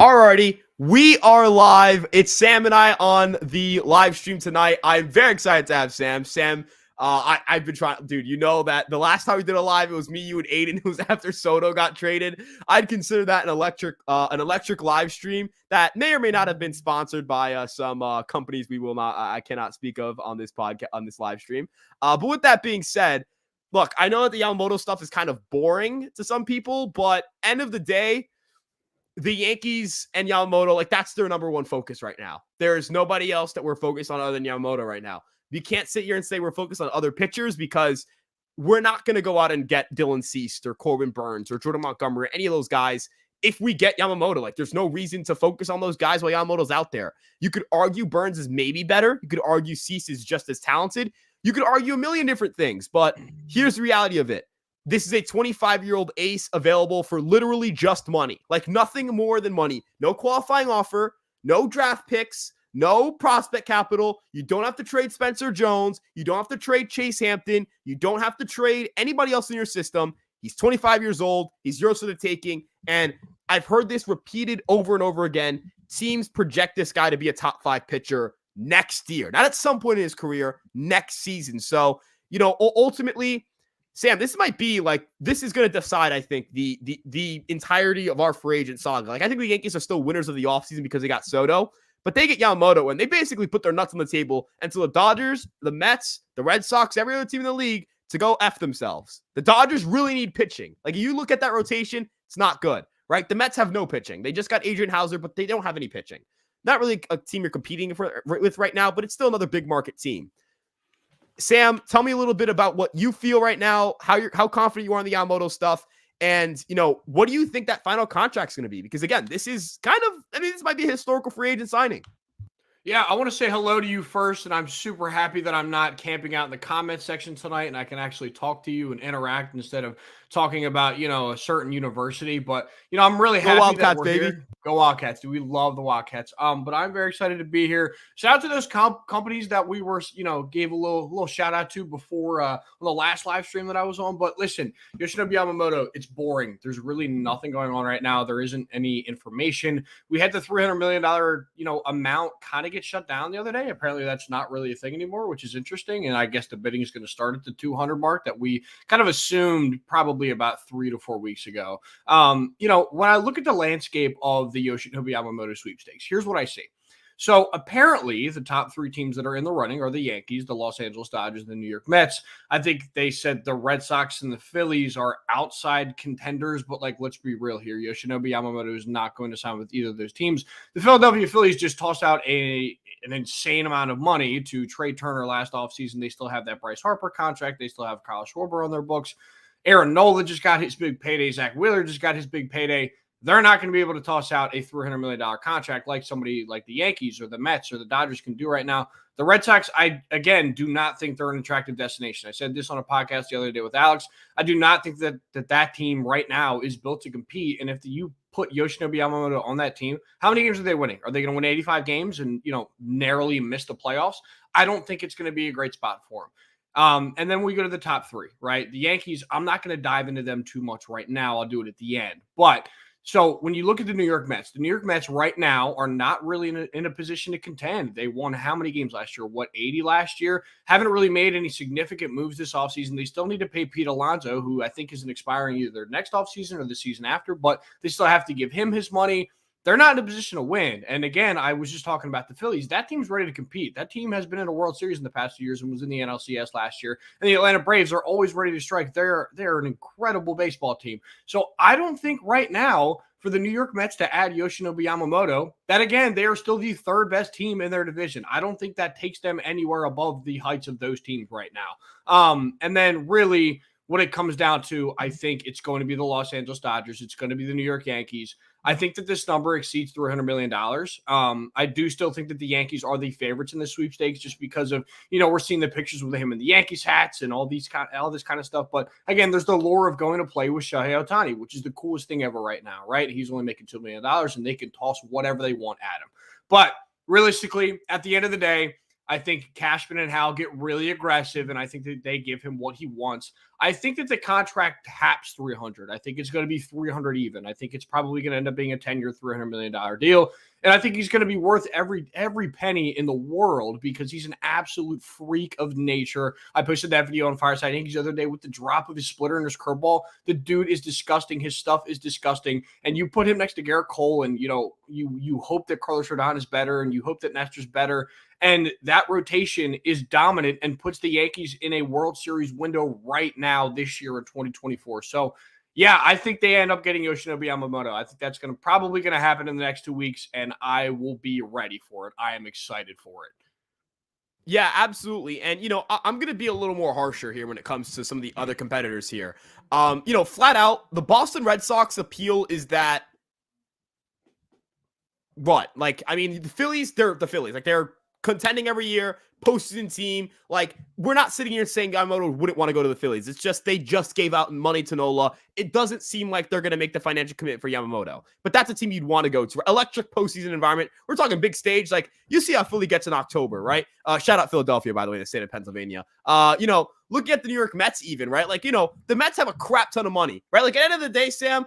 Alrighty, we are live. It's Sam and I on the live stream tonight. I'm very excited to have Sam. Sam, I've been trying, dude. You know that the last time we did a live, it was me, you, and Aiden. It was after Soto got traded. I'd consider that an electric live stream that may or may not have been sponsored by some companies I cannot speak of on this podcast on this live stream. But with that being said, look, I know that the Yamamoto stuff is kind of boring to some people, but end of the day, the Yankees and Yamamoto, like that's their number one focus right now. There is nobody else that we're focused on other than Yamamoto right now. You can't sit here and say we're focused on other pitchers because we're not going to go out and get Dylan Cease or Corbin Burns or Jordan Montgomery or any of those guys. If we get Yamamoto, like there's no reason to focus on those guys while Yamamoto's out there. You could argue Burns is maybe better. You could argue Cease is just as talented. You could argue a million different things, but here's the reality of it. This is a 25-year-old ace available for literally just money, like nothing more than money. No qualifying offer, no draft picks, no prospect capital. You don't have to trade Spencer Jones. You don't have to trade Chase Hampton. You don't have to trade anybody else in your system. He's 25 years old. He's yours for the taking. And I've heard this repeated over and over again. Teams project this guy to be a top 5 pitcher next year, not at some point in his career, next season. So, ultimately, Sam, this might be this is going to decide, I think, the entirety of our free agent saga. Like, I think the Yankees are still winners of the offseason because they got Soto, but they get Yamamoto and they basically put their nuts on the table and tell the Dodgers, the Mets, the Red Sox, every other team in the league to go F themselves. The Dodgers really need pitching. Like, you look at that rotation, it's not good, right? The Mets have no pitching. They just got Adrian Hauser, but they don't have any pitching. Not really a team you're competing with right now, but it's still another big market team. Sam, tell me a little bit about what you feel right now, how confident you are in the Yamamoto stuff, and what do you think that final contract's going to be? Because again, this is this might be a historical free agent signing. Yeah, I want to say hello to you first, and I'm super happy that I'm not camping out in the comment section tonight, and I can actually talk to you and interact instead of talking about, a certain university. But, I'm really happy that we're here. Go Wildcats. We love the Wildcats. But I'm very excited to be here. Shout out to those companies that we were, gave a little shout out to before on the last live stream that I was on. But listen, Yoshinobu Yamamoto, it's boring. There's really nothing going on right now. There isn't any information. We had the $300 million, amount kind of get shut down the other day. Apparently that's not really a thing anymore, which is interesting. And I guess the bidding is going to start at the 200 mark that we kind of assumed probably about 3 to 4 weeks ago. When I look at the landscape of the Yoshinobu Yamamoto sweepstakes, here's what I see. So apparently the top 3 teams that are in the running are the Yankees, the Los Angeles Dodgers, and the New York Mets. I think they said the Red Sox and the Phillies are outside contenders, but let's be real here. Yoshinobu Yamamoto is not going to sign with either of those teams. The Philadelphia Phillies just tossed out an insane amount of money to trade Turner last offseason. They still have that Bryce Harper contract. They still have Kyle Schwarber on their books. Aaron Nola just got his big payday. Zach Wheeler just got his big payday. They're not going to be able to toss out a $300 million contract like somebody like the Yankees or the Mets or the Dodgers can do right now. The Red Sox, I, again, do not think they're an attractive destination. I said this on a podcast the other day with Alex. I do not think that team right now is built to compete. And if you put Yoshinobu Yamamoto on that team, how many games are they winning? Are they going to win 85 games and, narrowly miss the playoffs? I don't think it's going to be a great spot for him. And then we go to the top 3, right? The Yankees, I'm not going to dive into them too much right now. I'll do it at the end. But so when you look at the New York Mets right now are not really in a position to contend. They won how many games last year? 80 last year? Haven't really made any significant moves this offseason. They still need to pay Pete Alonso, who I think is expiring either next offseason or the season after, but they still have to give him his money. They're not in a position to win. And again, I was just talking about the Phillies. That team's ready to compete. That team has been in a World Series in the past few years and was in the NLCS last year. And the Atlanta Braves are always ready to strike. They're an incredible baseball team. So I don't think right now for the New York Mets to add Yoshinobu Yamamoto, that again, they are still the 3rd best team in their division. I don't think that takes them anywhere above the heights of those teams right now. And then really what it comes down to, I think it's going to be the Los Angeles Dodgers. It's going to be the New York Yankees. I think that this number exceeds $300 million. I do still think that the Yankees are the favorites in the sweepstakes just because of, we're seeing the pictures with him in the Yankees hats and all this kind of stuff. But again, there's the lure of going to play with Shohei Ohtani, which is the coolest thing ever right now, right? He's only making $2 million and they can toss whatever they want at him. But realistically, at the end of the day, I think Cashman and Hal get really aggressive, and I think that they give him what he wants. I think that the contract caps 300. I think it's going to be 300 even. I think it's probably going to end up being a 10-year, $300 million deal. And I think he's going to be worth every penny in the world because he's an absolute freak of nature. I posted that video on Fireside Yankees the other day with the drop of his splitter and his curveball. The dude is disgusting. His stuff is disgusting. And you put him next to Garrett Cole, and you hope that Carlos Rodon is better, and you hope that Nestor's better. And that rotation is dominant and puts the Yankees in a World Series window right now this year in 2024. So, yeah, I think they end up getting Yoshinobu Yamamoto. I think that's probably going to happen in the next 2 weeks, and I will be ready for it. I am excited for it. Yeah, absolutely. And, I'm going to be a little more harsher here when it comes to some of the other competitors here. Flat out, the Boston Red Sox appeal is that what? Like, I mean, the Phillies, they're the Phillies. Like, they're contending every year, postseason team. Like, we're not sitting here saying Yamamoto wouldn't want to go to the Phillies. It's just they just gave out money to Nola. It doesn't seem like they're going to make the financial commitment for Yamamoto. But that's a team you'd want to go to. Electric postseason environment. We're talking big stage. Like, you see how Philly gets in October, right? Shout out Philadelphia, by the way, the state of Pennsylvania. Look at the New York Mets even, right? Like, the Mets have a crap ton of money, right? Like, at the end of the day, Sam,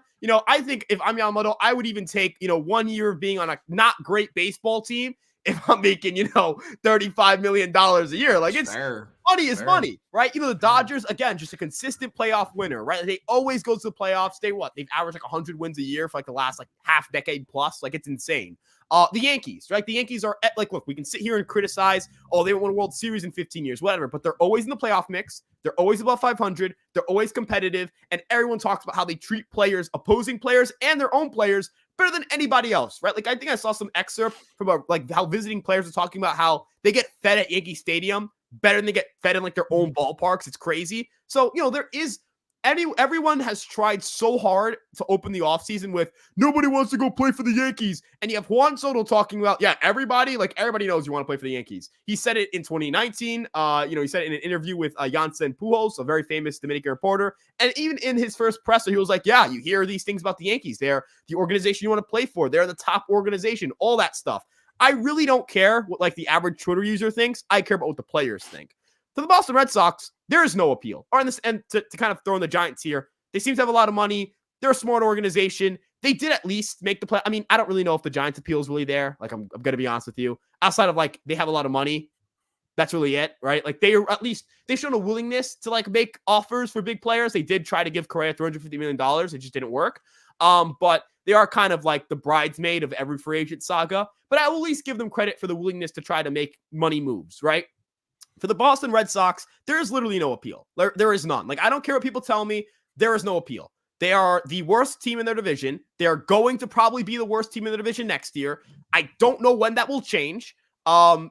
I think if I'm Yamamoto, I would even take, 1 year of being on a not great baseball team if I'm making, $35 million a year. Like, it's fair. Money is money, right? The Dodgers, again, just a consistent playoff winner, right? They always go to the playoffs. They've averaged like 100 wins a year for like the last like half decade plus. Like, it's insane. The Yankees, right? The Yankees are look, we can sit here and criticize, they won a World Series in 15 years, whatever, but they're always in the playoff mix. They're always above 500. They're always competitive. And everyone talks about how they treat players, opposing players and their own players better than anybody else, right? Like, I think I saw some excerpt from how visiting players are talking about how they get fed at Yankee Stadium better than they get fed in like their own ballparks. It's crazy. So, there is everyone has tried so hard to open the offseason with nobody wants to go play for the Yankees. And you have Juan Soto talking about, everybody knows you want to play for the Yankees. He said it in 2019. He said it in an interview with Jansen Pujols, a very famous Dominican reporter. And even in his first presser, he was like, yeah, you hear these things about the Yankees. They're the organization you want to play for. They're the top organization, all that stuff. I really don't care what like the average Twitter user thinks. I care about what the players think. To the Boston Red Sox, there is no appeal. And to kind of throw in the Giants here, they seem to have a lot of money. They're a smart organization. They did at least make the play. I mean, I don't really know if the Giants appeal is really there. Like, I'm going to be honest with you. Outside of like, they have a lot of money. That's really it, right? Like, they've shown a willingness to like make offers for big players. They did try to give Correa $350 million. It just didn't work. But they are kind of like the bridesmaid of every free agent saga. But I will at least give them credit for the willingness to try to make money moves, right? For the Boston Red Sox, there is literally no appeal. There is none. Like, I don't care what people tell me. There is no appeal. They are the worst team in their division. They are going to probably be the worst team in the division next year. I don't know when that will change. I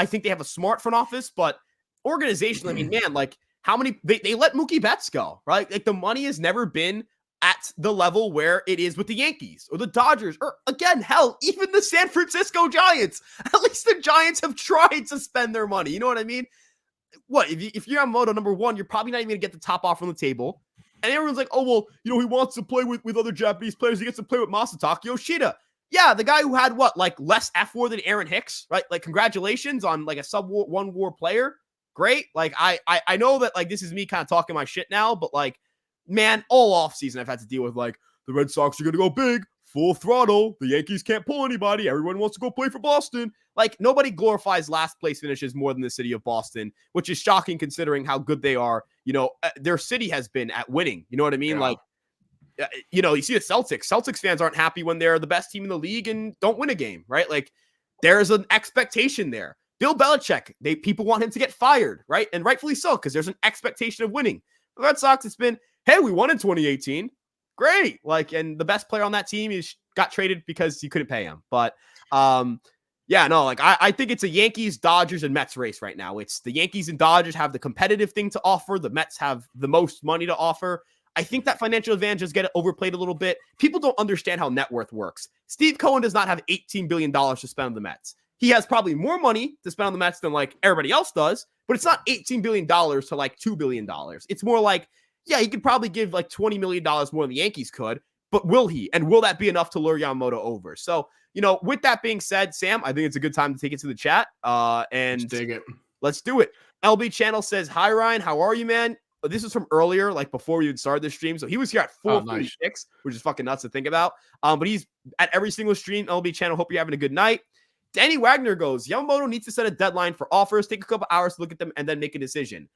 think they have a smart front office, but organizationally, I mean, man, like how many, they let Mookie Betts go, right? Like, the money has never been at the level where it is with the Yankees or the Dodgers, or again, hell, even the San Francisco Giants. At least the Giants have tried to spend their money. You know what I mean? What, if you're Yamamoto, number one, you're probably not even going to get the top offer on the table. And everyone's like, oh, well, he wants to play with other Japanese players. He gets to play with Masataka Yoshida. Yeah, the guy who had less F-WAR than Aaron Hicks, right? Like, congratulations on like a sub-1 WAR player. Great. Like, I know that like this is me kind of talking my shit now, but like, man, all offseason I've had to deal with like the Red Sox are going to go big, full throttle. The Yankees can't pull anybody. Everyone wants to go play for Boston. Like, nobody glorifies last place finishes more than the city of Boston, which is shocking considering how good they are. Their city has been at winning. You know what I mean? Yeah. Like, you see the Celtics. Celtics fans aren't happy when they're the best team in the league and don't win a game, right? Like, there's an expectation there. Bill Belichick, people want him to get fired, right? And rightfully so, because there's an expectation of winning. The Red Sox, it's been, hey, we won in 2018. Great. Like, and the best player on that team got traded because you couldn't pay him. But I think it's a Yankees, Dodgers, and Mets race right now. It's the Yankees and Dodgers have the competitive thing to offer. The Mets have the most money to offer. I think that financial advantage does get overplayed a little bit. People don't understand how net worth works. Steve Cohen does not have $18 billion to spend on the Mets. He has probably more money to spend on the Mets than like everybody else does, but it's not $18 billion to like $2 billion. It's more like, yeah, he could probably give like $20 million more than the Yankees could, but will he? And will that be enough to lure Yamamoto over? So, with that being said, Sam, I think it's a good time to take it to the chat. And let's dig it. Let's do it. LB Channel says, hi, Ryan. How are you, man? this is from earlier, like before we even started the stream. So he was here at 4:46, which is fucking nuts to think about. But he's at every single stream, LB channel. Hope you're having a good night. Danny Wagner goes, Yamamoto needs to set a deadline for offers, take a couple hours to look at them, and then make a decision.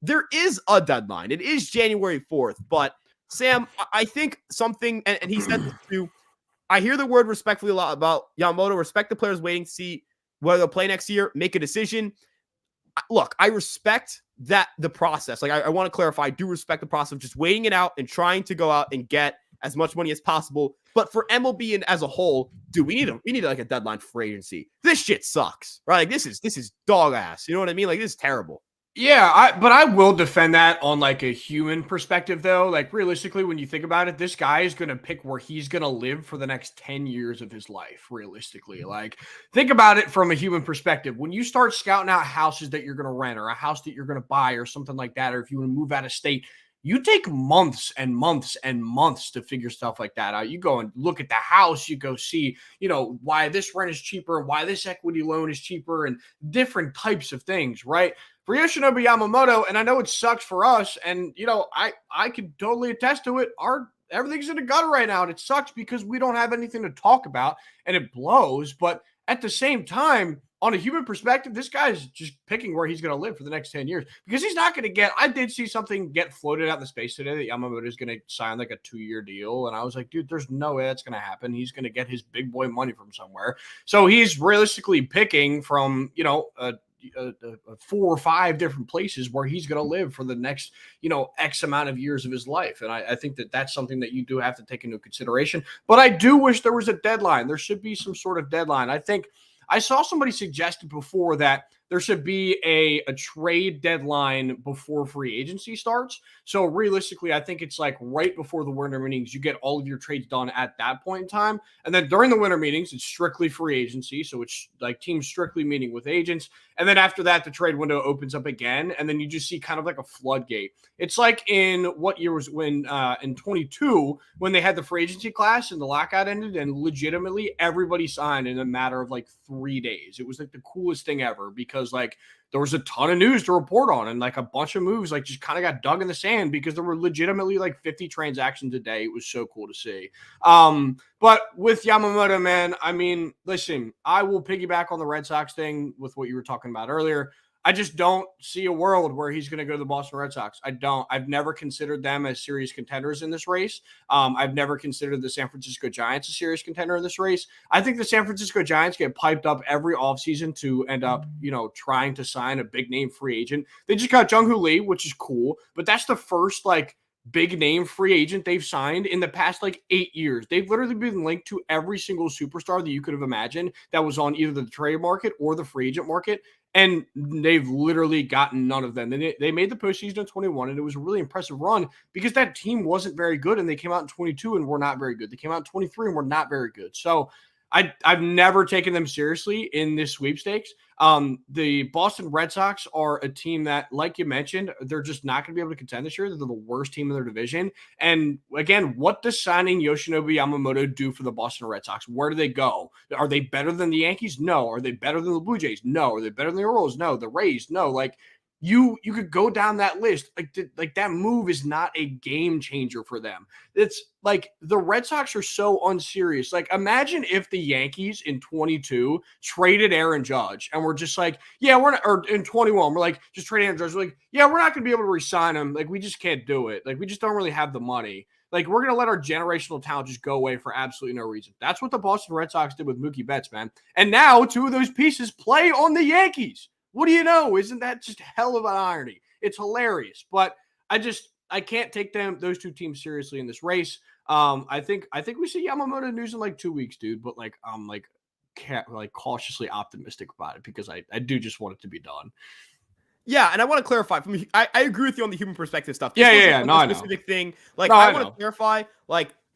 There is a deadline. It is January 4th. But Sam, I think something, and he said this too, I hear the word respectfully a lot about Yamamoto. Respect the players waiting to see whether they'll play next year, make a decision. Look, I respect that the process. Like, I want to clarify, I do respect the process of just waiting it out and trying to go out and get as much money as possible. But for MLB and as a whole, dude, we need like a deadline for free agency. This shit sucks, right? Like, this is dog ass. You know what I mean? Like, this is terrible. Yeah, but I will defend that on like a human perspective, though. Like, realistically, when you think about it, this guy is going to pick where he's going to live for the next 10 years of his life, realistically. Like, think about it from a human perspective. When you start scouting out houses that you're going to rent or a house that you're going to buy or something like that, or if you want to move out of state, you take months and months and months to figure stuff like that out. You go and look at the house, you go see, why this rent is cheaper and why this equity loan is cheaper and different types of things, right? For Yoshinobu Yamamoto, and I know it sucks for us, and I can totally attest to it. Everything's in the gutter right now, and it sucks because we don't have anything to talk about, and it blows. But at the same time, on a human perspective, this guy's just picking where he's going to live for the next 10 years because he's not going to get. I did see something get floated out in the space today that Yamamoto is going to sign like a 2-year deal, and I was like, dude, there's no way that's going to happen. He's going to get his big boy money from somewhere, so he's realistically picking from 4 or 5 different places where he's going to live for the next, X amount of years of his life. And I think that that's something that you do have to take into consideration. But I do wish there was a deadline. There should be some sort of deadline. I think I saw somebody suggested before that there should be a trade deadline before free agency starts. So realistically, I think it's like right before the winter meetings, you get all of your trades done at that point in time. And then during the winter meetings, it's strictly free agency. So it's like teams strictly meeting with agents. And then after that, the trade window opens up again. And then you just see kind of like a floodgate. It's like in what year was when in 22, when they had the free agency class and the lockout ended and legitimately everybody signed in a matter of like 3 days. It was like the coolest thing ever because like there was a ton of news to report on and like a bunch of moves like just kind of got dug in the sand because there were legitimately like 50 transactions a day. It was so cool to see. But with Yamamoto, man, I mean, listen, I will piggyback on the Red Sox thing with what you were talking about earlier. I just don't see a world where he's going to go to the Boston Red Sox. I don't. I've never considered them as serious contenders in this race. I've never considered the San Francisco Giants a serious contender in this race. I think the San Francisco Giants get piped up every offseason to end up, trying to sign a big name free agent. They just got Jung-Hoo Lee, which is cool, but that's the first big name free agent they've signed in the past 8 years. They've literally been linked to every single superstar that you could have imagined that was on either the trade market or the free agent market. And they've literally gotten none of them. They made the postseason in 21, and it was a really impressive run because that team wasn't very good, and they came out in 22 and were not very good. They came out in 23 and were not very good. So I've never taken them seriously in this sweepstakes. The Boston Red Sox are a team that, like you mentioned, they're just not going to be able to contend this year. They're the worst team in their division. And again, what does signing Yoshinobu Yamamoto do for the Boston Red Sox? Where do they go? Are they better than the Yankees? No. Are they better than the Blue Jays? No. Are they better than the Orioles? No. The Rays? No. You could go down that list. That move is not a game changer for them. It's like the Red Sox are so unserious. Imagine if the Yankees in 22 traded Aaron Judge and we're just like, yeah, we're not, or in 21, we're like, just trade Aaron Judge. We're like, yeah, we're not going to be able to re-sign him. We just can't do it. We just don't really have the money. We're going to let our generational talent just go away for absolutely no reason. That's what the Boston Red Sox did with Mookie Betts, man. And now 2 of those pieces play on the Yankees. What do you know? Isn't that just hell of an irony? It's hilarious, but I can't take those 2 teams seriously in this race. I think we see Yamamoto news in 2 weeks, dude. But I'm cautiously optimistic about it because I do just want it to be done. Yeah, and I want to clarify. I agree with you on the human perspective stuff. Yeah. No, I know. Specific thing. I want to clarify.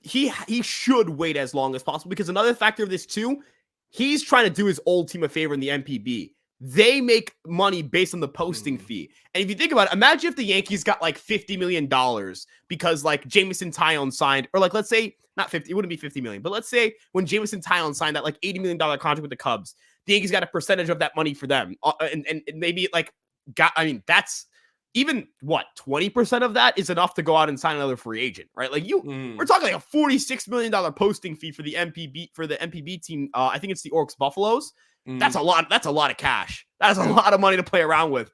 He should wait as long as possible because another factor of this too, he's trying to do his old team a favor in the NPB. They make money based on the posting fee. And if you think about it, imagine if the Yankees got $50 million because Jameson Taillon signed, or let's say not 50, it wouldn't be 50 million, but let's say when Jameson Taillon signed that $80 million contract with the Cubs, the Yankees got a percentage of that money for them. And maybe that's even what 20% of that is enough to go out and sign another free agent, right? Like we're talking like a $46 million posting fee for the MPB team. I think it's the Orcs Buffaloes. That's a lot. That's a lot of cash. That is a lot of money to play around with.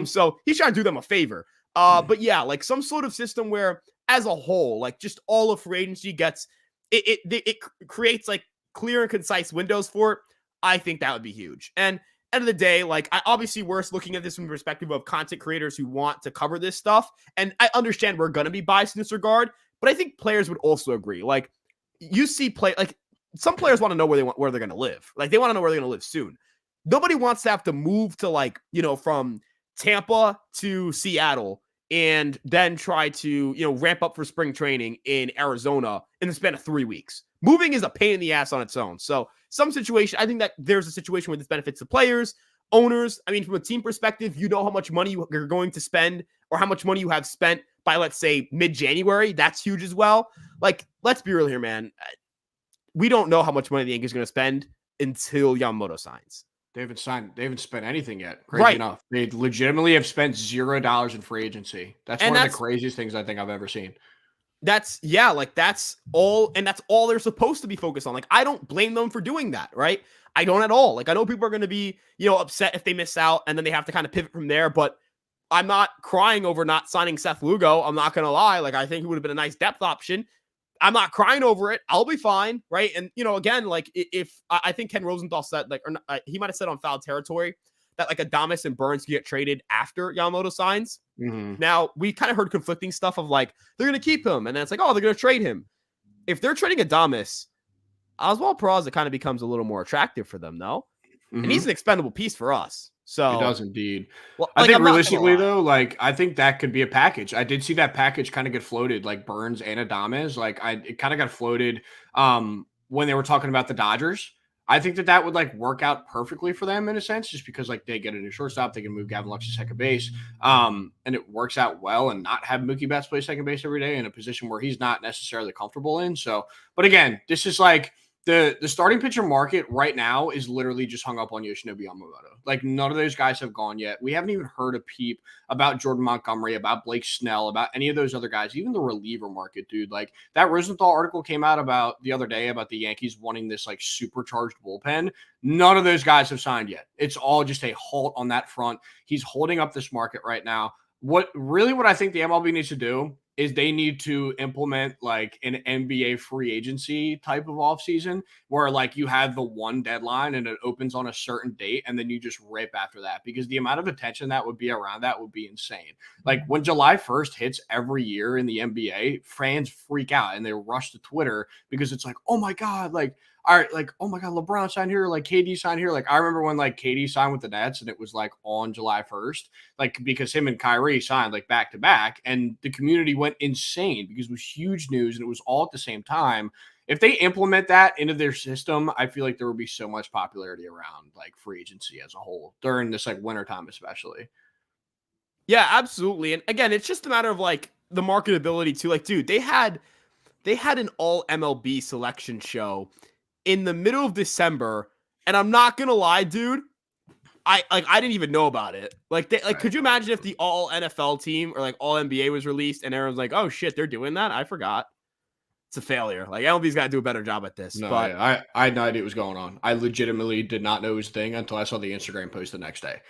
So he's trying to do them a favor. But yeah, like some sort of system where, as a whole, like just all of free agency gets it creates like clear and concise windows for it. I think that would be huge. And end of the day, like obviously we're looking at this from the perspective of content creators who want to cover this stuff. And I understand we're going to be biased in this regard, but I think players would also agree. Like you see like some players want to know where they're going to live. Like they want to know where they're going to live soon. Nobody wants to have to move to like, from Tampa to Seattle and then try to, ramp up for spring training in Arizona in the span of 3 weeks. Moving is a pain in the ass on its own. So some situation, I think that there's a situation where this benefits the players, owners. I mean, from a team perspective, you know how much money you're going to spend or how much money you have spent by, let's say, mid-January. That's huge as well. Like, let's be real here, man. We don't know how much money the Yankees are going to spend until Yamamoto signs. They haven't spent anything yet. Crazy enough. They legitimately have spent $0 in free agency. That's one of the craziest things I think I've ever seen. That's all. And that's all they're supposed to be focused on. Like, I don't blame them for doing that, right? I don't at all. Like, I know people are going to be, upset if they miss out and then they have to kind of pivot from there. But I'm not crying over not signing Seth Lugo. I'm not going to lie. Like, I think he would have been a nice depth option. I'm not crying over it. I'll be fine, right? And, again, like, if I think Ken Rosenthal said, like, he might have said on Foul Territory that, like, Adames and Burns get traded after Yamamoto signs. Now, we kind of heard conflicting stuff of, like, they're going to keep him, and then it's like, oh, they're going to trade him. If they're trading Adames, Oswald Peraza kind of becomes a little more attractive for them, though. And he's an expendable piece for us. So it does indeed. Well, I think realistically, though, like, I think that could be a package. I did see that package kind of get floated, like Burns and Adames. Like, it kind of got floated when they were talking about the Dodgers. I think that would like work out perfectly for them in a sense, just because like they get a new shortstop, they can move Gavin Lux to second base, and it works out well, and not have Mookie Betts play second base every day in a position where he's not necessarily comfortable in. So, but again, this is like the starting pitcher market right now is literally just hung up on Yoshinobu Yamamoto. Like none of those guys have gone yet. We haven't even heard a peep about Jordan Montgomery, about Blake Snell, about any of those other guys, even the reliever market, dude. Like that Rosenthal article came out about the other day about the Yankees wanting this like supercharged bullpen. None of those guys have signed yet. It's all just a halt on that front. He's holding up this market right now. What I think the MLB needs to do is they need to implement like an NBA free agency type of offseason where like you have the one deadline and it opens on a certain date and then you just rip after that, because the amount of attention that would be around that would be insane. Like when July 1st hits every year in the NBA, fans freak out and they rush to Twitter because it's like, oh my God, like, all right, like, oh my God, LeBron signed here, like KD signed here. Like I remember when like KD signed with the Nets and it was like on July 1st, like because him and Kyrie signed like back to back and the community went insane because it was huge news and it was all at the same time. If they implement that into their system, I feel like there will be so much popularity around like free agency as a whole during this like wintertime, especially. Yeah, absolutely. And again, it's just a matter of like the marketability too. Like, dude, they had an all MLB selection show in the middle of December, and I'm not gonna lie, dude, I didn't even know about it. Like, could you imagine if the all NFL team or like all NBA was released and everyone's like, oh shit, they're doing that? I forgot. It's a failure. Like MLB's got to do a better job at this. No, but yeah, I had no idea what was going on. I legitimately did not know it was a thing until I saw the Instagram post the next day.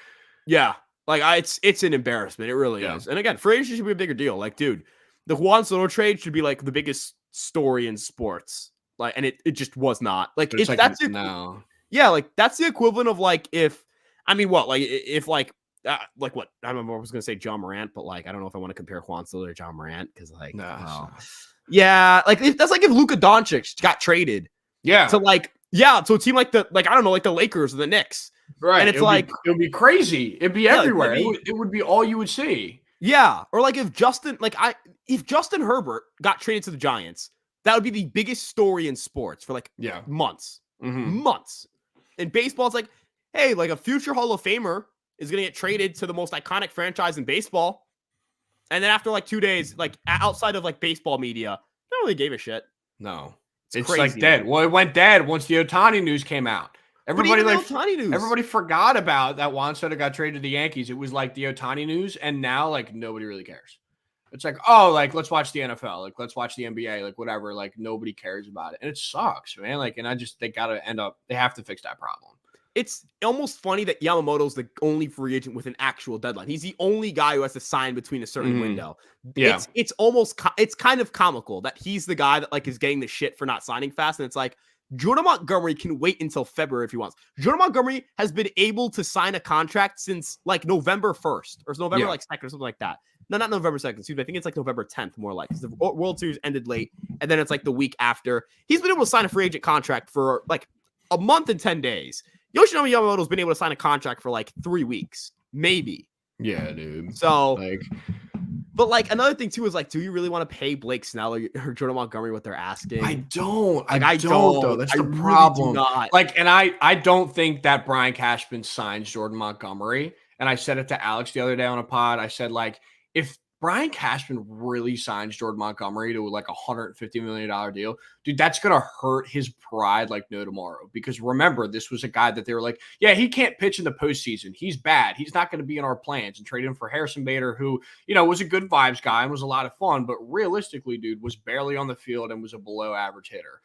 Yeah, like it's an embarrassment. It really is. And again, free agency should be a bigger deal. Like, dude, the Juan Soto trade should be like the biggest story in sports. Like, and it just was not. Like, it's like, that's no. Yeah, like that's the equivalent of like if I mean what, like if like what I don't know, I was gonna say John Morant, but like I don't know if I want to compare Juan Soto to John Morant because like yeah, like that's like if Luka Doncic got traded to to a team like the I don't know, like the Lakers or the Knicks, right? And it's it would be crazy. It'd be everywhere. It would be all you would see. Yeah, or like if Justin Herbert got traded to the Giants. That would be the biggest story in sports for like months. Months. In baseball, it's like, hey, like a future Hall of Famer is going to get traded to the most iconic franchise in baseball. And then after like 2 days, like outside of like baseball media, they don't really gave a shit. No. It's crazy, like dead. Well, it went dead once the Ohtani news came out. Everybody Ohtani news. Everybody forgot about that Juan Soto got traded to the Yankees. It was like the Ohtani news, and now like nobody really cares. It's like, oh, like let's watch the NFL, like let's watch the NBA, like whatever. Like nobody cares about it, and it sucks, man. Like, and they have to fix that problem. It's almost funny that Yamamoto's the only free agent with an actual deadline. He's the only guy who has to sign between a certain window. Yeah, it's kind of comical that he's the guy that like is getting the shit for not signing fast, and it's like Jordan Montgomery can wait until February if he wants. Jordan Montgomery has been able to sign a contract since like November 1st or November like 2nd or something like that. No, not November 2nd. Excuse me. I think it's like November 10th, more like. The World Series ended late, and then it's like the week after. He's been able to sign a free agent contract for like a month and 10 days. Yoshinobu Yamamoto's been able to sign a contract for like 3 weeks, maybe. Yeah, dude. So, like, but like another thing too is like, do you really want to pay Blake Snell or Jordan Montgomery what they're asking? I don't. Like, I don't though. That's the problem. Really like, and I don't think that Brian Cashman signs Jordan Montgomery. And I said it to Alex the other day on a pod. I said, like, if Brian Cashman really signs Jordan Montgomery to like $150 million deal, dude, that's going to hurt his pride like no tomorrow. Because remember, this was a guy that they were like, yeah, he can't pitch in the postseason. He's bad. He's not going to be in our plans. And trade him for Harrison Bader, who, you know, was a good vibes guy and was a lot of fun. But realistically, dude, was barely on the field and was a below average hitter.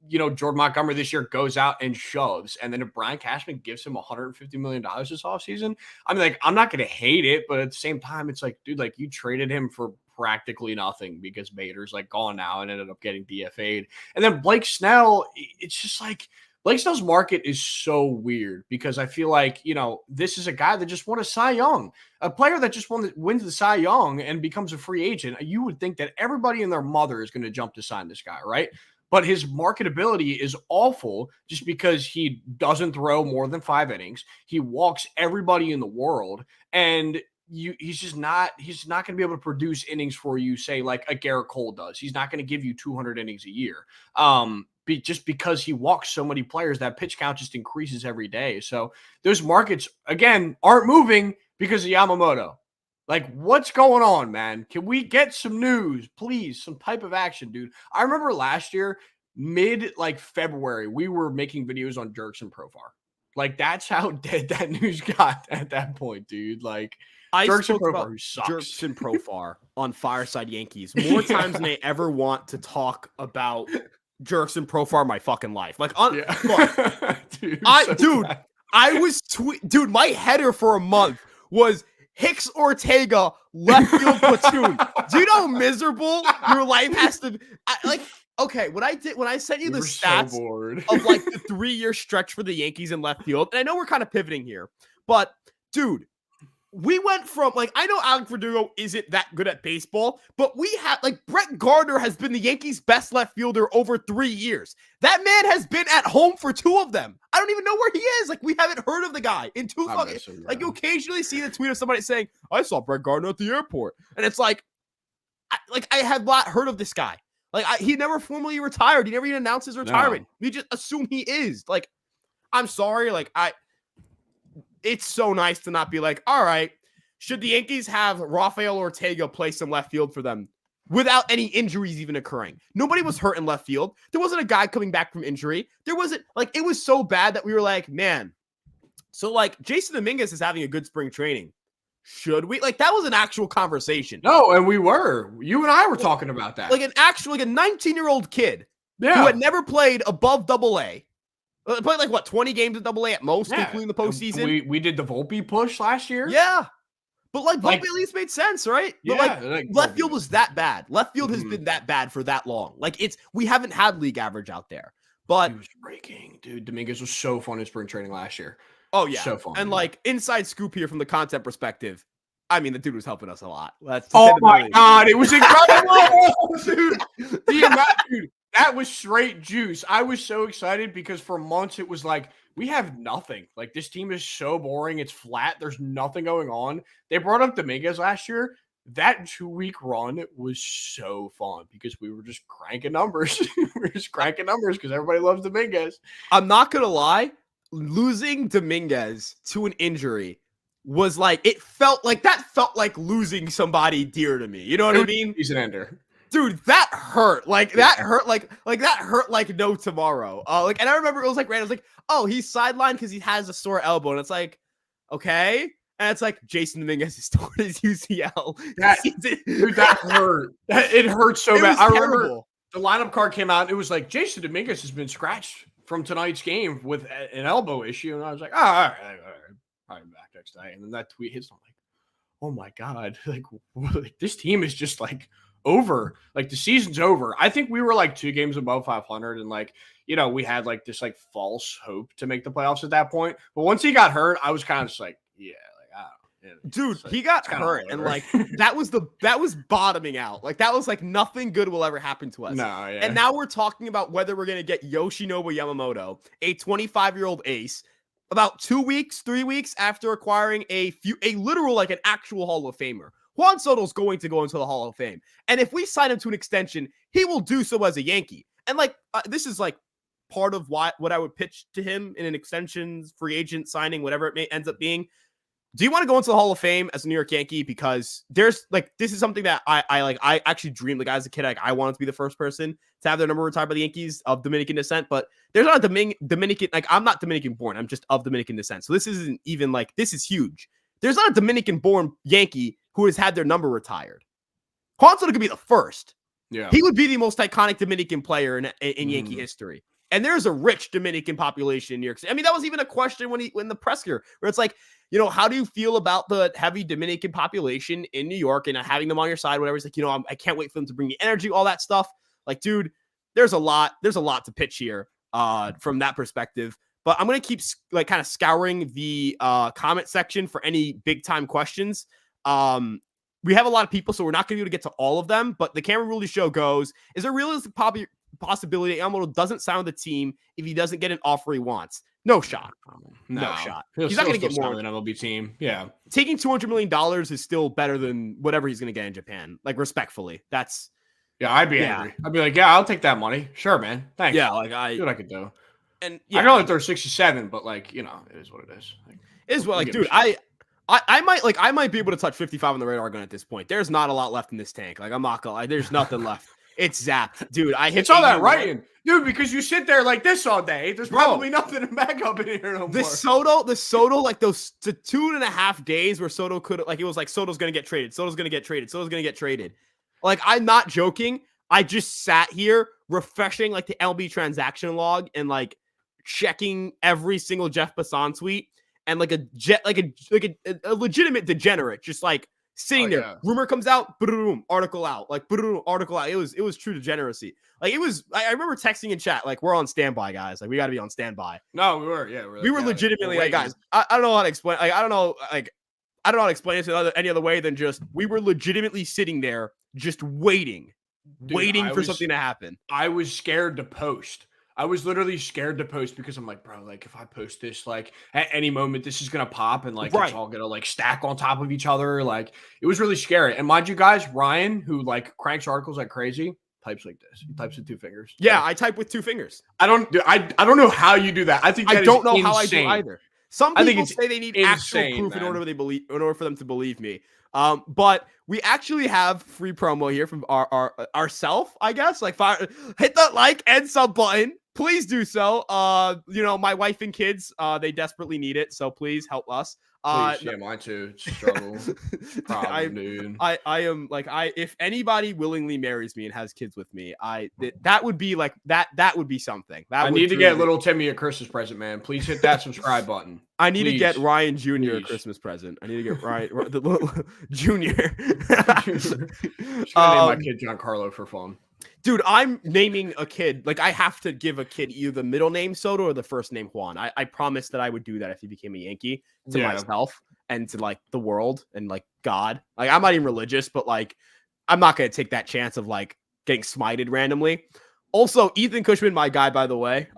You know, Jordan Montgomery this year goes out and shoves. And then if Brian Cashman gives him $150 million this offseason, I mean, like, I'm not going to hate it. But at the same time, it's like, dude, like, you traded him for practically nothing because Bader's like gone now and ended up getting DFA'd. And then Blake Snell, it's just like, Blake Snell's market is so weird because I feel like, you know, this is a guy that just won a Cy Young, a player that just wins the Cy Young and becomes a free agent. You would think that everybody and their mother is going to jump to sign this guy, right? But his marketability is awful just because he doesn't throw more than 5 innings. He walks everybody in the world, and he's not going to be able to produce innings for you, say like a Garrett Cole does. He's not going to give you 200 innings a year. Just because he walks so many players, that pitch count just increases every day. So those markets again aren't moving because of Yamamoto. Like, what's going on, man? Can we get some news, please? Some type of action, dude. I remember last year, February, we were making videos on Jurickson Profar. Like, that's how dead that news got at that point, dude. Like, I spoke about Jurickson Profar on Fireside Yankees more times than I ever want to talk about Jurickson Profar in my fucking life. Like, dude, my header for a month was Hicks Ortega left field platoon. Do you know how miserable your life has to be? Okay, when I sent you the stats of like the 3-year stretch for the Yankees in left field, and I know we're kind of pivoting here, but dude, we went from like, I know Alex Verdugo isn't that good at baseball, but we have like Brett Gardner has been the Yankees' best left fielder over 3 years. That man has been at home for 2 of them. I don't even know where he is. Like, we haven't heard of the guy in 2 fucking. Like, you occasionally see the tweet of somebody saying, "I saw Brett Gardner at the airport," and it's like, I have not heard of this guy. Like, he never formally retired. He never even announced his retirement. We just assume he is. Like, I'm sorry. Like, it's so nice to not be like, all right, should the Yankees have Rafael Ortega play some left field for them without any injuries even occurring? Nobody was hurt in left field. There wasn't a guy coming back from injury. There wasn't, like, it was so bad that we were like, man. So, like, Jason Dominguez is having a good spring training. Should we? Like, that was an actual conversation. No, and we were. You and I were talking about that. Like a 19-year-old kid who had never played above AA. Played like what, 20 games at AA at most, including the postseason. We did the Volpe push last year. Yeah. But like Volpe at least made sense, right? But like left field was that bad. Left field has been that bad for that long. Like, we haven't had league average out there. But he was breaking, dude. Dominguez was so fun in spring training last year. Oh yeah. So fun. And like, inside scoop here from the content perspective. I mean, the dude was helping us a lot. Oh my God, it was incredible, dude. That was straight juice. I was so excited because for months it was like, we have nothing. Like, this team is so boring. It's flat. There's nothing going on. They brought up Dominguez last year. That 2-week run was so fun because we were just cranking numbers. We were just cranking numbers because everybody loves Dominguez. I'm not going to lie. Losing Dominguez to an injury was like, it felt like losing somebody dear to me. You know what I mean? Season ender. Dude, that hurt. Like that hurt. Like that hurt. Like no tomorrow. And I remember it was like random. It was like, oh, he's sidelined because he has a sore elbow, and it's like, okay. And it's like Jason Dominguez is torn his UCL. Dude, that hurt. It hurt so bad. I remember the lineup card came out. It was like Jason Dominguez has been scratched from tonight's game with an elbow issue, and I was like, oh, all right, probably back next day. And then that tweet hits. I'm like, oh my god, like this team is just like over. Like the season's over. I think we were like 2 games above 500, and like we had like this like false hope to make the playoffs at that point. But once he got hurt, I was kind of just like, yeah. Dude, he got hurt, and like that was bottoming out. Like that was like nothing good will ever happen to us. No, yeah. And now we're talking about whether we're gonna get Yoshinobu Yamamoto, a 25-year-old ace, about 3 weeks after acquiring a literal like an actual Hall of Famer. Juan Soto is going to go into the Hall of Fame, and if we sign him to an extension, he will do so as a Yankee. And like this is like part of what I would pitch to him in an extension, free agent signing, whatever it ends up being. Do you want to go into the Hall of Fame as a New York Yankee? Because there's like, this is something that I actually dreamed, like as a kid, like I wanted to be the first person to have their number retired by the Yankees of Dominican descent, but there's not a Dominican, like I'm not Dominican born. I'm just of Dominican descent. So this isn't even like, this is huge. There's not a Dominican born Yankee who has had their number retired. Juan Soto could be the first. Yeah. He would be the most iconic Dominican player in Yankee history. And there's a rich Dominican population in New York City. I mean, that was even a question when the presser, where it's like, how do you feel about the heavy Dominican population in New York and having them on your side, whatever? It's like, I can't wait for them to bring the energy, all that stuff. Like, dude, there's a lot to pitch here from that perspective. But I'm going to keep like kind of scouring the comment section for any big time questions. We have a lot of people, so we're not going to be able to get to all of them. But the Camera Ruley show goes, is there a realistic possibility Yamamoto doesn't sign with the team if he doesn't get an offer he wants? No shot. No shot. He's not going to get more than an MLB team. Yeah. Taking $200 million is still better than whatever he's going to get in Japan. Like, respectfully. That's. Yeah, I'd be angry. I'd be like, yeah, I'll take that money. Sure, man. Thanks. Yeah, like see what I could do. And I can only throw 67, but like, it is what it is. Like, it is what, like, dude, I might be able to touch 55 on the radar gun at this point. There's not a lot left in this tank. Like, I'm not gonna lie. There's nothing left. It's zapped, dude. It's all that writing, dude, because you sit there like this all day. There's probably nothing to back up in here no more. The Soto, like those 2.5 days where Soto could, like, it was like Soto's gonna get traded. Soto's gonna get traded. Like, I'm not joking. I just sat here refreshing like the LB transaction log and like checking every single Jeff Passan tweet and like a legitimate degenerate, just like sitting there. Yeah. Rumor comes out, boom, article out, like boom, article out. It was true degeneracy. Like, it was. I remember texting in chat like, we're on standby, guys. Like, we got to be on standby. No, we were. Yeah, we were legitimately like, guys. I don't know how to explain. Like, I don't know how to explain it any other way than just we were legitimately sitting there just waiting. Dude, for something to happen. I was scared to post. I was literally scared to post because I'm like, bro, like if I post this, like at any moment, this is going to pop and like it's all going to like stack on top of each other. Like, it was really scary. And mind you guys, Ryan, who like cranks articles like crazy, types like this. He types with 2 fingers. Yeah, I type with 2 fingers. I don't know how you do that. I think I don't know how I do either. Some people say they need insane, actual proof in order for them to believe me. But we actually have free promo here from ourself, I guess. Like, hit that like and sub button. Please do so. My wife and kids, they desperately need it. So please help us. Please, yeah, mine too. It's a struggle. Dude. I am like, if anybody willingly marries me and has kids with me, that would be like that would be something. I need to get little Timmy a Christmas present, man. Please hit that subscribe button. I need to get Ryan Jr. a Christmas present. I need to get Ryan the little Junior. Just gonna name my kid Giancarlo for fun. Dude, I'm naming a kid. Like, I have to give a kid either the middle name Soto or the first name Juan. I promised that I would do that if he became a Yankee to myself and to like the world and like God. Like, I'm not even religious, but like, I'm not going to take that chance of like getting smited randomly. Also, Ethan Cushman, my guy, by the way,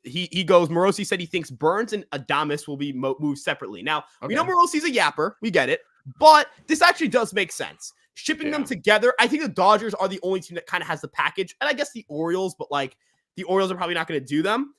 he goes, Morosi said he thinks Burns and Adames will be moved separately. Now, we know Morosi's a yapper. We get it. But this actually does make sense. Shipping them together, I think the Dodgers are the only team that kind of has the package. And I guess the Orioles, but like the Orioles are probably not going to do them.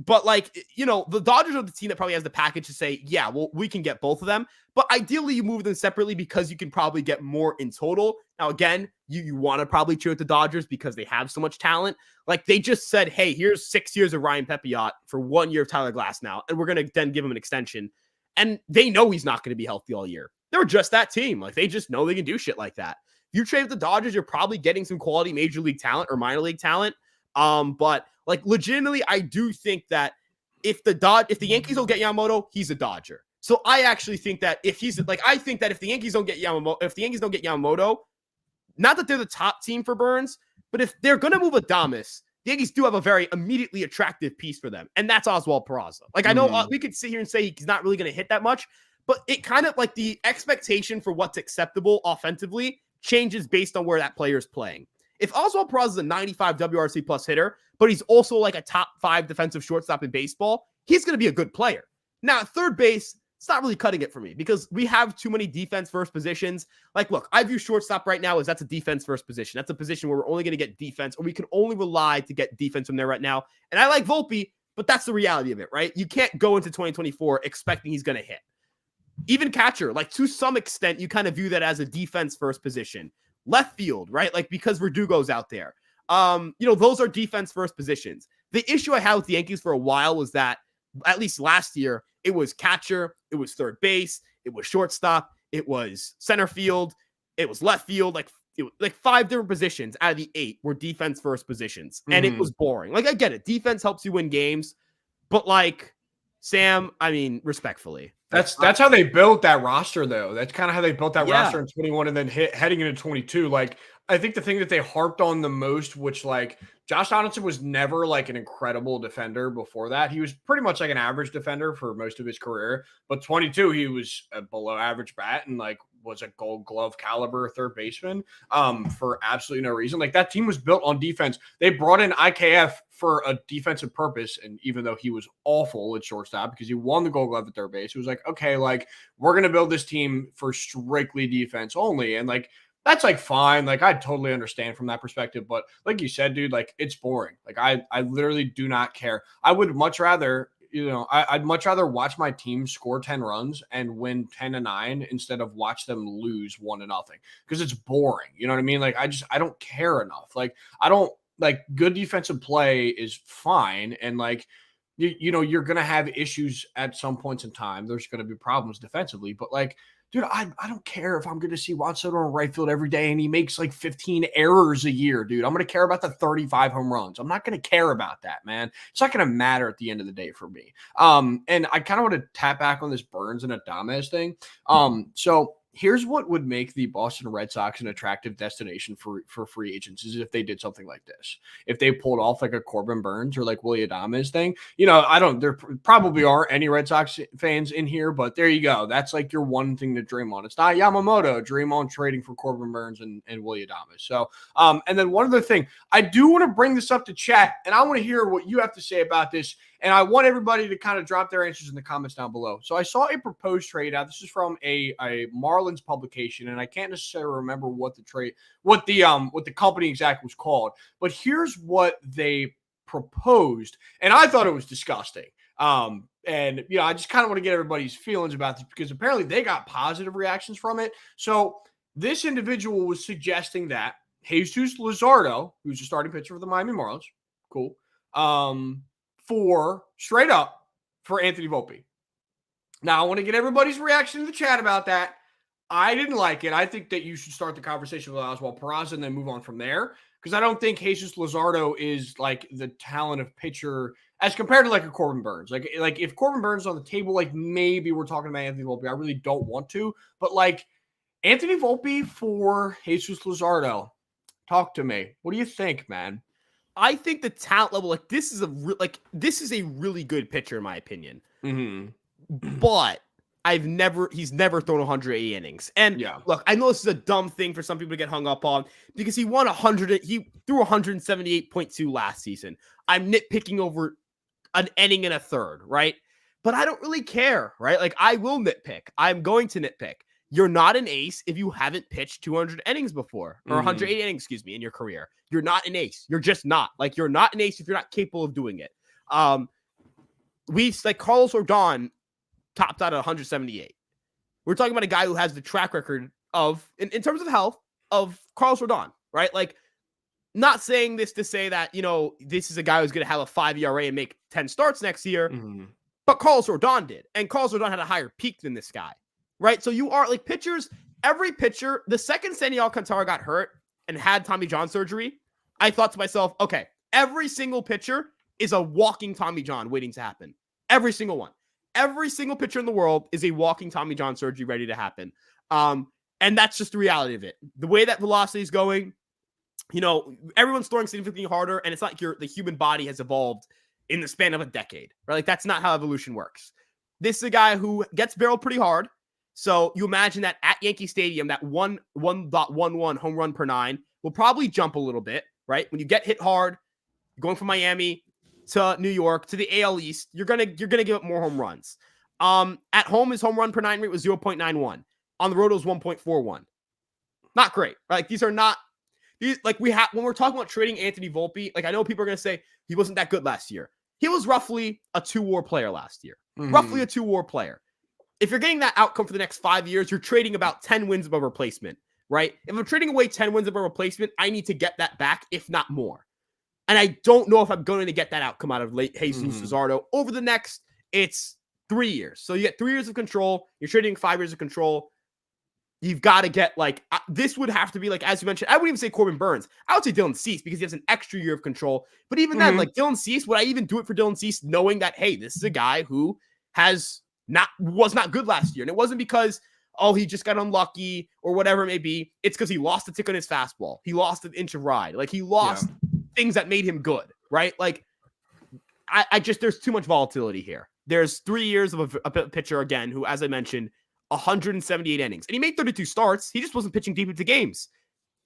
But like, the Dodgers are the team that probably has the package to say, yeah, well, we can get both of them. But ideally, you move them separately because you can probably get more in total. Now, again, you want to probably cheer at the Dodgers because they have so much talent. Like they just said, hey, here's 6 years of Ryan Pepiot for 1 year of Tyler Glass now, and we're going to then give him an extension. And they know he's not going to be healthy all year. They're just that team. Like they just know they can do shit like that. If you trade with the Dodgers, you're probably getting some quality major league talent or minor league talent. But like legitimately, I do think that if the Yankees don't get Yamamoto, he's a Dodger. So I actually think that if the Yankees don't get Yamamoto, not that they're the top team for Burns, but if they're going to move Adames, the Yankees do have a very immediately attractive piece for them, and that's Oswald Peraza. Like I know we could sit here and say he's not really going to hit that much, but it kind of like the expectation for what's acceptable offensively changes based on where that player is playing. If Oswald Peraza is a 95 WRC plus hitter, but he's also like a top 5 defensive shortstop in baseball, he's going to be a good player. Now, at third base, it's not really cutting it for me because we have too many defense-first positions. Like, look, I view shortstop right now as that's a defense-first position. That's a position where we're only going to get defense, or we can only rely to get defense from there right now. And I like Volpe, but that's the reality of it, right? You can't go into 2024 expecting he's going to hit. Even catcher, like to some extent, you kind of view that as a defense-first position. Left field, right? Like because Verdugo's out there. Those are defense-first positions. The issue I had with the Yankees for a while was that, at least last year, it was catcher, it was third base, it was shortstop, it was center field, it was left field, like 5 different positions out of the 8 were defense-first positions, and it was boring. Like, I get it. Defense helps you win games, but like, Sam, I mean, respectfully. That's how they built that roster, though. That's kind of how they built that roster in 21 and then heading into 22. Like, I think the thing that they harped on the most, which like Josh Donaldson was never like an incredible defender before that. He was pretty much like an average defender for most of his career. But 22, he was a below average bat and like was a Gold Glove caliber third baseman for absolutely no reason. Like that team was built on defense. They brought in IKF for a defensive purpose. And even though he was awful at shortstop because he won the Gold Glove at third base, it was like, okay, like we're going to build this team for strictly defense only. And like, that's like fine. Like I totally understand from that perspective. But like you said, dude, like it's boring. Like I literally do not care. I would much rather, I'd much rather watch my team score 10 runs and win 10-9 instead of watch them lose 1-0 because it's boring. You know what I mean? Like I don't care enough. Like I don't like good defensive play is fine. And like, you're going to have issues at some points in time. There's going to be problems defensively, but like, dude, I don't care if I'm going to see Juan Soto in right field every day and he makes like 15 errors a year, dude. I'm going to care about the 35 home runs. I'm not going to care about that, man. It's not going to matter at the end of the day for me. And I kind of want to tap back on this Burns and Adames thing. So here's what would make the Boston Red Sox an attractive destination for free agents is if they did something like this. If they pulled off like a Corbin Burns or like Willie Adames thing, there probably aren't any Red Sox fans in here, but there you go. That's like your one thing to dream on. It's not Yamamoto, dream on trading for Corbin Burns and Willie Adames. So, and then one other thing, I do want to bring this up to chat and I want to hear what you have to say about this. And I want everybody to kind of drop their answers in the comments down below. So I saw a proposed trade out. This is from a Marlins publication, and I can't necessarily remember what the company exactly was called. But here's what they proposed, and I thought it was disgusting. And I just kind of want to get everybody's feelings about this because apparently they got positive reactions from it. So this individual was suggesting that Jesus Luzardo, who's a starting pitcher for the Miami Marlins, cool. For Anthony Volpe. Now, I want to get everybody's reaction in the chat about that. I didn't like it. I think that you should start the conversation with Oswald Peraza and then move on from there because I don't think Jesus Luzardo is like the talent of pitcher as compared to like a Corbin Burns. Like if Corbin Burns is on the table, like maybe we're talking about Anthony Volpe. I really don't want to, but like Anthony Volpe for Jesus Luzardo. Talk to me. What do you think, man? I think the talent level, like this is a really good pitcher in my opinion. Mm-hmm. But he's never thrown 180 innings. And look, I know this is a dumb thing for some people to get hung up on because he threw 178.2 last season. I'm nitpicking over an inning and a third, right? But I don't really care, right? Like I will nitpick. I'm going to nitpick. You're not an ace if you haven't pitched 200 innings before or 180 innings, in your career. You're not an ace. You're just not. Like you're not an ace if you're not capable of doing it. Carlos Rodon topped out at 178. We're talking about a guy who has the track record of, in terms of health, of Carlos Rodon, right? Like, not saying this to say that, this is a guy who's going to have a 5 ERA and make 10 starts next year, but Carlos Rodon did. And Carlos Rodon had a higher peak than this guy, right? So you are like pitchers, every pitcher, the second Sandy Alcantara got hurt and had Tommy John surgery, I thought to myself, okay, every single pitcher is a walking Tommy John waiting to happen. Every single one. Every single pitcher in the world is a walking Tommy John surgery ready to happen. And that's just the reality of it. The way that velocity is going, everyone's throwing significantly harder, and it's not like the human body has evolved in the span of a decade, right? Like, that's not how evolution works. This is a guy who gets barreled pretty hard. So you imagine that at Yankee Stadium, that 1.11 home run per 9 will probably jump a little bit, right? When you get hit hard, going from Miami to New York to the AL East, you're gonna give up more home runs. At home, his home run per 9 rate was 0.91. On the road, it was 1.41. Not great. Like, these are not these. Like, when we're talking about trading Anthony Volpe, like, I know people are gonna say he wasn't that good last year. He was roughly a 2-WAR player last year. Roughly a 2-WAR player. If you're getting that outcome for the next 5 years, you're trading about 10 wins above replacement, right? If I'm trading away 10 wins above replacement, I need to get that back, if not more. And I don't know if I'm going to get that outcome out of Jesus Luzardo over the next, it's 3 years. So you get 3 years of control. You're trading 5 years of control. You've got to get, like, this would have to be, like, as you mentioned, I wouldn't even say Corbin Burns. I would say Dylan Cease because he has an extra year of control. But even then, like, Dylan Cease, would I even do it for Dylan Cease knowing that, hey, this is a guy who was not good last year. And it wasn't because, he just got unlucky or whatever it may be. It's because he lost a tick on his fastball. He lost an inch of ride. Like, he lost things that made him good, right? Like, there's too much volatility here. There's 3 years of a pitcher, again, who, as I mentioned, 178 innings. And he made 32 starts. He just wasn't pitching deep into games.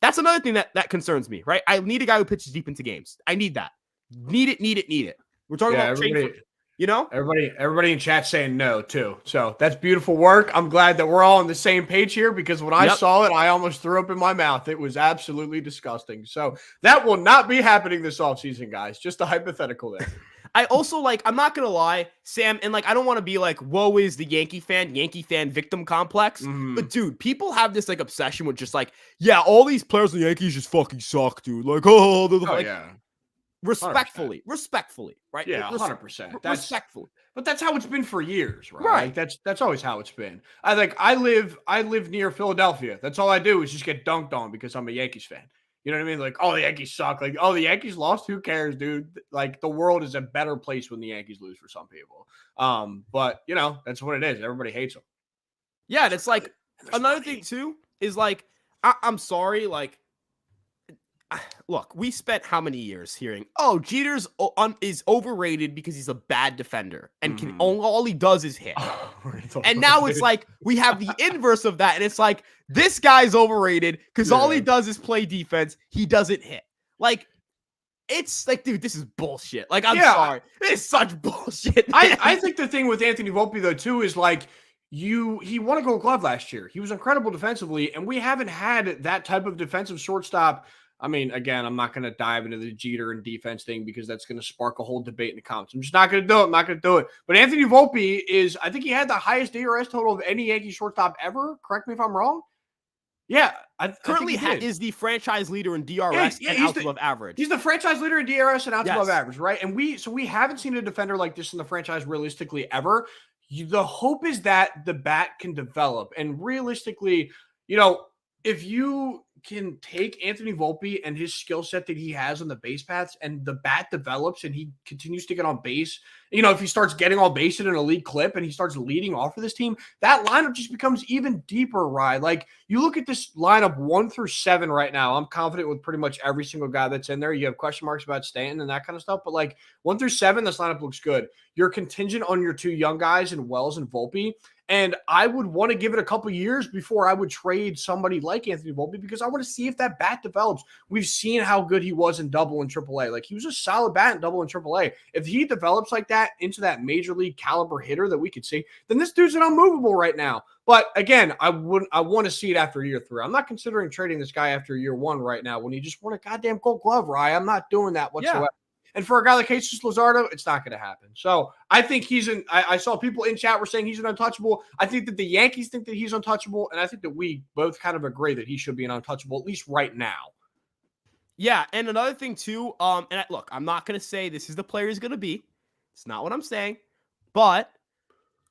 That's another thing that concerns me, right? I need a guy who pitches deep into games. I need that. Need it. We're talking about trading Everybody in chat saying no too. So that's beautiful work. I'm glad that we're all on the same page here, because when I saw it, I almost threw up in my mouth. It was absolutely disgusting. So that will not be happening this offseason, guys. Just a hypothetical there. I also, I'm not going to lie, Sam, and I don't want to be like, woe is the Yankee fan victim complex. But dude, people have this obsession with just all these players in the Yankees just fucking suck, dude. Respectfully, right? Yeah, 100%. Respectfully. But that's how it's been for years, right? That's always how it's been. I live near Philadelphia. That's all I do is just get dunked on because I'm a Yankees fan. You know what I mean? The Yankees suck. The Yankees lost. Who cares, dude? The world is a better place when the Yankees lose for some people. But that's what it is. Everybody hates them. Yeah, and it's another thing too is I'm sorry, look, we spent how many years hearing, Jeter's is overrated because he's a bad defender and all he does is hit. And now it's we have the inverse of that, and it's this guy's overrated because all he does is play defense. He doesn't hit. It's dude, this is bullshit. I'm sorry. It's such bullshit. I think the thing with Anthony Volpe though too is he won a Gold Glove last year. He was incredible defensively, and we haven't had that type of defensive shortstop. I mean, again, I'm not going to dive into the Jeter and defense thing because that's going to spark a whole debate in the comments. I'm just not going to do it. I'm not going to do it. But Anthony Volpe I think he had the highest DRS total of any Yankee shortstop ever. Correct me if I'm wrong. Yeah. Currently is the franchise leader in DRS and outs above average. He's the franchise leader in DRS and outs above average, right? And we haven't seen a defender like this in the franchise realistically ever. The hope is that the bat can develop. And realistically, if you can take Anthony Volpe and his skill set that he has on the base paths and the bat develops and he continues to get on base, if he starts getting on base at an elite clip and he starts leading off for this team, that lineup just becomes even deeper, right? You look at this lineup 1 through 7 right now. I'm confident with pretty much every single guy that's in there. You have question marks about Stanton and that kind of stuff, but 1 through 7, this lineup looks good. You're contingent on your 2 young guys in Wells and Volpe. And I would want to give it a couple years before I would trade somebody like Anthony Volpe because I want to see if that bat develops. We've seen how good he was in Double and AAA. He was a solid bat in Double and AAA. If he develops like that into that major league caliber hitter that we could see, then this dude's an unmovable right now. But again, I want to see it after year 3. I'm not considering trading this guy after year 1 right now when he just won a goddamn Gold Glove, right? I'm not doing that whatsoever. And for a guy like Jesus Luzardo, it's not going to happen. So I think I saw people in chat were saying he's an untouchable. I think that the Yankees think that he's untouchable. And I think that we both kind of agree that he should be an untouchable, at least right now. Yeah. And another thing too, look, I'm not going to say this is the player he's going to be. It's not what I'm saying. But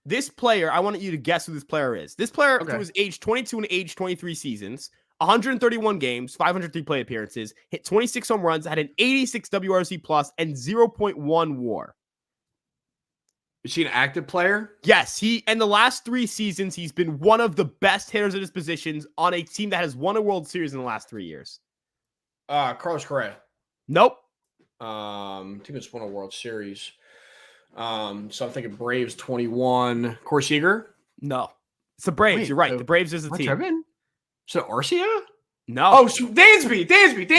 this player, I want you to guess who this player is. This player who was age 22 and age 23 seasons, 131 games, 503 plate appearances, hit 26 home runs, had an 86 WRC plus, and 0.1 WAR. Is he an active player? Yes, in the last 3 seasons, he's been one of the best hitters at his positions on a team that has won a World Series in the last 3 years. Carlos Correa. Nope. Team that's won a World Series. So I'm thinking Braves 21. Corey Seager? No. It's the Braves. Wait, you're right. The Braves is the team. So Arcia? No. Oh, so Dansby.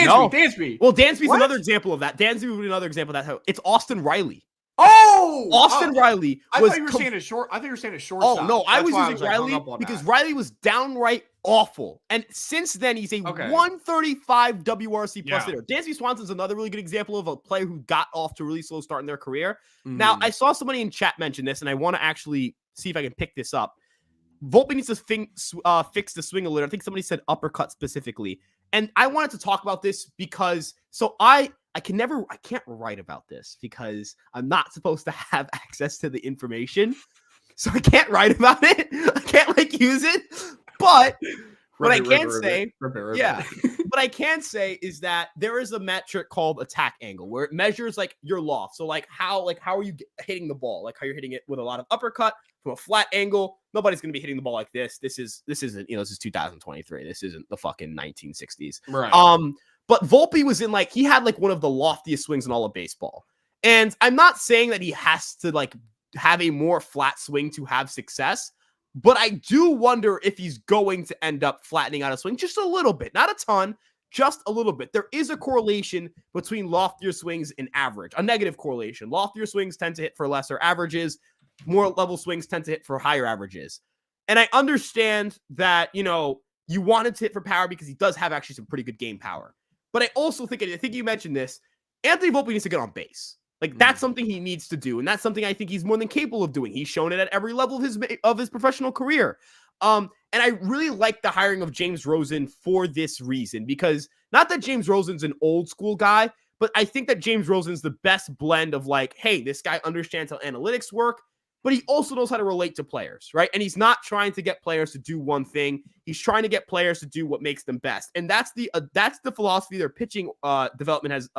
No. Dansby. Well, Dansby's another example of that. Dansby would be another example of that. It's Austin Riley. Oh! Austin Riley I thought you were saying a short. I think you were saying a shortstop. Oh, no. I was using Riley because Riley was downright awful. And since then, he's a 135 WRC plus hitter. Dansby Swanson's another really good example of a player who got off to a really slow start in their career. Mm-hmm. Now, I saw somebody in chat mention this, and I want to actually see if I can pick this up. Volpe needs to fix the swing a little. I think somebody said uppercut specifically. And I wanted to talk about this because I can't write about this because I'm not supposed to have access to the information. So I can't write about it. I can't use it. But what I can say is that there is a metric called attack angle where it measures like your loft. So how are you hitting the ball? Like how you're hitting it with a lot of uppercut from a flat angle. Nobody's going to be hitting the ball like this. This isn't, this is 2023. This isn't the fucking 1960s. Right. But Volpe was he had one of the loftiest swings in all of baseball. And I'm not saying that he has to have a more flat swing to have success, but I do wonder if he's going to end up flattening out a swing just a little bit, not a ton, just a little bit. There is a correlation between loftier swings and average, a negative correlation. Loftier swings tend to hit for lesser averages. More level swings tend to hit for higher averages. And I understand that, you want him to hit for power because he does have actually some pretty good game power. But I also think you mentioned this, Anthony Volpe needs to get on base. That's something he needs to do. And that's something I think he's more than capable of doing. He's shown it at every level of his professional career. And I really like the hiring of James Rosen for this reason, because not that James Rosen's an old school guy, but I think that James Rosen's the best blend of hey, this guy understands how analytics work, but he also knows how to relate to players, right? And he's not trying to get players to do one thing. He's trying to get players to do what makes them best. And that's the philosophy their pitching development has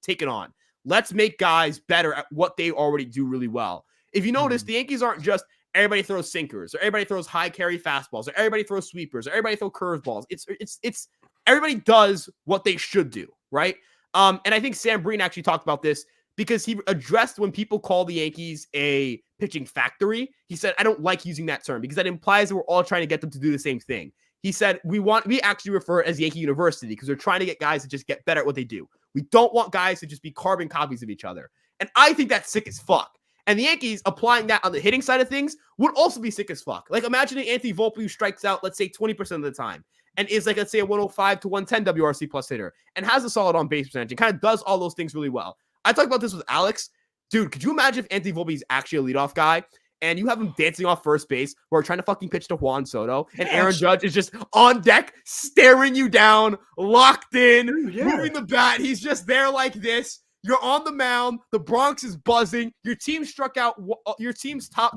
taken on. Let's make guys better at what they already do really well. If you notice, the Yankees aren't just everybody throws sinkers, or everybody throws high carry fastballs, or everybody throws sweepers, or everybody throws curveballs. It's everybody does what they should do, right? And I think Sam Breen actually talked about this because he addressed when people call the Yankees a pitching factory. He said, I don't like using that term because that implies that we're all trying to get them to do the same thing. He said, we actually refer it as Yankee University because we're trying to get guys to just get better at what they do. We don't want guys to just be carbon copies of each other. And I think that's sick as fuck. And the Yankees applying that on the hitting side of things would also be sick as fuck. Imagine an Anthony Volpe who strikes out, let's say 20% of the time and is let's say a 105 to 110 WRC plus hitter and has a solid on base percentage and kind of does all those things really well. I talked about this with Alex. Dude, could you imagine if Anthony Volpe is actually a leadoff guy and you have him dancing off first base or trying to fucking pitch to Juan Soto and Aaron Judge is just on deck, staring you down, locked in, moving the bat. He's just there like this. You're on the mound. The Bronx is buzzing. Your team's top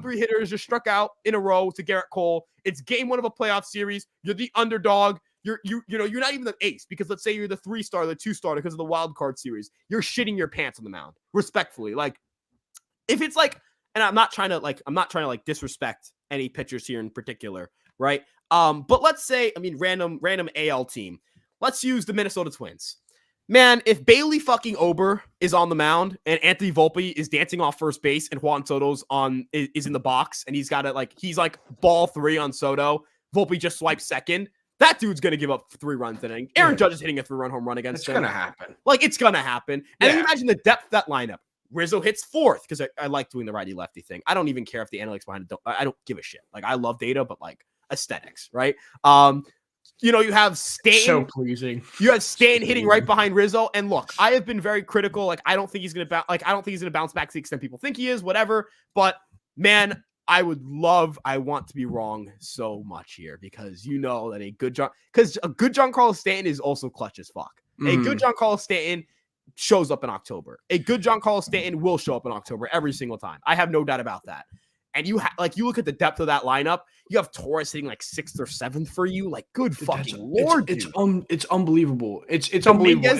3 hitters just struck out in a row to Garrett Cole. It's game 1 of a playoff series. You're the underdog. You're not even the ace because let's say you're the 3-star, the 2-star because of the wild card series. You're shitting your pants on the mound, respectfully. If it's and I'm not trying to disrespect any pitchers here in particular, right? But let's say, random AL team. Let's use the Minnesota Twins. Man, if Bailey fucking Ober is on the mound and Anthony Volpe is dancing off first base and Juan Soto's is in the box and he's got it he's ball 3 on Soto, Volpe just swipes second. That dude's going to give up 3 runs inning. Aaron Judge is hitting a 3-run home run against him. It's going to happen. It's going to happen. And then imagine the depth of that lineup. Rizzo hits 4th because I like doing the righty-lefty thing. I don't even care if the analytics behind it I don't give a shit. I love data, but aesthetics, right? You have Stanton. So pleasing. You have Stanton hitting right behind Rizzo. And look, I have been very critical. Like, I don't think he's gonna bounce back to the extent people think he is, whatever. But man, I want to be wrong so much here, because that a good Giancarlo Stanton is also clutch as fuck. A good Giancarlo Stanton shows up in October. A good Giancarlo Stanton will show up in October every single time. I have no doubt about that. And you look at the depth of that lineup. You have Torres hitting like 6th or 7th for you. Like, good fucking lord, it's unbelievable. It's unbelievable.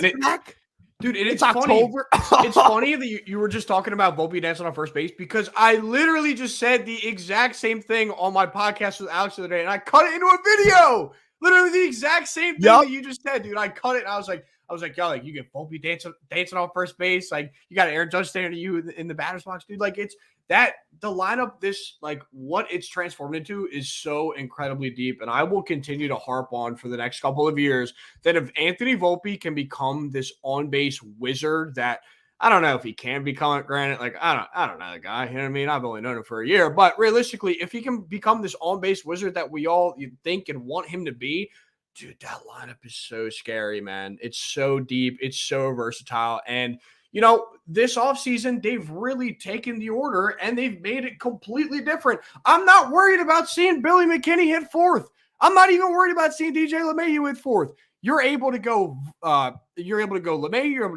Dude, it's October. It's funny that you were just talking about Volpe dancing on first base, because I literally just said the exact same thing on my podcast with Alex the other day, and I cut it into a video. Literally the exact same thing that you just said, dude. I cut it, and I was like, yo, like, you get Volpe dancing on first base, like, you got Aaron Judge standing to you in the batter's box, dude. Like, it's that the lineup, this, like, what it's transformed into is so incredibly deep. And I will continue to harp on for the next couple of years that if Anthony Volpe can become this on-base wizard that, I don't know if he can become it, granted, like, I don't know the guy, you know what I mean? I've only known him for a year, but realistically, if he can become this on-base wizard that we all think and want him to be, dude, that lineup is so scary, man. It's so deep. It's so versatile. And, this offseason, they've really taken the order and they've made it completely different. I'm not worried about seeing Billy McKinney hit 4th. I'm not even worried about seeing DJ LeMahieu hit 4th. You're able to go LeMahieu, you're able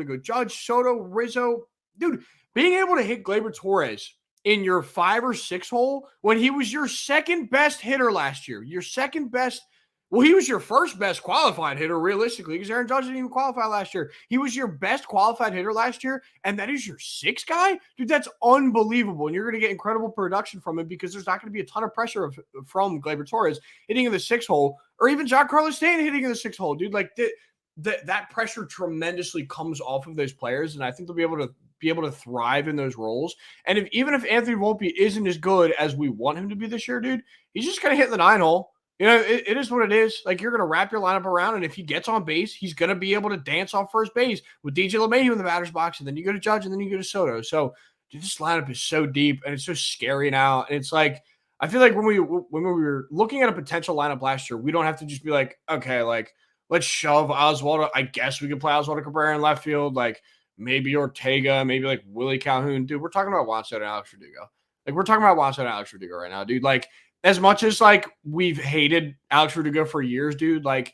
to go Judge, Soto, Rizzo. Dude, being able to hit Gleyber Torres in your 5 or 6 hole when he was your second best hitter last year, he was your first best qualified hitter, realistically, because Aaron Judge didn't even qualify last year. He was your best qualified hitter last year, and that is your 6th guy? Dude, that's unbelievable, and you're going to get incredible production from him because there's not going to be a ton of pressure from Gleyber Torres hitting in the 6th hole, or even Giancarlo Stanton hitting in the 6th hole. Dude, like, that pressure tremendously comes off of those players, and I think they'll be able to thrive in those roles. And even if Anthony Volpe isn't as good as we want him to be this year, dude, he's just going to hit the 9 hole. It is what it is. Like, you're going to wrap your lineup around, and if he gets on base, he's going to be able to dance off first base with DJ LeMahieu in the batter's box, and then you go to Judge, and then you go to Soto. So, dude, this lineup is so deep, and it's so scary now. And it's like, I feel like when we were looking at a potential lineup last year, we don't have to just be like, okay, like, let's shove Oswaldo. I guess we can play Oswaldo Cabrera in left field, like maybe Ortega, maybe like Willie Calhoun. Dude, we're talking about Juan Soto and Alex Verdugo. Like, we're talking about Juan Soto and Alex Verdugo right now, dude. Like, as much as, like, we've hated Alex Verdugo for years, dude, like,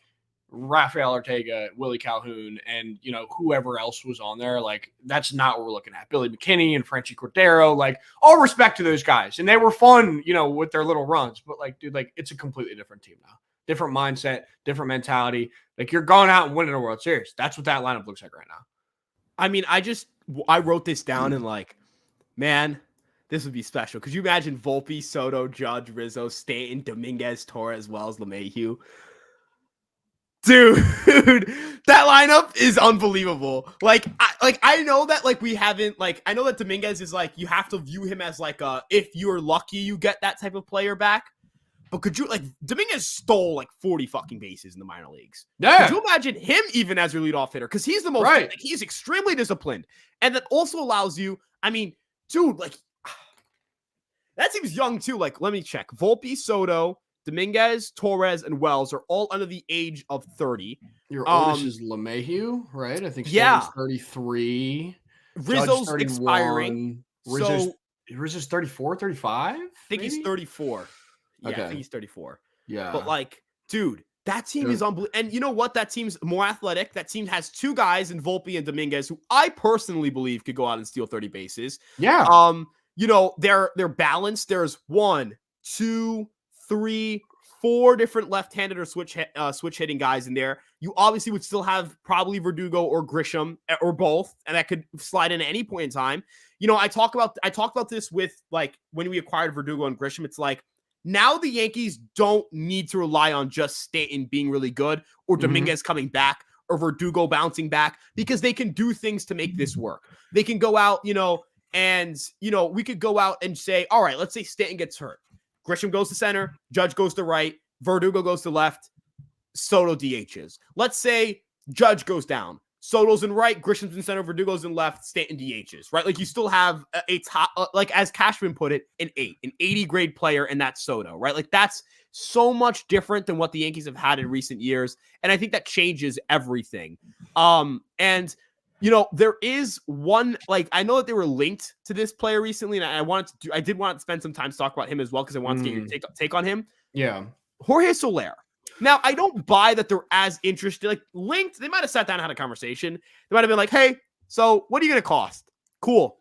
Rafael Ortega, Willie Calhoun, and, whoever else was on there, like, that's not what we're looking at. Billy McKinney and Franchi Cordero, like, all respect to those guys. And they were fun, with their little runs. But, like, dude, like, it's a completely different team now. Different mindset, different mentality. Like, you're going out and winning a World Series. That's what that lineup looks like right now. I mean, I wrote this down and, like, man, this would be special. Could you imagine Volpe, Soto, Judge, Rizzo, Stanton, Dominguez, Torres, as well as LeMahieu? Dude, that lineup is unbelievable. I know that, like, we haven't, like, I know that Dominguez is, like, you have to view him as, like, if you're lucky, you get that type of player back. But could you, like, Dominguez stole, like, 40 fucking bases in the minor leagues. Yeah. Could you imagine him even as your leadoff hitter? Because he's the most, right. Like, he's extremely disciplined. And that also allows you, I mean, dude, like, that seems young, too. Like, let me check. Volpe, Soto, Dominguez, Torres, and Wells are all under the age of 30. Your oldest is LeMahieu, right? I think Stanton's 33. Rizzo's expiring. Rizzo's 34, 35? I think he's 34. Yeah, okay. I think he's 34. Yeah. But, like, dude, that team is unbelievable. And you know what? That team's more athletic. That team has 2 guys in Volpe and Dominguez who I personally believe could go out and steal 30 bases. Yeah. They're balanced. There's 1, 2, 3, 4 different left-handed or switch hitting guys in there. You obviously would still have probably Verdugo or Grisham or both, and that could slide in at any point in time. I talked about this with, like, when we acquired Verdugo and Grisham. It's like, now the Yankees don't need to rely on just Stanton being really good or Dominguez coming back or Verdugo bouncing back, because they can do things to make this work. They can go out, and, we could go out and say, all right, let's say Stanton gets hurt. Grisham goes to center, Judge goes to right, Verdugo goes to left, Soto DHs. Let's say Judge goes down. Soto's in right, Grisham's in center, Verdugo's in left, Stanton DHs, right? Like you still have a top, like as Cashman put it, an 80 grade player, and that's Soto, right? Like that's so much different than what the Yankees have had in recent years, and I think that changes everything. And there is one, like I know that they were linked to this player recently, and I did want to spend some time to talk about him as well because I wanted to get your take on him. Yeah, Jorge Soler. Now, I don't buy that they're as interested. Like, linked, they might have sat down and had a conversation. They might have been like, hey, so what are you going to cost? Cool.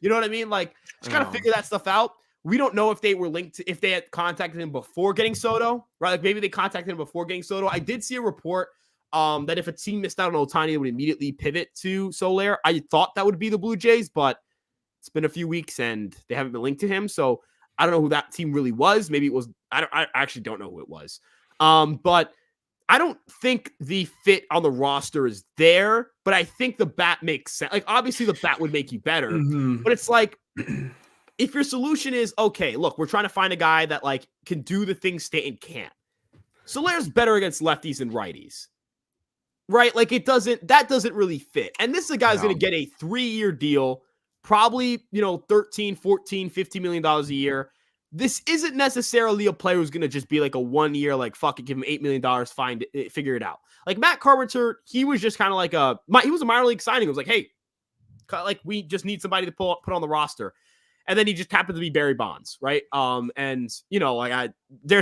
You know what I mean? Like, just kind of figure that stuff out. We don't know if they were linked if they had contacted him before getting Soto, right? Like, maybe they contacted him before getting Soto. I did see a report that if a team missed out on Ohtani, they would immediately pivot to Soler. I thought that would be the Blue Jays, but it's been a few weeks and they haven't been linked to him. So I don't know who that team really was. Maybe it was, I actually don't know who it was. But I don't think the fit on the roster is there, but I think the bat makes sense. Like, obviously the bat would make you better, but it's like, if your solution is, okay, look, we're trying to find a guy that like can do the things Stanton can't. Soler's better against lefties and righties, right? Like that doesn't really fit. And this is a guy who's going to get a 3-year deal, probably, 13, 14, $50 million a year. This isn't necessarily a player who's going to just be like a 1 year, like, fuck it, give him $8 million, find it, figure it out. Like Matt Carpenter, he was just kind of like he was a minor league signing. It was like, hey, like we just need somebody to put on the roster. And then he just happened to be Barry Bonds, right? There's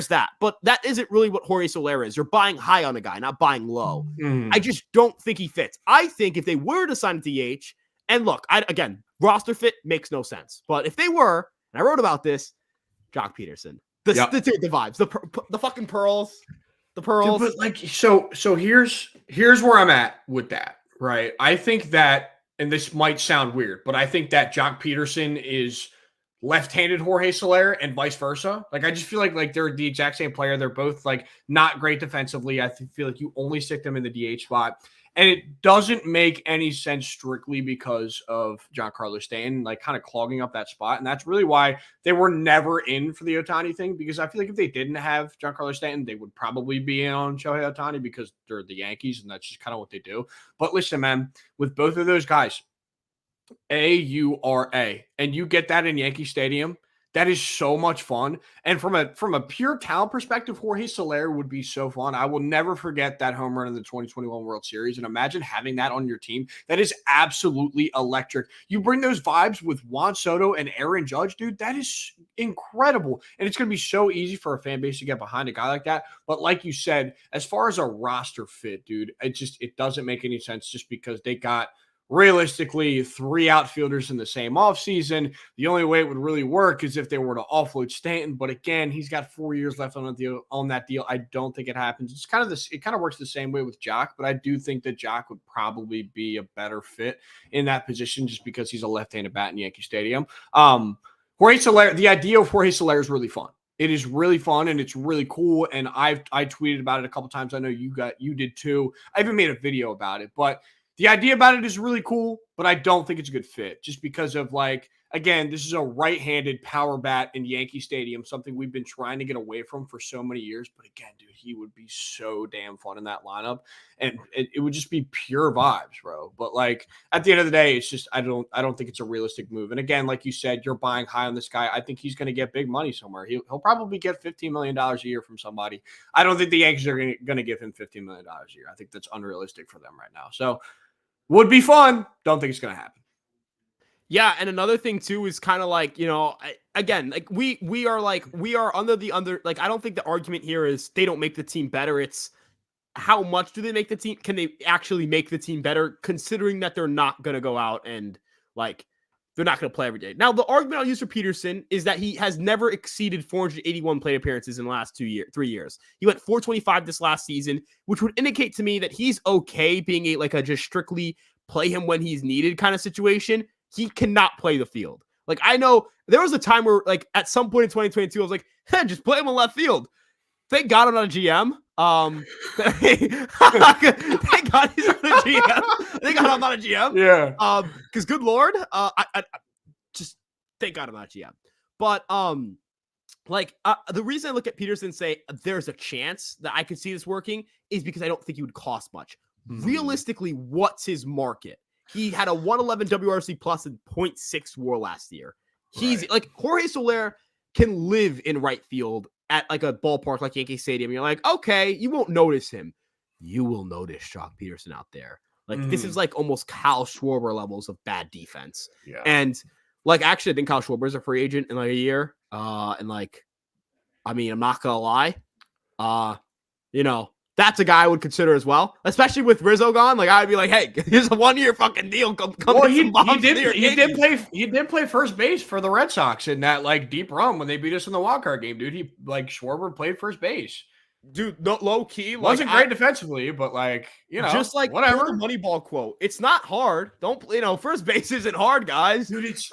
that. But that isn't really what Jorge Soler is. You're buying high on a guy, not buying low. I just don't think he fits. I think if they were to sign a DH, and look, again, roster fit makes no sense. But if they were, and I wrote about this, Jock Peterson, the vibes, the fucking pearls, the pearls. Dude, but like, so here's where I'm at with that, right? I think that, and this might sound weird, but I think that Jock Peterson is left-handed Jorge Soler and vice versa. Like, I just feel like they're the exact same player. They're both like not great defensively. I feel like you only stick them in the DH spot. And it doesn't make any sense strictly because of Giancarlo Stanton, like kind of clogging up that spot. And that's really why they were never in for the Ohtani thing, because I feel like if they didn't have Giancarlo Stanton, they would probably be in on Shohei Ohtani because they're the Yankees and that's just kind of what they do. But listen, man, with both of those guys, AURA, and you get that in Yankee Stadium, that is so much fun. And from a pure talent perspective, Jorge Soler would be so fun. I will never forget that home run in the 2021 World Series. And imagine having that on your team. That is absolutely electric. You bring those vibes with Juan Soto and Aaron Judge, dude, that is incredible. And it's going to be so easy for a fan base to get behind a guy like that. But like you said, as far as a roster fit, dude, it doesn't make any sense just because they got realistically 3 outfielders in the same offseason. The only way it would really work is if they were to offload Stanton. But again, he's got 4 years left on that deal. I don't think it happens. It kind of works the same way with Jock, but I do think that Jock would probably be a better fit in that position just because he's a left-handed bat in Yankee Stadium. Jorge Soler, the idea of Jorge Soler is really fun. It is really fun and it's really cool. And I tweeted about it a couple times. I know you did too. I even made a video about it, but the idea about it is really cool, but I don't think it's a good fit just because of again, this is a right-handed power bat in Yankee Stadium, something we've been trying to get away from for so many years. But again, dude, he would be so damn fun in that lineup and it would just be pure vibes, bro. But at the end of the day, it's just, I don't think it's a realistic move. And again, like you said, you're buying high on this guy. I think he's going to get big money somewhere. He'll probably get $15 million a year from somebody. I don't think the Yankees are going to give him $15 million a year. I think that's unrealistic for them right now. So, would be fun. Don't think it's going to happen. Yeah, and another thing too is kind of we are under I don't think the argument here is they don't make the team better. It's how much do they make the team? Can they actually make the team better considering that they're not going to go out and they're not going to play every day. Now, the argument I'll use for Peterson is that he has never exceeded 481 plate appearances in the last 3 years. He went 425 this last season, which would indicate to me that he's okay being a just strictly play him when he's needed kind of situation. He cannot play the field. I know there was a time where at some point in 2022, I was like, hey, just play him in left field. Thank God I'm not a GM. Thank God he's not a GM. Thank God I'm not a GM. Yeah. Because good Lord, I just thank God I'm not a GM. But the reason I look at Peterson and say there's a chance that I could see this working is because I don't think he would cost much. realistically, what's his market? He had a 111 WRC plus and .6 WAR last year. He's like Jorge Soler can live in right field at like a ballpark like Yankee Stadium. You're like, okay, you won't notice him. You will notice Jock Peterson out there. Like this is like almost Kyle Schwarber levels of bad defense. Yeah. And like actually, I think Kyle Schwarber is a free agent in like a year. And like, I mean, I'm not gonna lie. That's a guy I would consider as well, especially with Rizzo gone. Like I'd be like, hey, here's a 1 year fucking deal. Come well, he did play first base for the Red Sox in that like deep run when they beat us in the wild card game, dude. He like Schwarber played first base. Dude, no, low key. Wasn't great defensively, but like, just like whatever. The Moneyball quote. It's not hard. First base isn't hard, guys. Dude, it's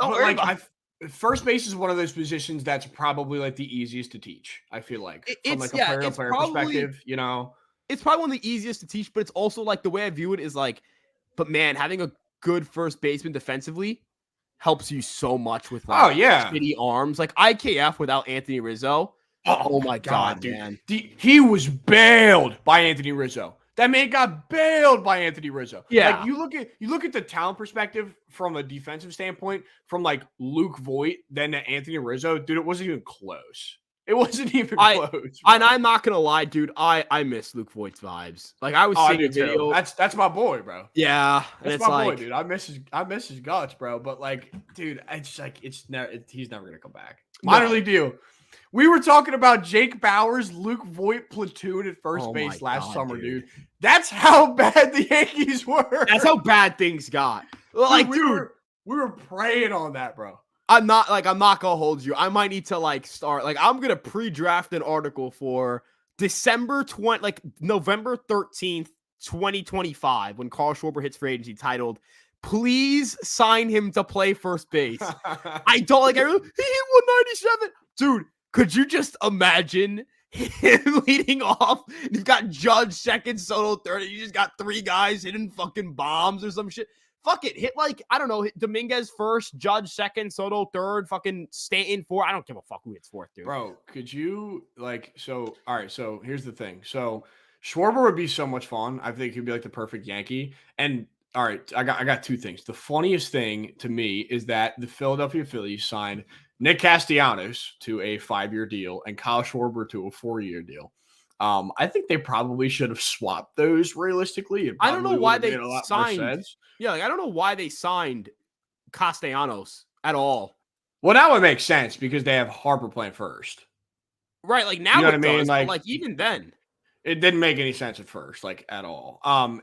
first base is one of those positions that's probably like the easiest to teach. I feel like from like a player-to-player perspective, It's probably one of the easiest to teach, but it's also like the way I view it is like, but man, having a good first baseman defensively helps you so much with like shitty arms. Like IKF without Anthony Rizzo. Oh my God, dude. Man. He was bailed by Anthony Rizzo. That man got bailed by Anthony Rizzo. Yeah. Like you look at the talent perspective from a defensive standpoint, from like Luke Voit, then to Anthony Rizzo, dude, it wasn't even close. It wasn't even close. And I'm not gonna lie, dude. I miss Luke Voigt's vibes. Like I was seeing a video. That's my boy, bro. Yeah, that's my boy, dude. I miss his guts, bro. But like, dude, it's like he's never gonna come back. Minor league deal. We were talking about Jake Bauers, Luke Voit platoon at first base last summer, dude. That's how bad the Yankees were. That's how bad things got. Like, we were praying on that, bro. I'm not gonna hold you. I might need to like start. Like, I'm gonna pre-draft an article for November 13th, 2025, when Carl Schwarber hits free agency, titled "Please sign him to play first base." I don't like. He hit 197, dude. Could you just imagine him leading off? You've got Judge second, Soto third. You just got three guys hitting fucking bombs or some shit. Fuck it. Hit like, I don't know, hit Dominguez first, Judge second, Soto third, fucking Stanton fourth. I don't give a fuck who hits fourth, dude. Bro, could you all right, so here's the thing. So Schwarber would be so much fun. I think he'd be like the perfect Yankee. And all right, I got two things. The funniest thing to me is that the Philadelphia Phillies signed Nick Castellanos to a 5-year deal and Kyle Schwarber to a 4-year deal. I think they probably should have swapped those realistically. I don't know why they signed. Yeah, like I don't know why they signed Castellanos at all. Well, now it makes sense because they have Harper playing first. Right, like now it does, like even then. It didn't make any sense at first, like at all.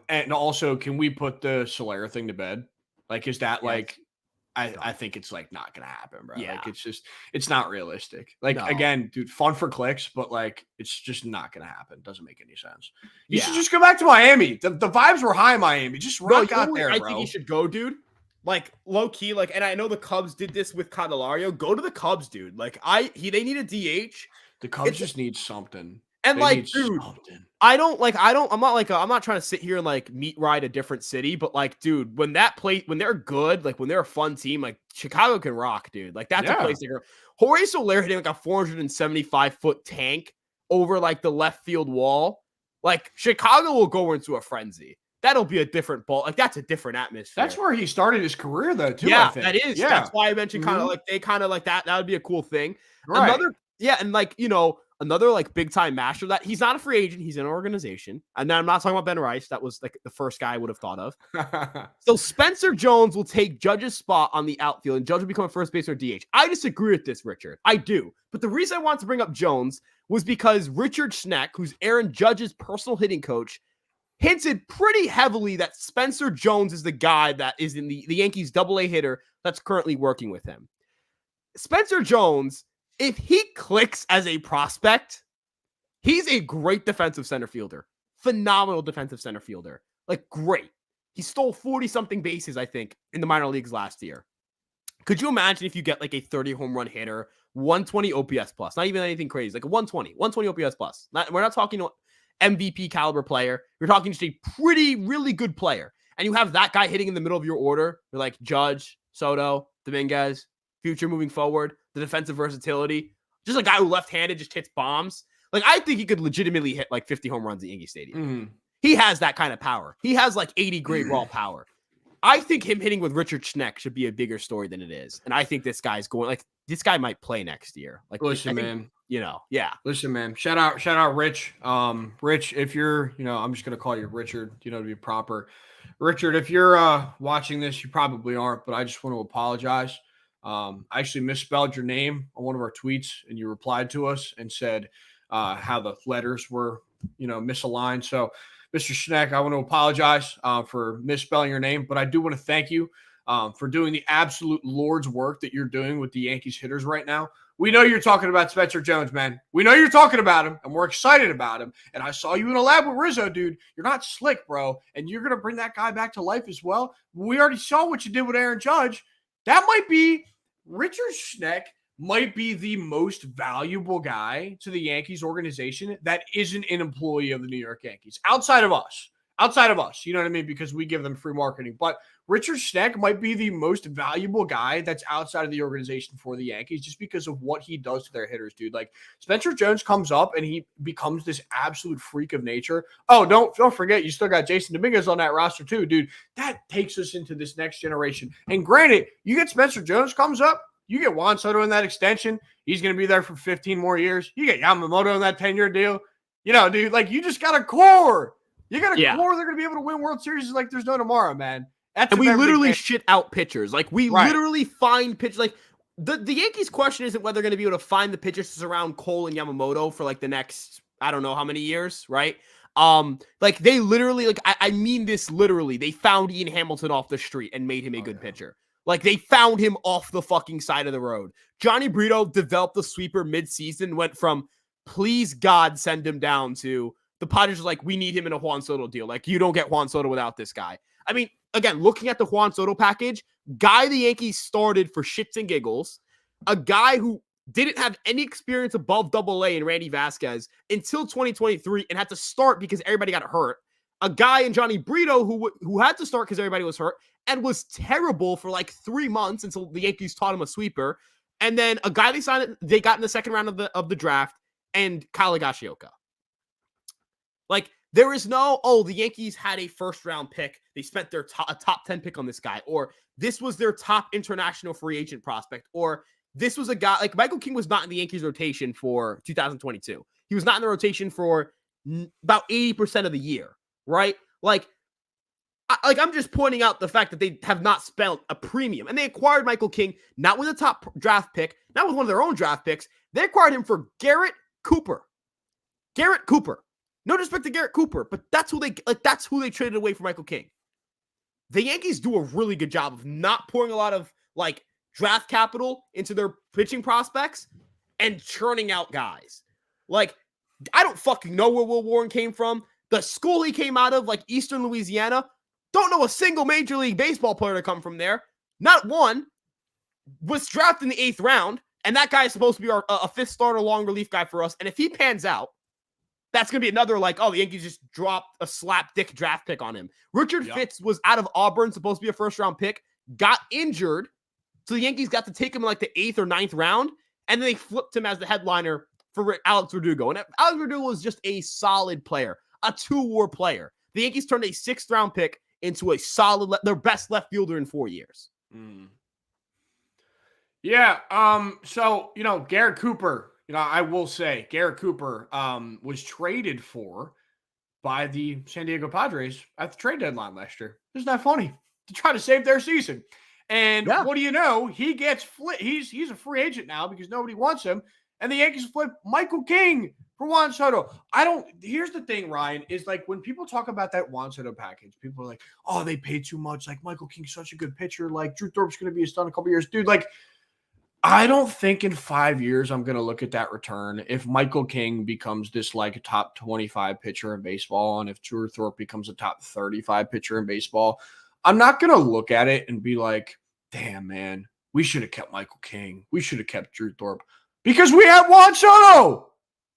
And also, can we put the Solera thing to bed? Like, is that like? I think it's like not gonna happen, bro. Yeah. Like it's not realistic. Like again, dude, fun for clicks, but like it's just not gonna happen. Doesn't make any sense. You should just go back to Miami. The vibes were high in Miami. Just rock out there, bro. I think you should go, dude. Like low key, like, and I know the Cubs did this with Candelario. Go to the Cubs, dude. Like they need a DH. The Cubs just need something. And like, dude, I'm not trying to sit here and like meet ride a different city, but like, dude, when they're good, like when they're a fun team, like Chicago can rock, dude. Like that's a place to go. Jorge Soler hitting like a 475-foot tank over like the left field wall. Like Chicago will go into a frenzy. That'll be a different ball. Like that's a different atmosphere. That's where he started his career though, too. Yeah, I think. that is. Yeah. That's why I mentioned kind of like they kind of like that. That would be a cool thing. Right. And like, another like big time masher that he's not a free agent. He's in an organization. And then I'm not talking about Ben Rice. That was like the first guy I would have thought of. So Spencer Jones will take Judge's spot on the outfield and Judge will become a first baseman or DH. I disagree with this, Richard. I do. But the reason I wanted to bring up Jones was because Richard Schneck, who's Aaron Judge's personal hitting coach, hinted pretty heavily that Spencer Jones is the guy that is in the Yankees AA hitter that's currently working with him. Spencer Jones, if he clicks as a prospect, he's a great defensive center fielder. Phenomenal defensive center fielder. Like, great. He stole 40-something bases, I think, in the minor leagues last year. Could you imagine if you get like a 30 home run hitter, 120 OPS plus, not even anything crazy, like a 120 OPS plus. We're not talking MVP caliber player. You're talking just a really good player. And you have that guy hitting in the middle of your order. You're like Judge, Soto, Dominguez, future moving forward, the defensive versatility, just a guy who left-handed just hits bombs. Like, I think he could legitimately hit like 50 home runs at Yankee Stadium. Mm-hmm. He has that kind of power. He has like 80 grade raw power. I think him hitting with Richard Schneck should be a bigger story than it is. And I think this guy's going like this guy might play next year. Like Listen, I think, man. Yeah. Listen, man. Shout out Rich. Rich, if you're, I'm just gonna call you Richard, to be proper. Richard, if you're watching this, you probably aren't, but I just want to apologize. I actually misspelled your name on one of our tweets, and you replied to us and said how the letters were, misaligned. So, Mr. Schneck, I want to apologize for misspelling your name, but I do want to thank you for doing the absolute Lord's work that you're doing with the Yankees hitters right now. We know you're talking about Spencer Jones, man. We know you're talking about him, and we're excited about him. And I saw you in a lab with Rizzo, dude. You're not slick, bro, and you're going to bring that guy back to life as well. We already saw what you did with Aaron Judge. That might be Richard Schneck might be the most valuable guy to the Yankees organization that isn't an employee of the New York Yankees outside of us, you know what I mean? Because we give them free marketing, but Richard Schneck might be the most valuable guy that's outside of the organization for the Yankees just because of what he does to their hitters, dude. Like Spencer Jones comes up and he becomes this absolute freak of nature. Oh, don't forget, you still got Jason Dominguez on that roster too, dude. That takes us into this next generation. And granted, you get Spencer Jones comes up, you get Juan Soto in that extension. He's going to be there for 15 more years. You get Yamamoto in that 10-year deal. Dude, like you just got a core. You got a core. They're going to be able to win World Series like there's no tomorrow, man. And we literally shit out pitchers. Like we literally find pitchers. Like the Yankees' question isn't whether they're going to be able to find the pitchers to surround Cole and Yamamoto for like the next, I don't know how many years, right? Like they literally, like I mean this literally. They found Ian Hamilton off the street and made him a good pitcher. Like, they found him off the fucking side of the road. Johnny Brito developed the sweeper midseason, went from, please God, send him down to the Padres are like, we need him in a Juan Soto deal. Like, you don't get Juan Soto without this guy. I mean, again, looking at the Juan Soto package, guy the Yankees started for shits and giggles, a guy who didn't have any experience above AA in Randy Vasquez until 2023 and had to start because everybody got hurt. A guy in Johnny Brito who had to start because everybody was hurt and was terrible for like 3 months until the Yankees taught him a sweeper. And then a guy they got in the second round of the draft, and Kyle Higashioka. Like, there is no, the Yankees had a first round pick. They spent a top 10 pick on this guy, or this was their top international free agent prospect, or this was a guy like Michael King was not in the Yankees rotation for 2022. He was not in the rotation for about 80% of the year. Right? I'm just pointing out the fact that they have not spent a premium. And they acquired Michael King, not with a top draft pick, not with one of their own draft picks. They acquired him for Garrett Cooper. Garrett Cooper. No disrespect to Garrett Cooper, but that's who they traded away for Michael King. The Yankees do a really good job of not pouring a lot of like draft capital into their pitching prospects and churning out guys. Like, I don't fucking know where Will Warren came from. The school he came out of, like Eastern Louisiana, don't know a single Major League Baseball player to come from there. Not one. Was drafted in the 8th round, and that guy is supposed to be a fifth starter long relief guy for us. And if he pans out, that's going to be another like, the Yankees just dropped a slapdick draft pick on him. Richard Fitz was out of Auburn, supposed to be a first-round pick, got injured, so the Yankees got to take him in like the 8th or 9th round, and then they flipped him as the headliner for Alex Verdugo. And Alex Verdugo was just a solid player. A 2-WAR player. The Yankees turned a 6th round pick into a solid, their best left fielder in 4 years. Yeah. So, Garrett Cooper, I will say Garrett Cooper was traded for by the San Diego Padres at the trade deadline last year. Isn't that funny? To try to save their season. And what do you know? He gets flipped. He's a free agent now because nobody wants him. And the Yankees flip Michael King for Juan Soto. Here's the thing, Ryan, is like when people talk about that Juan Soto package, people are like, they paid too much. Like Michael King's such a good pitcher. Like Drew Thorpe's going to be a stud in a couple years. Dude, like, I don't think in 5 years I'm going to look at that return. If Michael King becomes this like top 25 pitcher in baseball, and if Drew Thorpe becomes a top 35 pitcher in baseball, I'm not going to look at it and be like, damn, man, we should have kept Michael King. We should have kept Drew Thorpe. Because we have Juan Soto.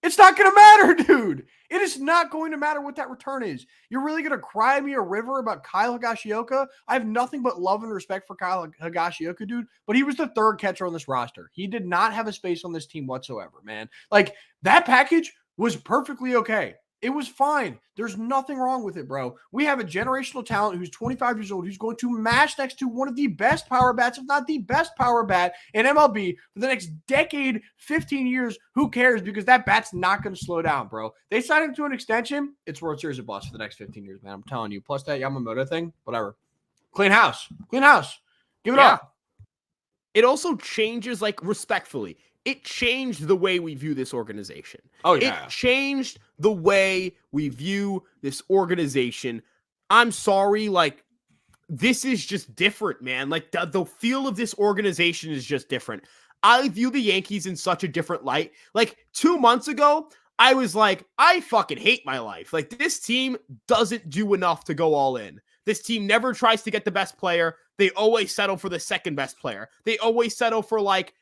It's not going to matter, dude. It is not going to matter what that return is. You're really going to cry me a river about Kyle Higashioka? I have nothing but love and respect for Kyle Higashioka, dude. But he was the 3rd catcher on this roster. He did not have a space on this team whatsoever, man. Like, that package was perfectly okay. It was fine. There's nothing wrong with it, bro. We have a generational talent who's 25 years old, who's going to mash next to one of the best power bats, if not the best power bat in MLB for the next decade, 15 years. Who cares? Because that bat's not going to slow down, bro. They signed him to an extension. It's World Series or bust for the next 15 years, man. I'm telling you. Plus that Yamamoto thing, whatever. Clean house. Clean house. Give it up. It also changes, like, respectfully. It changed the way we view this organization. Oh, yeah. It changed the way we view this organization. I'm sorry, like, this is just different, man. Like, the feel of this organization is just different. I view the Yankees in such a different light. Like, 2 months ago, I was like, I fucking hate my life. Like, this team doesn't do enough to go all in. This team never tries to get the best player. They always settle for the second best player. They always settle for, like,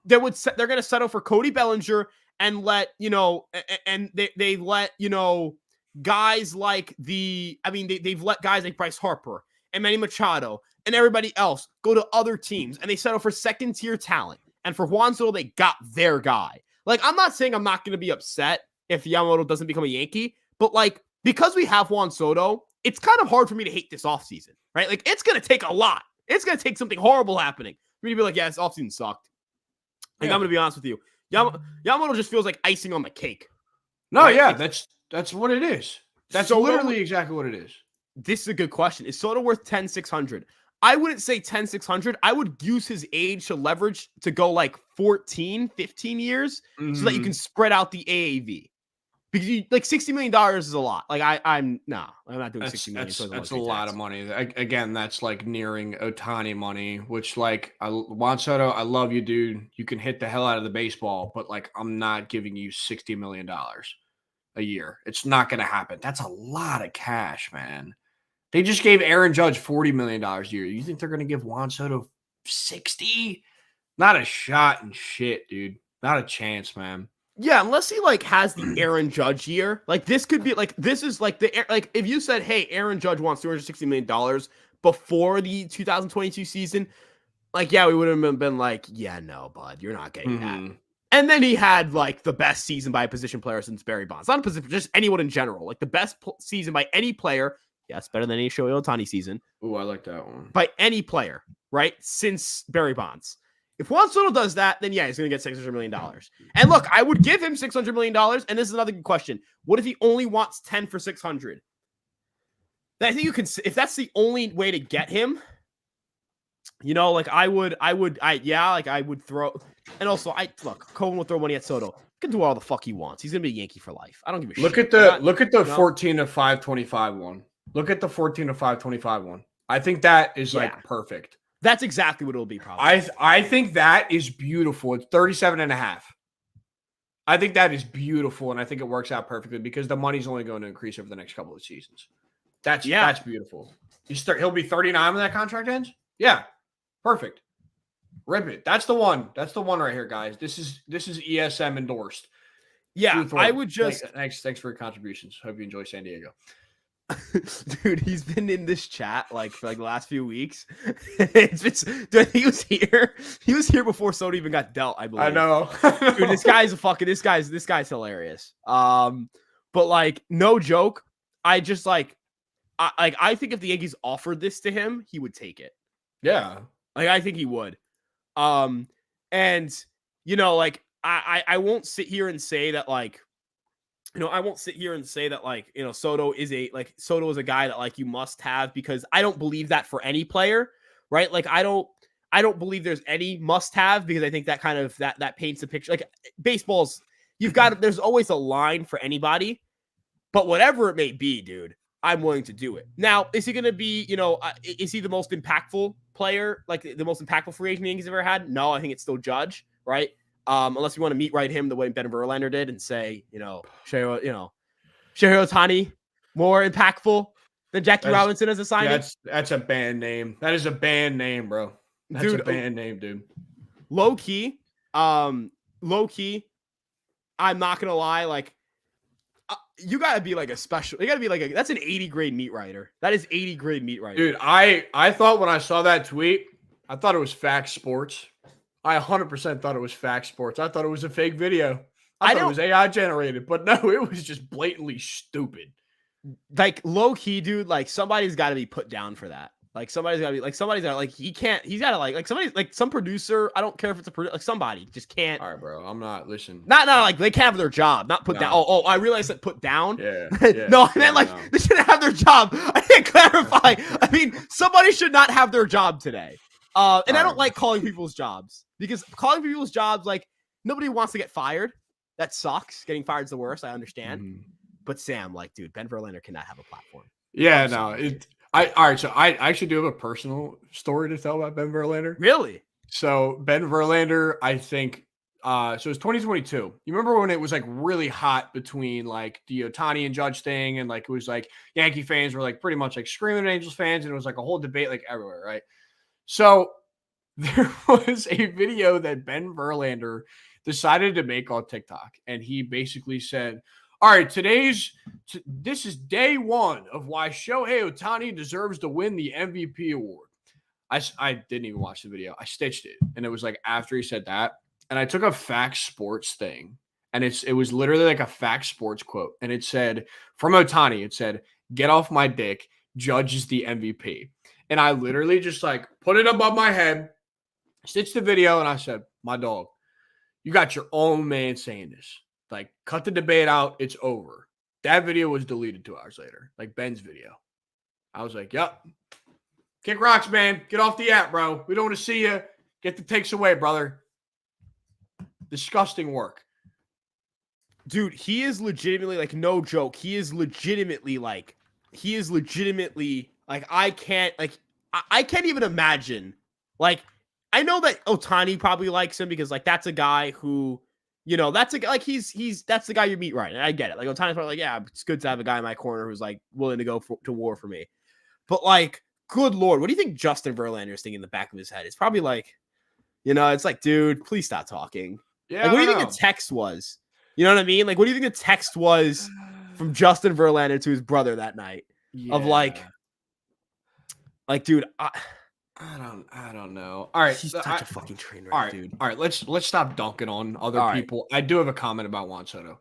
they're going to settle for Cody Bellinger and let, you know, and they let, you know, guys like they've let guys like Bryce Harper and Manny Machado and everybody else go to other teams, and they settle for second tier talent. And for Juan Soto, they got their guy. Like, I'm not saying I'm not going to be upset if Yamamoto doesn't become a Yankee, but, like, because we have Juan Soto, it's kind of hard for me to hate this offseason, right? Like, it's going to take a lot. It's going to take something horrible happening for me to be like, yeah, this offseason sucked. Like, I'm going to be honest with you. Yamamoto just feels like icing on the cake. No, right? yeah, that's what it is. That's Soto, literally exactly what it is. This is a good question. Is Soto worth 10,600? I wouldn't say 10,600. I would use his age to leverage to go like 14, 15 years so that you can spread out the AAV. Because like $60 million is a lot. Like I'm not doing 60 million. That's a lot of money. Again, that's like nearing Ohtani money, which, like, Juan Soto, I love you, dude. You can hit the hell out of the baseball, but, like, I'm not giving you $60 million a year. It's not going to happen. That's a lot of cash, man. They just gave Aaron Judge $40 million a year. You think they're going to give Juan Soto 60? Not a shot in shit, dude. Not a chance, man. Yeah, unless he, like, has the Aaron Judge year. Like, this could be, like, this is, like, like, if you said, hey, Aaron Judge wants $260 million before the 2022 season, like, yeah, we would have been like, yeah, no, bud, you're not getting that. And then he had, like, the best season by a position player since Barry Bonds. Not a position, just anyone in general. Like, the best season by any player. Yes, better than any Shohei Ohtani season. Ooh, I like that one. By any player, right, since Barry Bonds. If Juan Soto does that, then yeah, he's going to get $600 million. And look, I would give him $600 million. And this is another good question. What if he only wants 10 for 600? Then I think you can, if that's the only way to get him, you know, like I would throw, and also look, Cohen will throw money at Soto. He can do all the fuck he wants. He's going to be a Yankee for life. I don't give a shit. Look at the 14 to 525 one. Look at the 14 to 525 one. I think that is like perfect. That's exactly what it'll be, probably. I think that is beautiful. It's 37.5. I think that is beautiful, and I think it works out perfectly because the money's only going to increase over the next couple of seasons. That's beautiful. He'll be 39 when that contract ends? Yeah. Perfect. Rip it. That's the one. That's the one right here, guys. This is ESM endorsed. Yeah, I would just thanks for your contributions. Hope you enjoy San Diego. Dude, he's been in this chat like for like the last few weeks. Dude, I think he was here. He was here before Soto even got dealt, I believe. I know. Dude, this guy's hilarious. But like, no joke. I just like I think if the Yankees offered this to him, he would take it. Yeah. Like, I think he would. And you know, like I won't sit here and say that like, you know, I won't sit here and say that like, you know, Soto is a guy that like you must have, because I don't believe that for any player, right? Like I don't believe there's any must have, because I think that kind of that paints a picture. Like baseball's, there's always a line for anybody, but whatever it may be, dude, I'm willing to do it. Now, is he going to be, you know, is he the most impactful player, like the most impactful free agent the Yankees ever had? No, I think it's still Judge, right? Unless you want to meet right him the way Ben Verlander did and say, Shohei Ohtani more impactful than Jackie Robinson as a signing. That's a band name. That is a band name, bro. That's a band name, dude. Low key, I'm not gonna lie, like you gotta be like that's an 80 grade meat writer. That is 80 grade meat writer. Dude, I thought when I saw that tweet, I thought it was Fact Sports. I 100% thought it was Fact Sports. I thought it was a fake video. I thought it was AI generated, but no, it was just blatantly stupid. Like low key, dude. Like somebody's got to be put down for that. Like somebody's got to be like somebody's got like he can't. He's got to like somebody like some producer. I don't care if it's a producer. Like somebody just can't. All right, bro. I'm not listen. Not like they can't have their job. Not put down. Oh, I realized that put down. Yeah. No, I meant like they shouldn't have their job. I didn't clarify. I mean, somebody should not have their job today. And I don't like calling people's jobs because calling people's jobs like nobody wants to get fired. That sucks. Getting fired is the worst. I understand. Mm-hmm. But Sam, like, dude, Ben Verlander cannot have a platform. Yeah, no. All right. So I actually do have a personal story to tell about Ben Verlander. Really? So Ben Verlander, I think, so it was 2022. You remember when it was like really hot between like the Ohtani and Judge thing, and like it was like Yankee fans were like pretty much like screaming at Angels fans, and it was like a whole debate like everywhere, right? So there was a video that Ben Verlander decided to make on TikTok, and he basically said, all right, this is day one of why Shohei Ohtani deserves to win the MVP award. I didn't even watch the video. I stitched it, and it was like after he said that, and I took a Fact Sports thing, and it was literally like a Fact Sports quote, and it said from Ohtani, it said, "Get off my dick, Judge is the MVP," and I literally just like put it above my head, stitched the video, and I said, "My dog, you got your own man saying this. Like, cut the debate out. It's over." That video was deleted 2 hours later, like Ben's video. I was like, yep. Kick rocks, man. Get off the app, bro. We don't want to see you. Get the takes away, brother. Disgusting work. Dude, he is legitimately, like, no joke. He is legitimately, like, I can't even imagine. Like, I know that Ohtani probably likes him because, like, that's a guy who, you know, that's a guy, like, that's the guy you meet, right? And I get it. Like, Ohtani's probably like, yeah, it's good to have a guy in my corner who's, like, willing to go to war for me. But, like, good Lord, what do you think Justin Verlander is thinking in the back of his head? It's probably like, you know, it's like, dude, please stop talking. Yeah. Like, what do you think the text was? You know what I mean? Like, what do you think the text was from Justin Verlander to his brother that night? Yeah. Of like, dude, I don't know. All right, he's such a fucking train wreck, dude. All right, let's stop dunking on other people. I do have a comment about Juan Soto.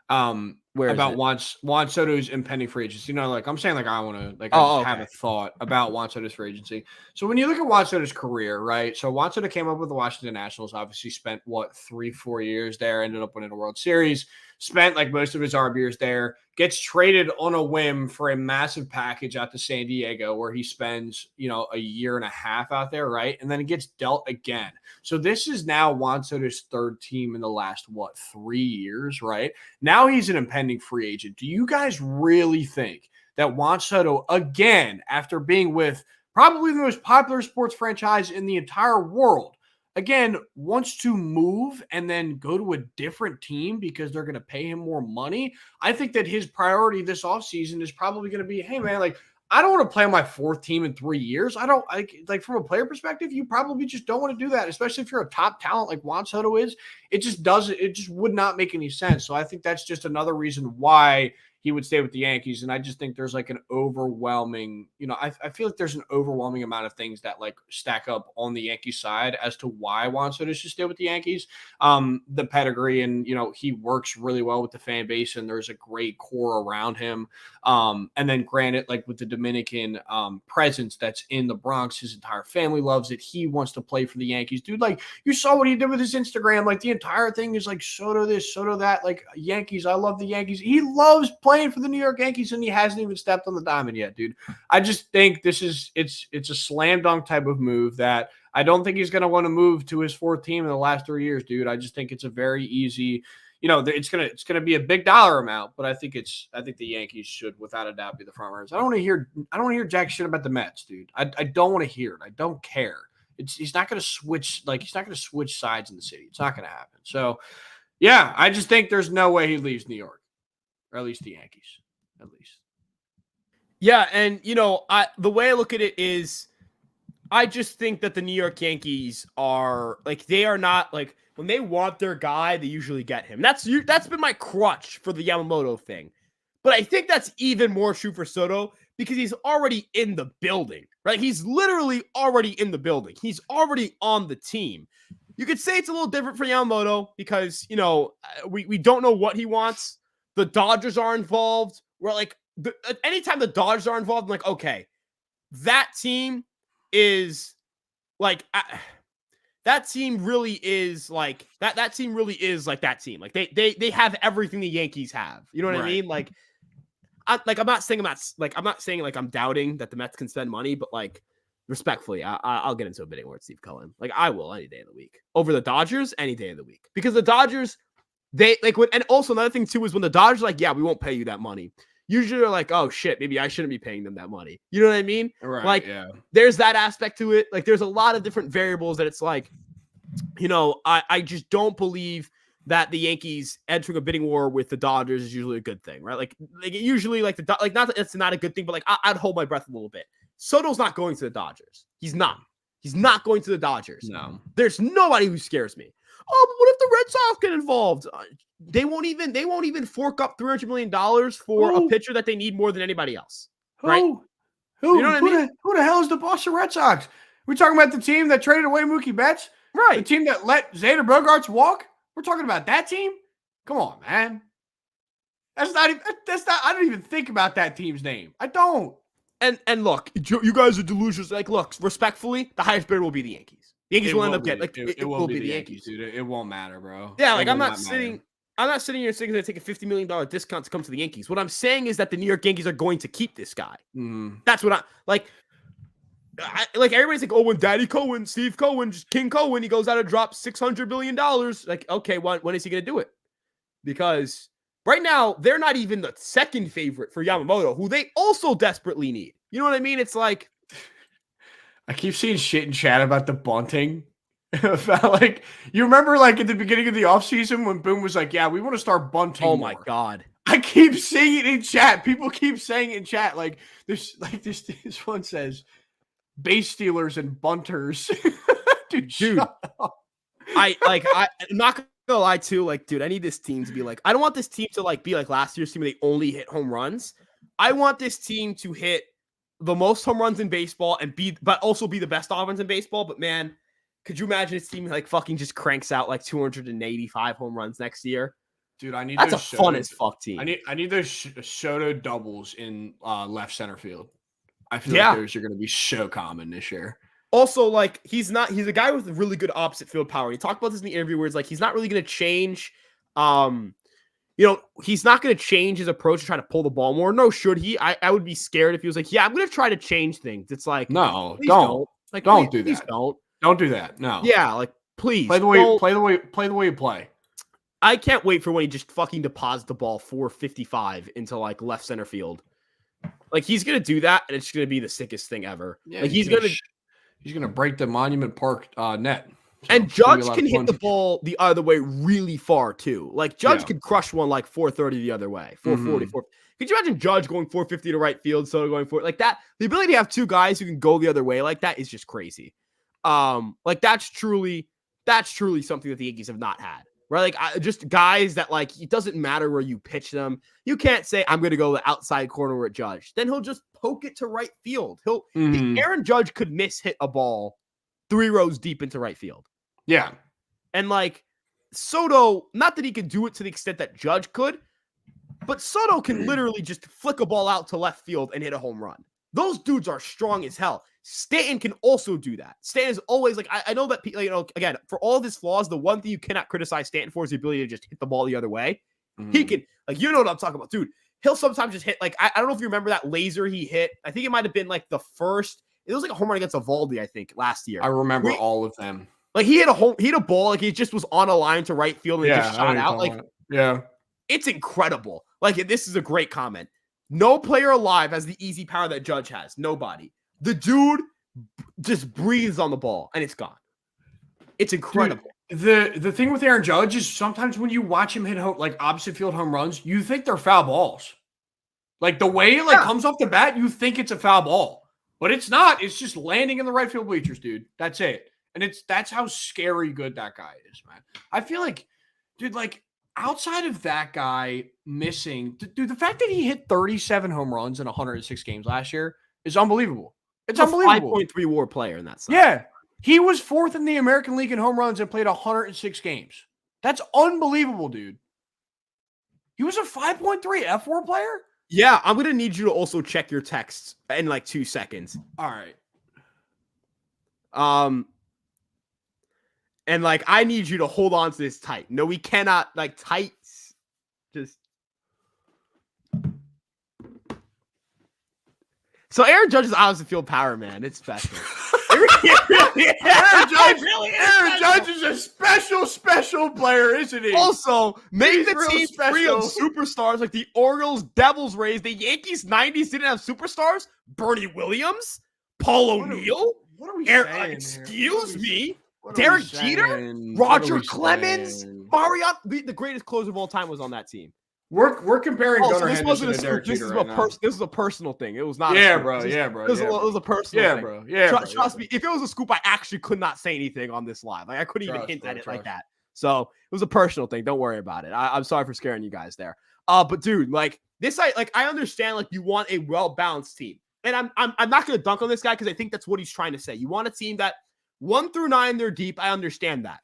Juan Soto's impending free agency. You know, like I'm saying, like I want to, like I have a thought about Juan Soto's free agency. So when you look at Juan Soto's career, right? So Juan Soto came up with the Washington Nationals. Obviously, spent 3-4 years there. Ended up winning a World Series. Spent like most of his RBs there. Gets traded on a whim for a massive package out to San Diego, where he spends, you know, a year and a half out there, right? And then it gets dealt again. So this is now Juan Soto's third team in the last 3 years, right? Now he's an impending free agent. Do you guys really think that Juan Soto, again, after being with probably the most popular sports franchise in the entire world, again, wants to move and then go to a different team because they're going to pay him more money? I think that his priority this offseason is probably going to be, hey, man, like, I don't want to play on my fourth team in 3 years. I don't like from a player perspective, you probably just don't want to do that, especially if you're a top talent like Juan Soto is. It just would not make any sense. So I think that's just another reason why he would stay with the Yankees. And I just think there's like an overwhelming, you know, I feel like there's an overwhelming amount of things that like stack up on the Yankee side as to why Juan Soto should stay with the Yankees. The pedigree, and, you know, he works really well with the fan base, and there's a great core around him. And then granted, like with the Dominican presence that's in the Bronx, his entire family loves it. He wants to play for the Yankees. Dude, like you saw what he did with his Instagram. Like the entire thing is like Soto this, Soto that, like Yankees. I love the Yankees. He loves playing for the New York Yankees, and he hasn't even stepped on the diamond yet, dude. I just think it's a slam dunk type of move that I don't think he's going to want to move to his fourth team in the last 3 years, dude. I just think it's a very easy, you know, it's gonna be a big dollar amount, but I think the Yankees should without a doubt be the front runners. I don't want to hear jack shit about the Mets, dude. I don't want to hear it. I don't care. He's not gonna switch sides in the city. It's not gonna happen. So yeah, I just think there's no way he leaves New York. Or at least the Yankees, at least. Yeah, and, you know, the way I look at it is I just think that the New York Yankees are, like, they are not, like, when they want their guy, they usually get him. That's been my crutch for the Yamamoto thing. But I think that's even more true for Soto because he's already in the building, right? He's literally already in the building. He's already on the team. You could say it's a little different for Yamamoto because, we don't know what he wants. The Dodgers are involved. We're like, anytime the Dodgers are involved, I'm like, okay, that team is like, that team really is like that team really is like that team. Like they have everything the Yankees have. You know what I mean? Like, I'm not saying I'm doubting that the Mets can spend money, but like, respectfully, I'll get into a bidding war with Steve Cohen. Like, I will any day of the week over the Dodgers any day of the week, because the Dodgers, they like when, and also another thing too is when the Dodgers are like, yeah, we won't pay you that money. Usually they're like, oh shit, maybe I shouldn't be paying them that money. You know what I mean? Right. Like, yeah. There's that aspect to it. Like, there's a lot of different variables that it's like, I just don't believe that the Yankees entering a bidding war with the Dodgers is usually a good thing, right? Like usually, like not that it's not a good thing, but like I'd hold my breath a little bit. Soto's not going to the Dodgers. He's not going to the Dodgers. No, there's nobody who scares me. Oh, but what if the Red Sox get involved? They won't even fork up $300 million for a pitcher that they need more than anybody else. Right? Who? You know what I mean? Who the hell is the Boston Red Sox? We're talking about the team that traded away Mookie Betts, right? The team that let Xander Bogaerts walk. We're talking about that team. Come on, man. That's not. I don't even think about that team's name. I don't. And look, you guys are delusional. Like, look, respectfully, the highest bidder will be the Yankees. The Yankees will end up getting like it will be the Yankees, dude. It won't matter, bro. Yeah, like I'm not sitting here saying they're taking a $50 million discount to come to the Yankees. What I'm saying is that the New York Yankees are going to keep this guy. Mm-hmm. That's what I like. Like everybody's like, oh, when Daddy Cohen, Steve Cohen, just King Cohen, he goes out and drops $600 billion. Like, okay, when is he going to do it? Because right now, they're not even the second favorite for Yamamoto, who they also desperately need. You know what I mean? It's like, I keep seeing shit in chat about the bunting. Like, you remember, like, at the beginning of the offseason when Boom was like, yeah, we want to start bunting. Oh my God. I keep seeing it in chat. People keep saying it in chat. Like, this one says, base stealers and bunters. Dude, shut up. I'm not gonna lie too. Like, dude, I need this team to be like, I don't want this team to like be like last year's team where they only hit home runs. I want this team to hit the most home runs in baseball but also be the best offense in baseball. But man, could you imagine this team like fucking just cranks out like 285 home runs next year? Dude, I need that's a fun as fuck team. I need those Soto doubles in left center field. I feel like those are going to be so common this year. Also, like, he's a guy with really good opposite field power. He talked about this in the interview where it's like he's not really going to change. He's not going to change his approach to try to pull the ball more. No, should he? I would be scared if he was like, yeah, I'm going to try to change things. It's like, no, don't. Like, don't do that. Please don't. Don't do that. No. Yeah, like, please play the way you play. I can't wait for when he just fucking deposits the ball 455 into like left center field. Like, he's gonna do that, and it's gonna be the sickest thing ever. Yeah, like he's gonna break the Monument Park net. So and Judge can hit the ball the other way really far too. Like Judge could crush one like 430 the other way, 440. Mm-hmm. Could you imagine Judge going 450 to right field, Soto going for like that? The ability to have two guys who can go the other way like that is just crazy. Like that's truly something that the Yankees have not had. Right, like just guys that like it doesn't matter where you pitch them. You can't say I'm going to go the outside corner with Judge. Then he'll just poke it to right field. Aaron Judge could hit a ball 3 rows deep into right field. Yeah, and like Soto, not that he could do it to the extent that Judge could, but Soto can literally just flick a ball out to left field and hit a home run. Those dudes are strong as hell. Stanton can also do that. Stanton is always like, I know that, again, for all of his flaws, the one thing you cannot criticize Stanton for is the ability to just hit the ball the other way. Mm-hmm. He can, like, you know what I'm talking about, dude. He'll sometimes just hit, like, I don't know if you remember that laser he hit. I think it might have been like it was like a home run against Evaldi, I think, last year. I remember all of them. Like, he hit a ball, like, he just was on a line to right field and it just shot out. Like, it's incredible. Like, this is a great comment. No player alive has the easy power that Judge has. Nobody. The dude just breathes on the ball and it's gone. It's incredible. Dude, the thing with Aaron Judge is sometimes when you watch him hit like opposite field home runs, you think they're foul balls. Like the way it comes off the bat, you think it's a foul ball, but it's not. It's just landing in the right field bleachers, dude. That's it. And that's how scary good that guy is, man. I feel like, dude, like outside of that guy missing, dude, the fact that he hit 37 home runs in 106 games last year is unbelievable. It's unbelievable. 5.3 WAR player in that side. Yeah. He was 4th in the American League in home runs and played 106 games. That's unbelievable, dude. He was a 5.3 F4 player? Yeah, I'm going to need you to also check your texts in like 2 seconds. All right. And like, I need you to hold on to this tight. No, we cannot like tights. Just. So Aaron Judge is honestly field power, man. It's special. Aaron Judge is a special player, isn't he? Also, make He's the real team free of superstars like the Orioles, Devils, Rays. The Yankees 90s didn't have superstars. Bernie Williams, Paul O'Neill. What are we saying? Excuse me. Derek Jeter, Roger Clemens, Mariano. The greatest closer of all time was on that team. We're comparing Gunnar Henderson to Derek Jeter right now. This is a personal thing. It was not. Yeah, bro. It was a personal thing. Bro. Yeah, Trust me. If it was a scoop, I actually could not say anything on this live. Like I couldn't even hint at it like that. So it was a personal thing. Don't worry about it. I'm sorry for scaring you guys there. But dude, like this, I understand. Like you want a well balanced team, and I'm not gonna dunk on this guy because I think that's what he's trying to say. You want a team that 1 through 9 they're deep. I understand that,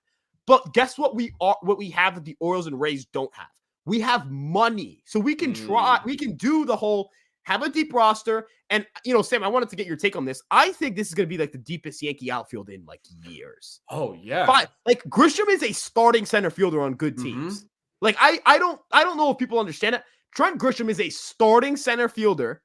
but guess what? What we have that the Orioles and Rays don't have. We have money, so we can try. We can do the whole have a deep roster. And Sam, I wanted to get your take on this. I think this is going to be like the deepest Yankee outfield in like years. Oh yeah, but like Grisham is a starting center fielder on good teams. Like I don't know if people understand it. Trent Grisham is a starting center fielder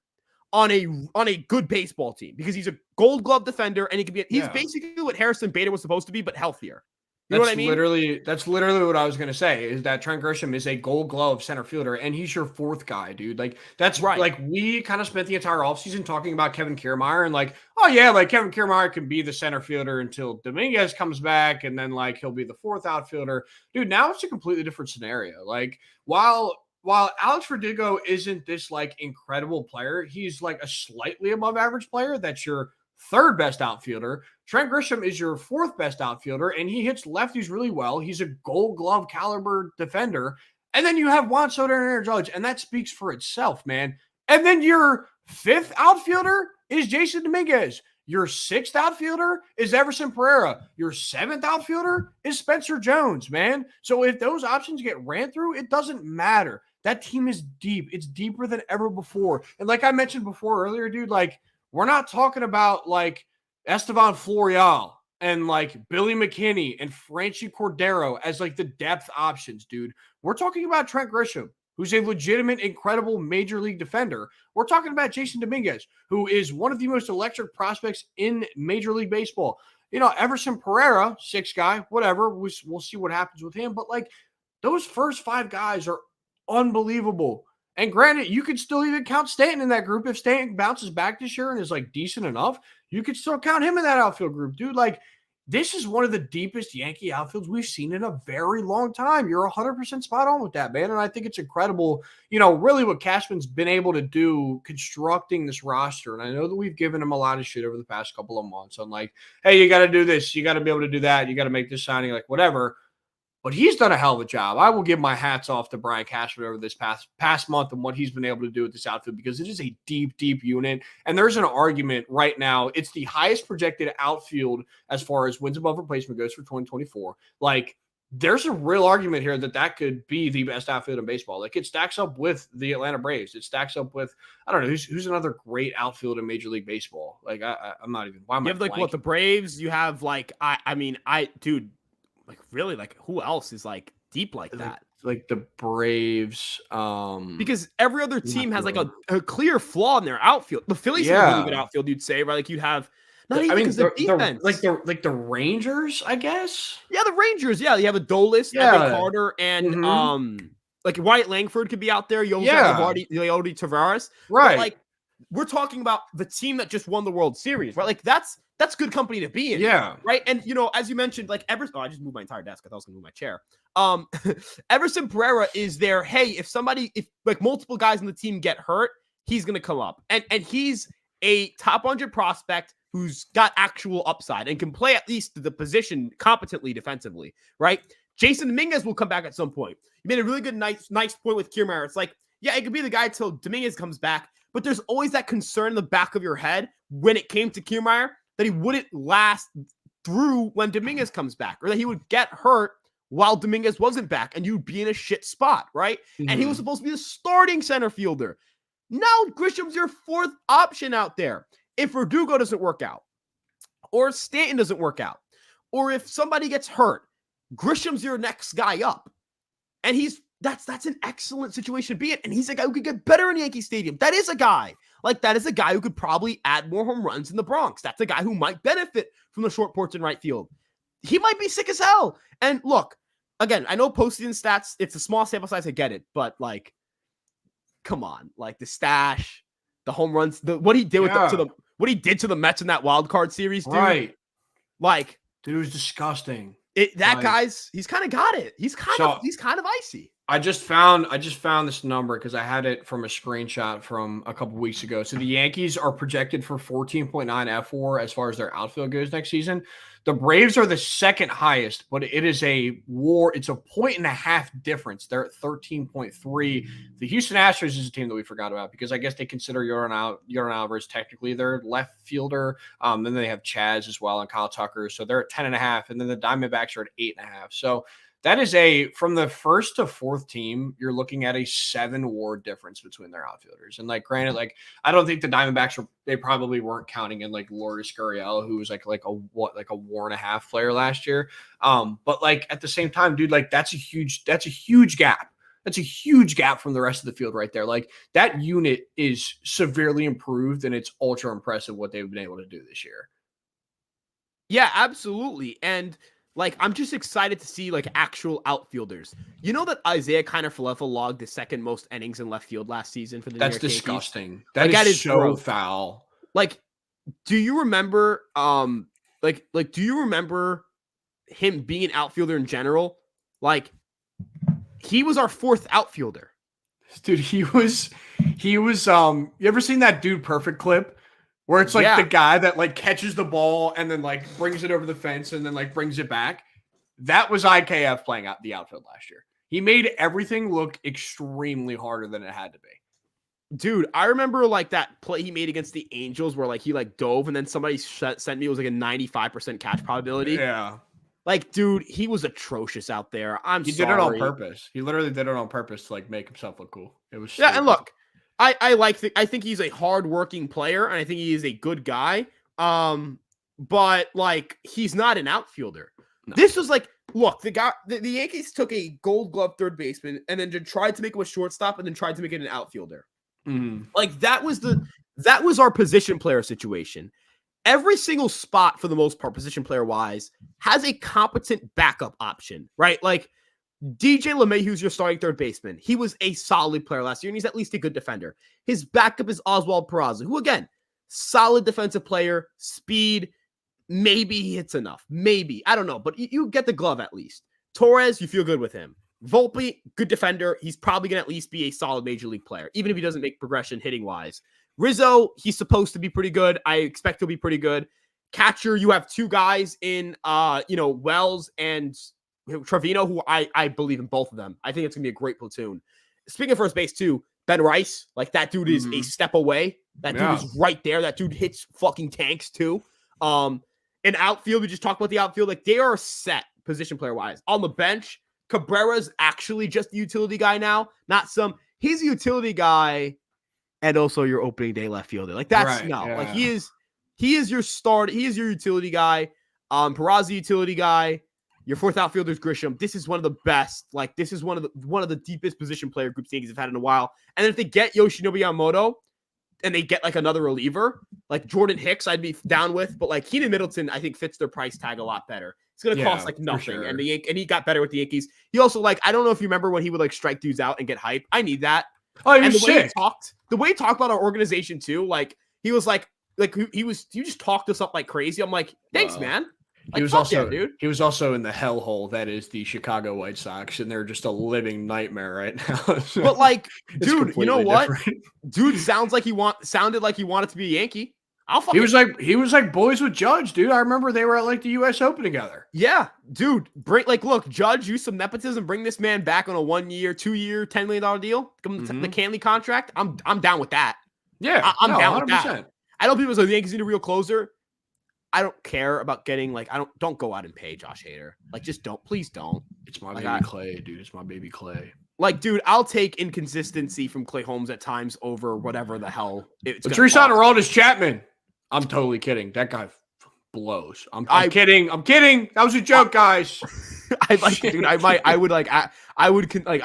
on a good baseball team because he's a Gold Glove defender and he can be. He's basically what Harrison Bader was supposed to be, but healthier. You know what I mean? That's literally what I was going to say is that Trent Grisham is a Gold Glove center fielder and he's your 4th guy, dude. Like that's right. Like we kind of spent the entire offseason talking about Kevin Kiermaier and like, oh yeah, like Kevin Kiermaier can be the center fielder until Dominguez comes back and then like he'll be the 4th outfielder. Dude, now it's a completely different scenario. Like while Alex Verdugo isn't this like incredible player, he's like a slightly above average player. That's your 3rd best outfielder. Trent Grisham is your 4th best outfielder, and he hits lefties really well. He's a Gold Glove caliber defender. And then you have Juan Soto and Aaron Judge, and that speaks for itself, man. And then your 5th outfielder is Jason Dominguez. Your 6th outfielder is Everson Pereira. Your 7th outfielder is Spencer Jones, man. So if those options get ran through, it doesn't matter. That team is deep. It's deeper than ever before. And like I mentioned before earlier, dude, like we're not talking about like Estevan Florial and like Billy McKinney and Franchi Cordero as like the depth options, dude. We're talking about Trent Grisham, who's a legitimate, incredible major league defender. We're talking about Jason Dominguez, who is one of the most electric prospects in Major League Baseball. Everson Pereira, 6th guy, whatever. We'll see what happens with him. But like those first 5 guys are unbelievable. And granted, you could still even count Stanton in that group. If Stanton bounces back this year and is like decent enough, you could still count him in that outfield group, dude. Like this is one of the deepest Yankee outfields we've seen in a very long time. You're 100% spot on with that, man. And I think it's incredible, really what Cashman's been able to do constructing this roster. And I know that we've given him a lot of shit over the past couple of months on like, hey, you got to do this. You got to be able to do that. You got to make this signing, like whatever. But he's done a hell of a job. I will give my hats off to Brian Cashman over this past month and what he's been able to do with this outfield because it is a deep, deep unit. And there's an argument right now. It's the highest projected outfield as far as wins above replacement goes for 2024. Like, there's a real argument here that could be the best outfield in baseball. Like, it stacks up with the Atlanta Braves. It stacks up with, I don't know, who's another great outfield in Major League Baseball. Like, I'm not even, why am I You have, like, blanking? what, the Braves? You have, like, dude, like really, like who else is like deep like that? Like the Braves, because every other team has like a clear flaw in their outfield. The Phillies have a really good outfield, you'd say, right? Like you'd have because the defense, like the Rangers, I guess. Yeah, the Rangers. Yeah, you have Adolis, Evan Carter, and like Wyatt Langford could be out there. You also have Leody Tavares, right? But, like we're talking about the team that just won the World Series, right? Like that's good company to be in. Yeah. Right. And, as you mentioned, like Everson, I just moved my entire desk. I thought I was going to move my chair. Everson Pereira is there. Hey, if like multiple guys on the team get hurt, he's going to come up. And he's a top 100 prospect who's got actual upside and can play at least the position competently defensively. Right. Jason Dominguez will come back at some point. You made a really good, nice point with Kiermaier. It's like, yeah, it could be the guy till Dominguez comes back, but there's always that concern in the back of your head when it came to Kiermaier that he wouldn't last through when Dominguez comes back, or that he would get hurt while Dominguez wasn't back, and you'd be in a shit spot, right? Mm-hmm. And he was supposed to be the starting center fielder. Now Grisham's your fourth option out there. If Verdugo doesn't work out, or if Stanton doesn't work out, or if somebody gets hurt, Grisham's your next guy up. And that's an excellent situation to be in. And he's a guy who could get better in Yankee Stadium. That is a guy. That is a guy who could probably add more home runs in the Bronx. That's a guy who might benefit from the short porch in right field. He might be sick as hell. And look, again, I know postseason stats, it's a small sample size, I get it. But, come on. The stash, the home runs, what he did what he did to the Mets in that wild card series, dude. Right. Dude, it was disgusting. Guy's, he's kind of got it. He's kind of icy. I just found this number because I had it from a screenshot from a couple weeks ago. So the Yankees are projected for 14.9 F4 as far as their outfield goes next season. The Braves are the second highest, but it is a war. It's a 1.5 difference. They're at 13.3. The Houston Astros is a team that we forgot about because I guess they consider Yordan Alvarez technically their left fielder. Then they have Chaz as well and Kyle Tucker. So they're at 10.5. And then the Diamondbacks are at 8.5. So that is from the first to fourth team, you're looking at a 7 WAR difference between their outfielders. And granted, I don't think the Diamondbacks they probably weren't counting in Lourdes Gurriel, who was a 1.5 WAR player last year. But at the same time, dude, that's a huge gap. That's a huge gap from the rest of the field right there. That unit is severely improved, and it's ultra impressive what they've been able to do this year. Yeah, absolutely. And I'm just excited to see actual outfielders. You know that Isaiah Kiner-Falefa logged the second most innings in left field last season for the New York Yankees? That's disgusting. That is so gross. Foul. Do you remember do you remember him being an outfielder in general? He was our fourth outfielder. Dude, he was you ever seen that Dude Perfect clip? Where it's the guy that catches the ball and then brings it over the fence and then brings it back. That was IKF playing out the outfield last year. He made everything look extremely harder than it had to be. Dude, I remember that play he made against the Angels where he dove and then somebody sent me it was a 95% catch probability. Yeah. Dude, he was atrocious out there. He did it on purpose. He literally did it on purpose to make himself look cool. It was stupid. And look, I think he's a hardworking player, and I think he is a good guy. But he's not an outfielder. No. This was look, the Yankees took a Gold Glove third baseman and then tried to make him a shortstop and then tried to make it an outfielder. Mm-hmm. That was our position player situation. Every single spot, for the most part, position player wise, has a competent backup option, right? DJ LeMahieu's your starting third baseman. He was a solid player last year, and he's at least a good defender. His backup is Oswald Peraza, who, again, solid defensive player, speed. Maybe he hits enough. Maybe. I don't know, but you get the glove at least. Torres, you feel good with him. Volpe, good defender. He's probably going to at least be a solid major league player, even if he doesn't make progression hitting-wise. Rizzo, he's supposed to be pretty good. I expect he'll be pretty good. Catcher, you have two guys in, Wells and Trevino, who I believe in both of them. I think it's going to be a great platoon. Speaking of first base, too, Ben Rice, that dude is a step away. That dude is right there. That dude hits fucking tanks, too. In outfield, we just talked about the outfield. They are set position player-wise. On the bench, Cabrera's actually just the utility guy now. He's a utility guy and also your opening day left fielder. He is your start. He is your utility guy. Peraza utility guy. Your fourth outfielder is Grisham. This is one of the best. This is one of the deepest position player groups the Yankees have had in a while. And if they get Yoshinobu Yamamoto and they get another reliever, Jordan Hicks, I'd be down with. But Keenan Middleton, I think fits their price tag a lot better. It's going to cost nothing. Sure. And he got better with the Yankees. He also I don't know if you remember when he would strike dudes out and get hype. I need that. Oh, he was sick. The way he talked about our organization too, he was you just talked us up like crazy. I'm thanks, man. He was also in the hellhole that is the Chicago White Sox, and they're just a living nightmare right now. So but dude, you know what? Dude sounded like he wanted to be a Yankee. He was like boys with Judge, dude. I remember they were at the U.S. Open together. Yeah, dude. Look, Judge, use some nepotism, bring this man back on a 1 year, 2 year, $10 million deal. The Canley contract. I'm down with that. Yeah, I'm down 100%. with that. I know people say the Yankees need a real closer. I don't care about getting like don't go out and pay Josh Hader. Like just please don't. It's my baby Clay, dude. It's my baby Clay. Like, dude, I'll take inconsistency from Clay Holmes at times over whatever the hell it's going to cost. Aroldis Chapman. I'm totally kidding. That guy blows. I'm kidding. I'm kidding. That was a joke, guys. I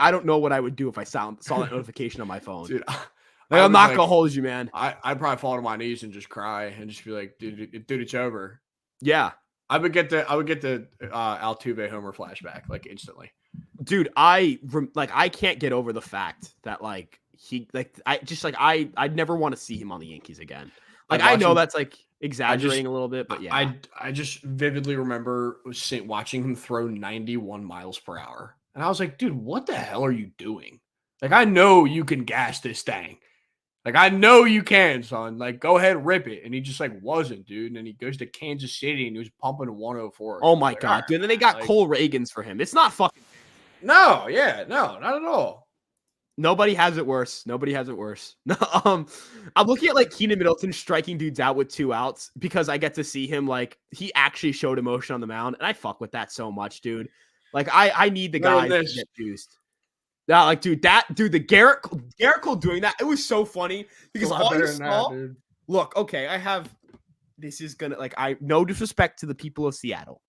don't know what I would do if I saw that notification on my phone. Dude, I'm not gonna hold you, man. I'd probably fall to my knees and just cry and just be like, dude, it's over. Yeah. I would get the Altuve homer flashback like instantly. Dude, I can't get over the fact that I'd never want to see him on the Yankees again. Like I know that's like exaggerating a little bit, but yeah. I just vividly remember watching him throw 91 miles per hour. And I was like, dude, what the hell are you doing? Like, I know you can gas this thing. Like, I know you can, son. Like, go ahead, rip it. And he just wasn't, dude. And then he goes to Kansas City and he was pumping 104. Oh my God, dude. And then they got Cole Reagans for him. It's not fucking. No, not at all. Nobody has it worse. I'm looking at Keenan Middleton striking dudes out with 2 outs because I get to see him he actually showed emotion on the mound, and I fuck with that so much, dude. Like I need the guys to get juiced. Yeah, the Garrett Cole doing that, it was so funny because all you saw. Look, okay, this is gonna no disrespect to the people of Seattle.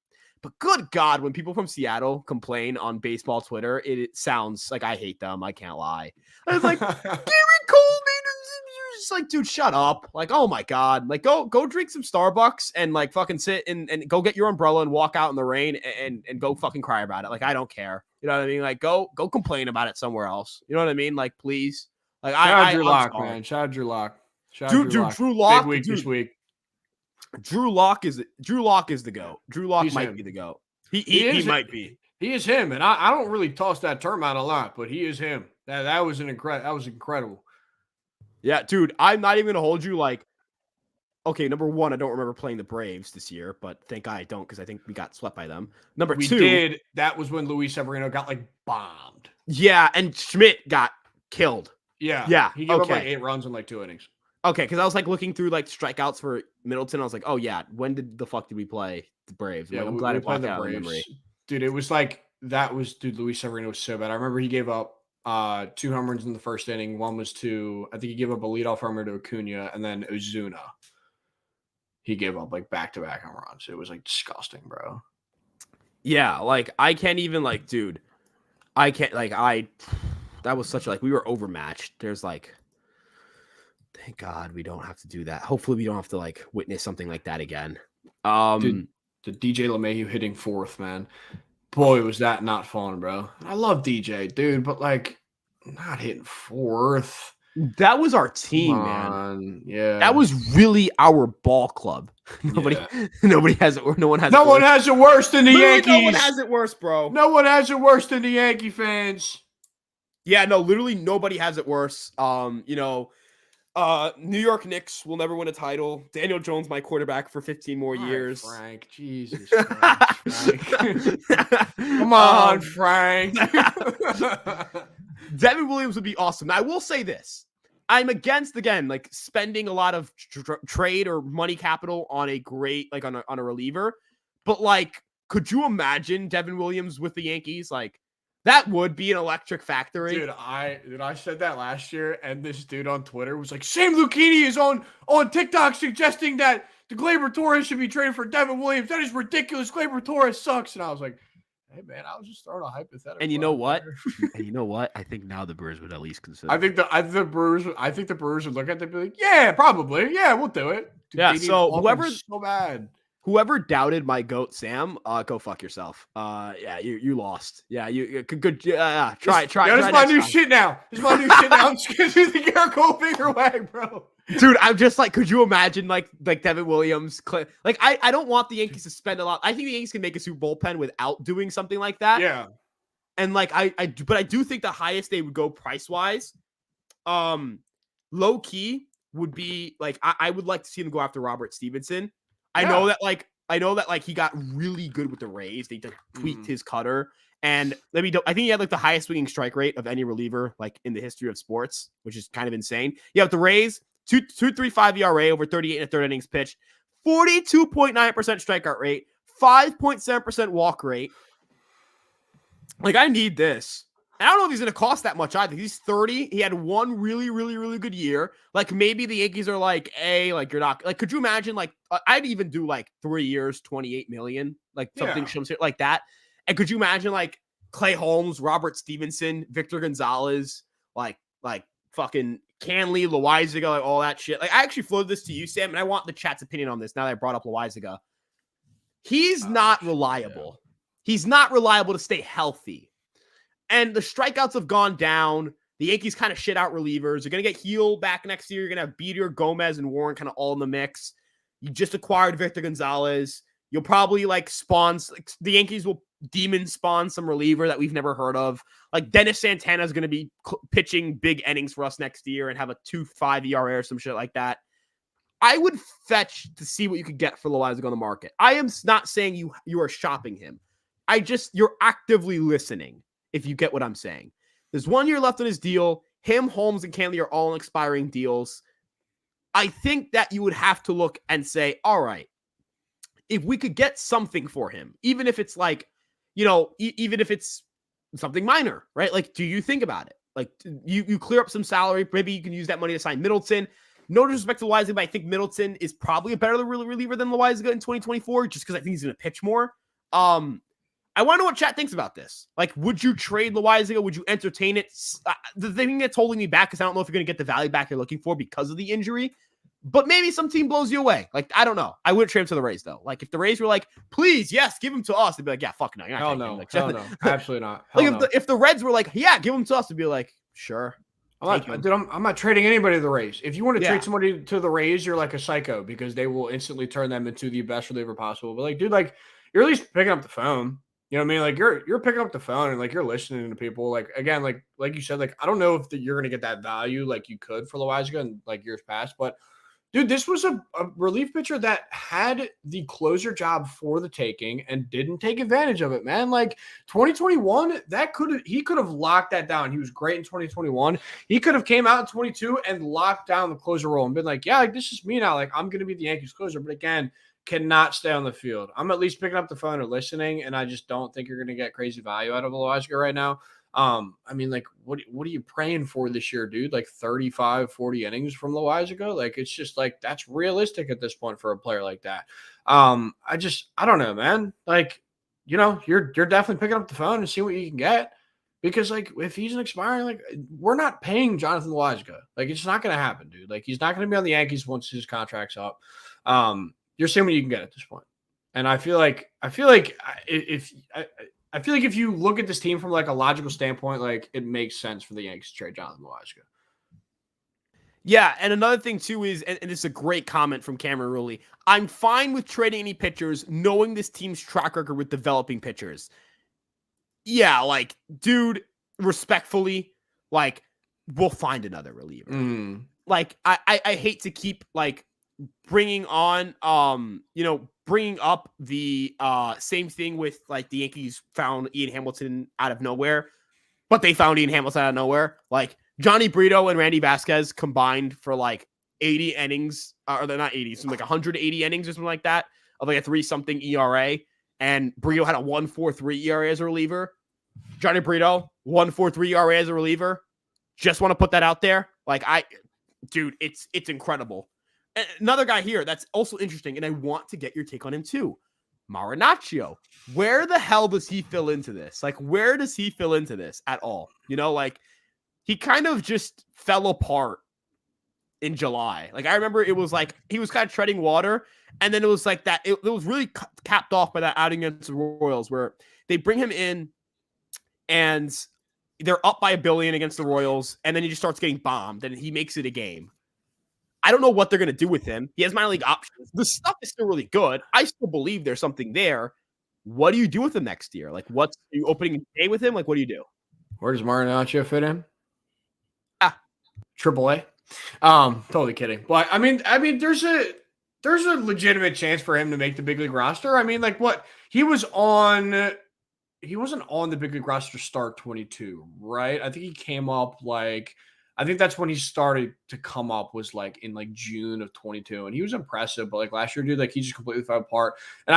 But good God, when people from Seattle complain on baseball Twitter, it sounds like I hate them. I can't lie. I was like, Garrett Cole, you're just dude, shut up. Oh my God. Go drink some Starbucks and fucking sit and go get your umbrella and walk out in the rain and go fucking cry about it. I don't care. You know what I mean? Go complain about it somewhere else. You know what I mean? Please. Shout out Drew Lock, man. Shout out Drew Lock. Drew Lock. Big week this week. Drew Lock is the GOAT. Drew Lock might be the GOAT. He might be. He is him, and I don't really toss that term out a lot, but he is him. That was incredible. Yeah, dude, I'm not even gonna hold you. Okay, number one, I don't remember playing the Braves this year, but thank God I don't because I think we got swept by them. Number two, did. That was when Luis Severino got bombed. Yeah, and Schmidt got killed. Yeah. He gave up 8 runs in 2 innings. Okay, because I was lluking through strikeouts for Middleton. I was like, oh yeah, when the fuck did we play the Braves? Yeah, I'm glad I played the Braves. Dude, it was Luis Severino was so bad. I remember he gave up 2 home runs in the first inning. One was I think he gave up a leadoff homer to Acuna, and then Ozuna. He gave up back-to-back home runs. It was disgusting, bro. Yeah, I can't even dude. I can't that was such we were overmatched. There's thank God we don't have to do that. Hopefully we don't have to witness something like that again. Dude, the DJ LeMahieu hitting 4th, man. Boy, was that not fun, bro. I love DJ, dude, but not hitting 4th. That was our team, man. Yeah. That was really our ball club. Nobody has it. No one has it worse than the Yankees. No one has it worse, bro. No one has it worse than the Yankee fans. Yeah, no, literally nobody has it worse. New York Knicks will never win a title. Daniel Jones, my quarterback for 15 more years. Frank, Jesus Christ, Frank. Come on, Frank. Devin Williams would be awesome. Now, I will say this. I'm against, again, spending a lot of trade or money capital on a great, on a reliever. But, could you imagine Devin Williams with the Yankees? That would be an electric factory. Dude, I said that last year, and this dude on Twitter was like, Sam Lucchini is on TikTok suggesting that the Gleyber Torres should be traded for Devin Williams. That is ridiculous. Gleyber Torres sucks. And I was like, hey, man, I was just throwing a hypothetical. And you know what? I think now the Brewers would at least consider. I think the Brewers would look at it and be like, yeah, probably. Yeah, we'll do it. Dude, yeah, so so bad. Whoever doubted my GOAT, Sam, go fuck yourself. Yeah, you lost. Yeah, you good. Try. This is my new shit now. I'm just gonna do the Garrett Cole finger wag, bro. Dude, I'm just could you imagine Devin Williams? I don't want the Yankees to spend a lot. I think the Yankees can make a super bullpen without doing something like that. Yeah. And but I do think the highest they would go price wise, low key would be I would like to see them go after Robert Stevenson. I know that he got really good with the Rays. They tweaked his cutter, and I think he had the highest swinging strike rate of any reliever in the history of sports, which is kind of insane. Yeah, with the Rays, 2.35 ERA over 38 and a third innings pitched, 42.9% strikeout rate, 5.7% walk rate. Like, I need this. I don't know if he's going to cost that much either. He's 30. He had one really, really, really good year. Like, maybe the Yankees are like, like, you're not, like, could you imagine, like, I'd even do like 3 years, 28 million, like something like that. And could you imagine like Clay Holmes, Robert Stevenson, Victor Gonzalez, like fucking Canley, Loizaga, like all that shit. Like, I actually floated this to you, Sam, and I want the chat's opinion on this now that I brought up Loizaga. He's not reliable. Yeah. He's not reliable to stay healthy. And the strikeouts have gone down. The Yankees kind of shit out relievers. You're going to get Heel back next year. You're going to have Beater, Gomez, and Warren kind of all in the mix. You just acquired Victor Gonzalez. You'll probably like spawn. Like, the Yankees will demon spawn some reliever that we've never heard of. Like Dennis Santana is going to be pitching big innings for us next year and have a 2.5 ERA or some shit like that. I would fetch to see what you could get for Loizaga on the market. I am not saying you are shopping him. You're actively listening. If you get what I'm saying. There's 1 year left on his deal. Him, Holmes, and Canley are all in expiring deals. I think that you would have to look and say, all right, if we could get something for him, even if it's like, even if it's something minor, right? Like, do you think about it? Like, you clear up some salary. Maybe you can use that money to sign Middleton. No disrespect to Loizaga, but I think Middleton is probably a better reliever than Loizaga in 2024, just because I think he's going to pitch more. I want to know what chat thinks about this. Like, would you trade Loizaga? Would you entertain it? The thing that's holding me back is I don't know if you're going to get the value back you're looking for because of the injury, but maybe some team blows you away. Like, I don't know. I wouldn't trade him to the Rays, though. Like, if the Rays were like, please, yes, give him to us, they'd be like, yeah, fuck no. You're not no. like, hell no. Absolutely not. If the Reds were like, yeah, give him to us, they'd be like, sure. I'm not trading anybody to the Rays. If you want to trade somebody to the Rays, you're like a psycho because they will instantly turn them into the best reliever possible. But like, dude, like, you're at least picking up the phone. You know what I mean? Like, you're picking up the phone and like you're listening to people. Like, again, like you said, like, I don't know if you're gonna get that value like you could for Loizaga in like years past, but dude, this was a relief pitcher that had the closer job for the taking and didn't take advantage of it, man. Like 2021, he could have locked that down. He was great in 2021. He could have came out in 22 and locked down the closer role and been like, yeah, like this is me now. Like, I'm gonna be the Yankees closer, but again, cannot stay on the field. I'm at least picking up the phone or listening, and I just don't think you're going to get crazy value out of Loizaga right now. I mean, like, what are you praying for this year, dude? Like 35, 40 innings from Loizaga? Like, it's just like, that's realistic at this point for a player like that. I don't know, man. Like, you're definitely picking up the phone and see what you can get. Because, like, if he's an expiring, like, we're not paying Jonathan Loizaga. Like, it's not going to happen, dude. Like, he's not going to be on the Yankees once his contract's up. You're seeing what you can get at this point. And I feel like if you look at this team from like a logical standpoint, like it makes sense for the Yankees to trade Jonathan Loizaga. Yeah, and another thing too is, and it's a great comment from Cameron Rulli, I'm fine with trading any pitchers knowing this team's track record with developing pitchers. Yeah, like, dude, respectfully, like, we'll find another reliever. Like, I hate to keep like bringing up the same thing with like the Yankees found Ian Hamilton out of nowhere, but they found Ian Hamilton out of nowhere. Like Johnny Brito and Randy Vasquez combined for like 80 innings, or they're not 80, something like 180 innings or something like that of like a 3-something ERA. And Brito had a 1.43 ERA as a reliever. Johnny Brito 1.43 ERA as a reliever. Just want to put that out there. Like dude, it's incredible. Another guy here that's also interesting, and I want to get your take on him too. Marinaccio. Where the hell does he fill into this? Like, where does he fill into this at all? Like, he kind of just fell apart in July. Like, I remember it was like he was kind of treading water, and then it was like that. It was really capped off by that outing against the Royals where they bring him in, and they're up by $1 billion against the Royals, and then he just starts getting bombed, and he makes it a game. I don't know what they're going to do with him. He has minor league options. The stuff is still really good. I still believe there's something there. What do you do with him next year? Like, are you opening a day with him? Like, what do you do? Where does Marinaccio fit in? AAA. Totally kidding. But I mean, there's a legitimate chance for him to make the big league roster. I mean, like what he wasn't on the big league roster start 22, right? I think he came up like I think that's when he started to come up, was like in like June of 22, and he was impressive. But like last year, dude, like he just completely fell apart. And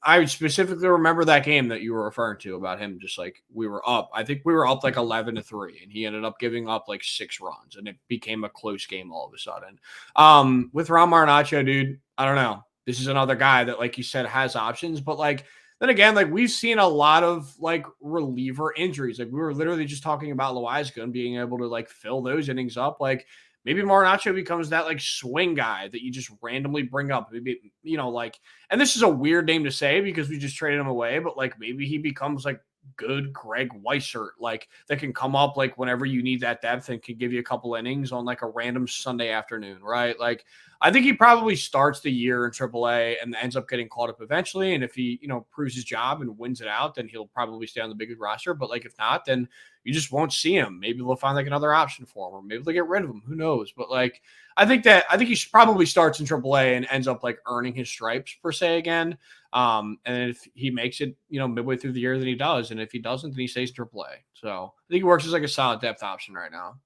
I specifically remember that game that you were referring to about him. Just like we were up, I think we were up like 11-3, and he ended up giving up like 6 runs, and it became a close game all of a sudden. With Ron Marinaccio, dude, I don't know. This is another guy that, like you said, has options, but like. Then again, like we've seen a lot of like reliever injuries. Like we were literally just talking about Loizaga and being able to like fill those innings up. Like maybe Marinaccio becomes that like swing guy that you just randomly bring up. Maybe, like, and this is a weird name to say because we just traded him away, but like maybe he becomes like good Greg Weissert, like that can come up like whenever you need that depth and can give you a couple innings on like a random Sunday afternoon, right? Like I think he probably starts the year in AAA and ends up getting called up eventually. And if he, proves his job and wins it out, then he'll probably stay on the big league roster. But like if not, then you just won't see him. Maybe they'll find like another option for him, or maybe they'll get rid of him. Who knows? But like I think he probably starts in AAA and ends up like earning his stripes per se again. And if he makes it, midway through the year, then he does. And if he doesn't, then he stays in AAA. So I think he works as like a solid depth option right now.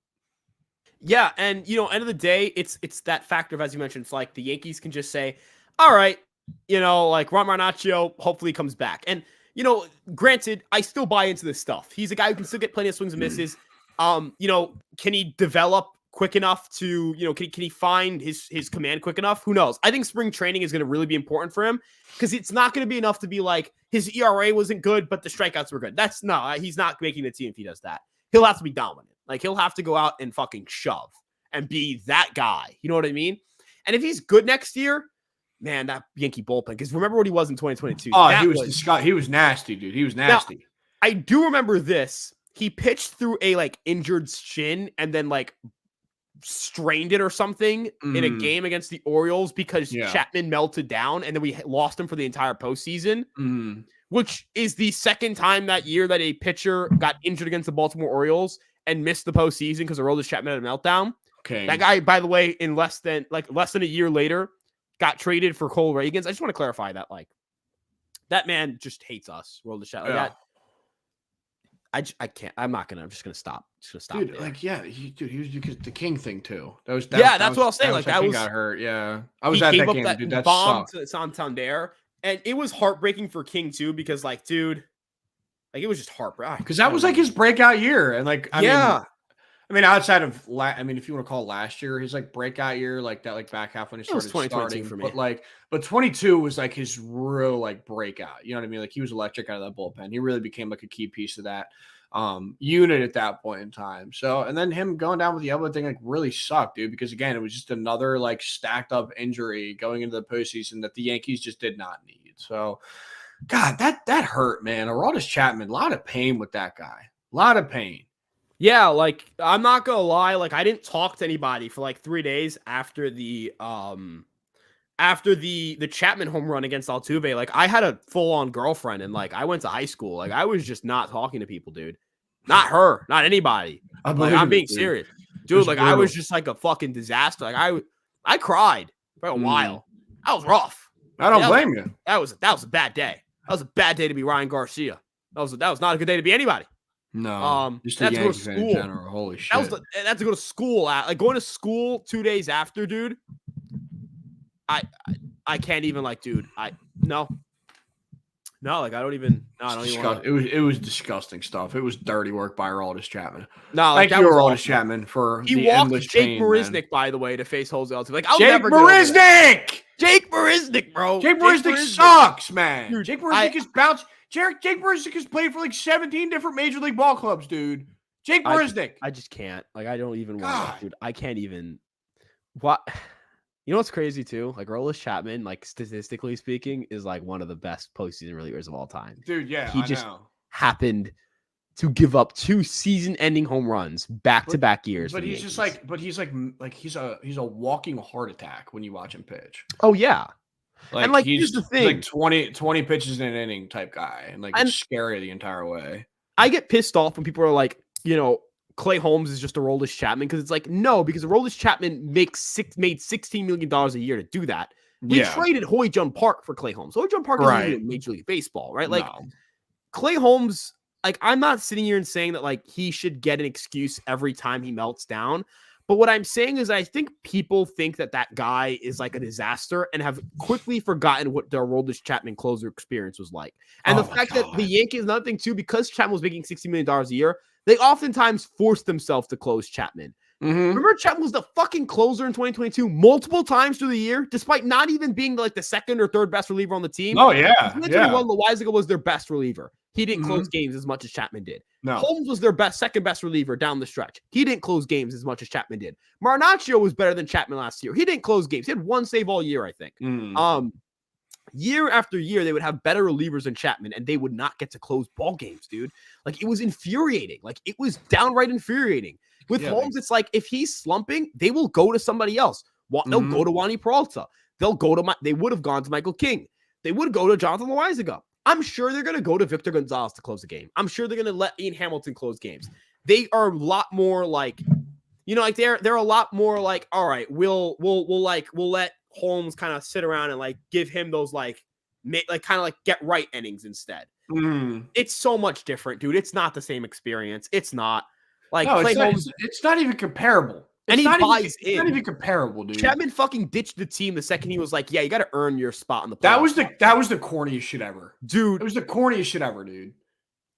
Yeah, and end of the day, it's that factor of, as you mentioned, it's like the Yankees can just say, all right, like Ron Marinaccio hopefully comes back. And granted, I still buy into this stuff. He's a guy who can still get plenty of swings and misses. Can he develop quick enough to, can he find his command quick enough? Who knows? I think spring training is going to really be important for him because it's not going to be enough to be like his ERA wasn't good, but the strikeouts were good. He's not making the team if he does that. He'll have to be dominant. Like he'll have to go out and fucking shove and be that guy. You know what I mean? And if he's good next year, man, that Yankee bullpen, because remember what he was in 2022. Oh, he was nasty, dude. He was nasty. Now, I do remember this. He pitched through a like injured shin and then like strained it or something in a game against the Orioles because Chapman melted down and then we lost him for the entire postseason, which is the second time that year that a pitcher got injured against the Baltimore Orioles and missed the postseason because Aroldis Chapman had a meltdown. Okay. That guy, by the way, in less than a year later, got traded for Cole Reagans. I just want to clarify that, like, that man just hates us. Aroldis Chapman. Like I can't. I'm just gonna stop. Dude, there. like, he was because the King thing too. That's what I was saying. Like that got hurt. Yeah, I was at that game, dude. That bomb sucked. to Santander, and it was heartbreaking for King too because, like, dude, like it was just heartbreaking because that was like his breakout year, and like, I mean, outside of if you want to call last year his like breakout year, like that, like back half when he started starting for me. But 22 was like his real like breakout. You know what I mean? Like he was electric out of that bullpen. He really became like a key piece of that unit at that point in time. So, and then him going down with the elbow thing like really sucked, dude, because again, it was just another like stacked up injury going into the postseason that the Yankees just did not need. So, God, that hurt, man. Aroldis Chapman, a lot of pain with that guy. A lot of pain. Yeah, like I'm not gonna lie, like I didn't talk to anybody for like 3 days after the Chapman home run against Altuve. Like I had a full-on girlfriend and like I went to high school. Like I was just not talking to people, dude. Not her, not anybody. Like, I'm being serious. Dude, like I was just like a fucking disaster. Like I cried for a while. That was rough. I don't blame you. That was a bad day. That was a bad day to be Ryan Garcia. That was not a good day to be anybody. No, just a Yankee fan in general. Holy shit. That's to go to school like going to school 2 days after, dude. I can't even like, dude. No, like I don't even. No, I don't even. It was disgusting stuff. It was dirty work by Aroldis Chapman. No, like that was Aroldis Chapman for he the walked endless Jake pain, Marisnick, man. by the way, to face Jose Altuve. Like Jake Marisnick. Jake Marisnick, bro. Jake Marisnick sucks, man. Dude, Jake Marisnick is bounced. Jake Marisnick has played for like 17 different major league ball clubs, dude. Jake Marisnick. I just can't. Like I don't even want to, dude. I can't even. What? You know what's crazy too? Like Aroldis Chapman, like statistically speaking, is like one of the best postseason relievers of all time. Dude, yeah, he just happened to give up 2 season-ending home runs back-to-back years. But he's just like, he's a walking heart attack when you watch him pitch. Oh yeah, like, and like he's the thing, like 20 pitches in an inning type guy, and like it's scary the entire way. I get pissed off when people are like, Clay Holmes is just Aroldis Chapman because it's like no, because Aroldis Chapman made $16 million a year to do that. We traded Hoy Jun Park for Clay Holmes. Hoy Jun Park isn't even Major League Baseball, right? Like Clay Holmes like, I'm not sitting here and saying that like he should get an excuse every time he melts down. But what I'm saying is I think people think that that guy is like a disaster and have quickly forgotten what their Aroldis Chapman closer experience was like. And the fact that the Yankees, another thing too, because Chapman was making $60 million a year, they oftentimes forced themselves to close Chapman. Remember, Chapman was the fucking closer in 2022 multiple times through the year, despite not even being like the second or third best reliever on the team. Oh, yeah. 2021, Loizaga was their best reliever. He didn't close games as much as Chapman did. No. Holmes was their second best reliever down the stretch. He didn't close games as much as Chapman did. Marinaccio was better than Chapman last year. He didn't close games. He had one save all year, I think. Year after year, they would have better relievers than Chapman, and they would not get to close ball games, dude. Like, it was infuriating. Like, it was downright infuriating. With Holmes, it's like, if he's slumping, they will go to somebody else. They'll go to Wandy Peralta. They would have gone to Michael King. They would go to Jonathan Loizaga. I'm sure they're going to go to Victor Gonzalez to close the game. I'm sure they're going to let Ian Hamilton close games. They are a lot more like, like they're a lot more like, all right, we'll let Holmes kind of sit around and like give him those like kind of like get right innings instead. It's so much different, dude. It's not the same experience. It's not like it's not even comparable. And it's not even comparable, dude. Chapman fucking ditched the team the second he was like, yeah, you got to earn your spot in the playoffs. That was the corniest shit ever. Dude. It was the corniest shit ever, dude.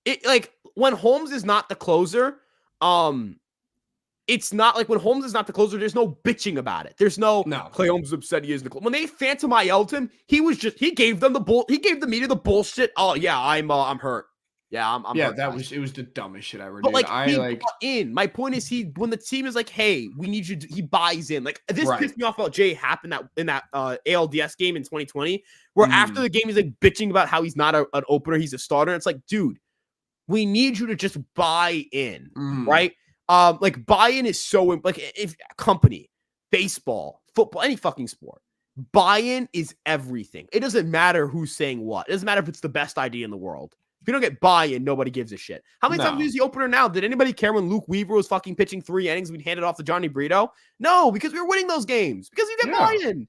It like when Holmes is not the closer, it's not like when Holmes is not the closer, there's no bitching about it. There's no Clay Holmes is upset he is the closer. When they Phantom IL'd him, he gave them the media the bullshit. Oh yeah, I'm hurt. Yeah, I'm hurt, it was the dumbest shit ever, but dude. He bought in. My point is when the team is like, hey, we need you he buys in. Like this pissed me off about Jay Happ in that ALDS game in 2020, where after the game he's like bitching about how he's not an opener, he's a starter. It's like, dude, we need you to just buy in, right? Like buy-in is so like if company, baseball, football, any fucking sport, buy-in is everything. It doesn't matter who's saying what. It doesn't matter if it's the best idea in the world. If you don't get buy-in, nobody gives a shit. How many times is the opener now? Did anybody care when Luke Weaver was fucking pitching 3 innings? We'd hand it off to Johnny Brito. No, because we were winning those games. Because you get buy-in.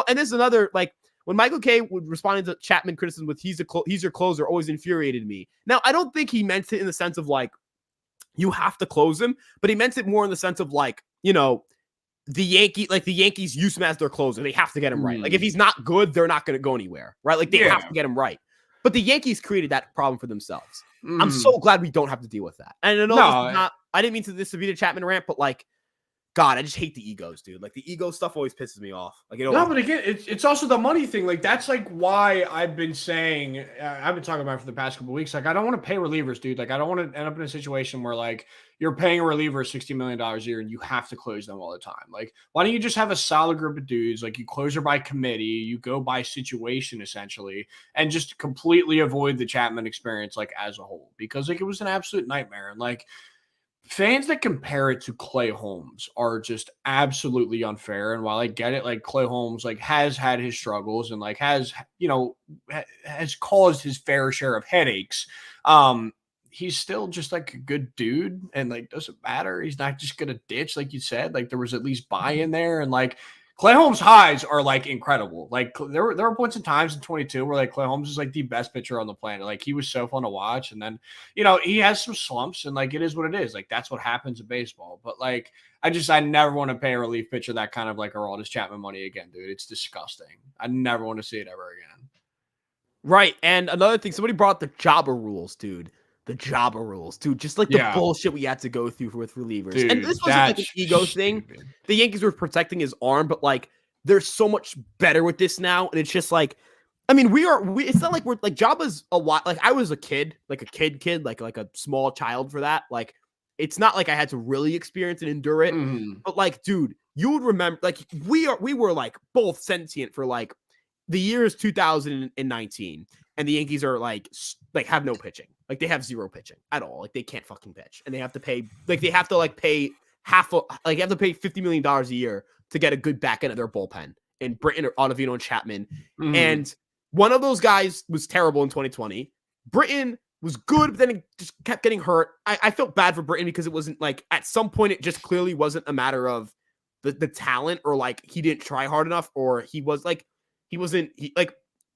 And this is another like. When Michael Kay would respond to Chapman criticism with he's your closer always infuriated me. Now, I don't think he meant it in the sense of like, you have to close him, but he meant it more in the sense of like, the Yankees use him as their closer. They have to get him right. Like if he's not good, they're not going to go anywhere, right? Like they have to get him right. But the Yankees created that problem for themselves. I'm so glad we don't have to deal with that. And I know I didn't mean this to be the Chapman rant, but like, God, I just hate the egos, dude. Like the ego stuff always pisses me off. Like, but again, it's also the money thing. Like that's like why I've been saying I've been talking about it for the past couple of weeks. Like I don't want to pay relievers, dude. Like I don't want to end up in a situation where like you're paying a reliever $60 million a year and you have to close them all the time. Like why don't you just have a solid group of dudes? Like you closer by committee, you go by situation essentially, and just completely avoid the Chapman experience like as a whole because like it was an absolute nightmare and like. Fans that compare it to Clay Holmes are just absolutely unfair. And while I get it, like Clay Holmes, like has had his struggles and like has caused his fair share of headaches. He's still just like a good dude and like, doesn't matter. He's not just going to ditch. Like you said, like there was at least buy-in there and like, Clay Holmes' highs are like incredible. Like there were points in times in 22 where like Clay Holmes is like the best pitcher on the planet. Like he was so fun to watch. And then, he has some slumps and like it is what it is. Like that's what happens in baseball. But like I never want to pay a relief pitcher that kind of like Aroldis Chapman money again, dude. It's disgusting. I never want to see it ever again. Right. And another thing, somebody brought up the Jabba rules, dude. The Jabba rules, dude. Just like the bullshit we had to go through with relievers. Dude, and this wasn't like an ego thing. The Yankees were protecting his arm, but like they're so much better with this now. And it's just like, I mean, it's not like we're like Jabba's a lot. Like I was a kid, like a kid, like a small child for that. Like it's not like I had to really experience and endure it. But like, dude, you would remember like we were like both sentient for like the years 2019 and the Yankees are like have no pitching. Like they have zero pitching at all. Like they can't fucking pitch and they have to pay pay $50 million a year to get a good back end of their bullpen and Britton or Ottavino and Chapman. And one of those guys was terrible in 2020. Britton was good, but then it just kept getting hurt. I felt bad for Britton because it wasn't like at some point it just clearly wasn't a matter of the talent or like he didn't try hard enough or he wasn't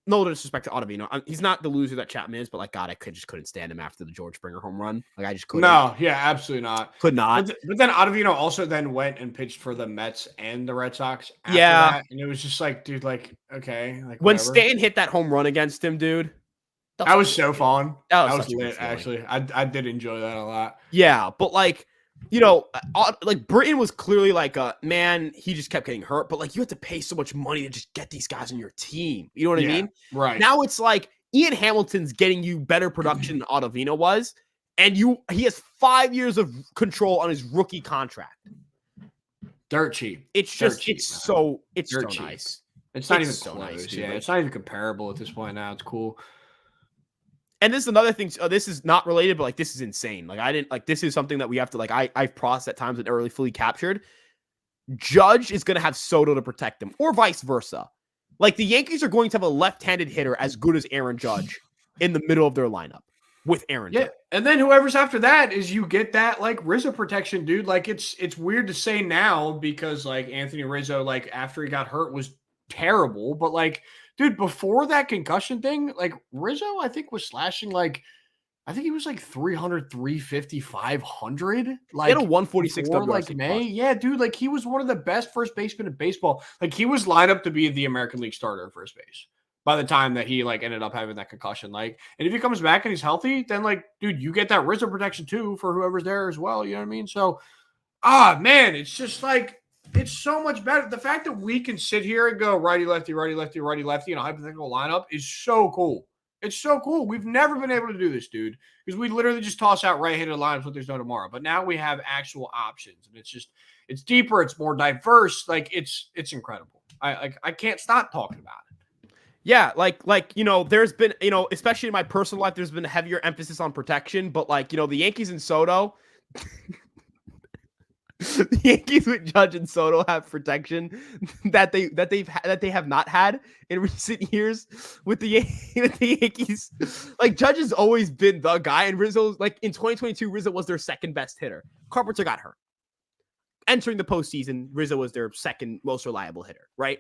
no disrespect to Ottavino. He's not the loser that Chapman is, but like, God, I just couldn't stand him after the George Springer home run. Like, I just couldn't. No, yeah, absolutely not. Could not. But then Ottavino also then went and pitched for the Mets and the Red Sox after Yeah. that. And it was just like, dude, like, okay. Like, when whatever. Stanton hit that home run against him, dude. That was so fun. That was lit, actually. I did enjoy that a lot. Yeah, but like, like Britton was clearly like man, he just kept getting hurt, but like you have to pay so much money to just get these guys on your team. You know what I mean? Right. Now it's like Ian Hamilton's getting you better production than Ottavino was, and he has 5 years of control on his rookie contract. Dirt cheap. It's just it's so cheap. Nice. It's not even so close. Nice, it's not even comparable at this point now. It's cool. And this is another thing. This is not related, but like this is insane. Like this is something that we have to I've processed at times and never really fully captured. Judge is going to have Soto to protect him, or vice versa. Like the Yankees are going to have a left-handed hitter as good as Aaron Judge in the middle of their lineup with Aaron Judge. And then whoever's after that is you get that like Rizzo protection, dude. Like it's weird to say now because like Anthony Rizzo, like after he got hurt was terrible, but like. Dude, before that concussion thing, like Rizzo, I think was slashing like, I think he was like 300, 350, 500. Like, he had a 146 before, like May. Yeah, dude, like he was one of the best first basemen in baseball. Like he was lined up to be the American League starter at first base by the time that he like ended up having that concussion. Like, and if he comes back and he's healthy, then like, dude, you get that Rizzo protection too for whoever's there as well. You know what I mean? So, man, it's just like, it's so much better. The fact that we can sit here and go righty, lefty, righty, lefty, righty, lefty in a hypothetical lineup is so cool. It's so cool. We've never been able to do this, dude, because we literally just toss out right-handed lineups what there's no tomorrow. But now we have actual options, and it's deeper, it's more diverse. Like it's incredible. I can't stop talking about it. Yeah, like there's been especially in my personal life, there's been a heavier emphasis on protection. But like the Yankees and Soto. The Yankees with Judge and Soto have protection that they have not had in recent years with the Yankees. Like Judge has always been the guy, and Rizzo's like in 2022, Rizzo was their second best hitter. Carpenter got hurt. Entering the postseason, Rizzo was their second most reliable hitter. Right?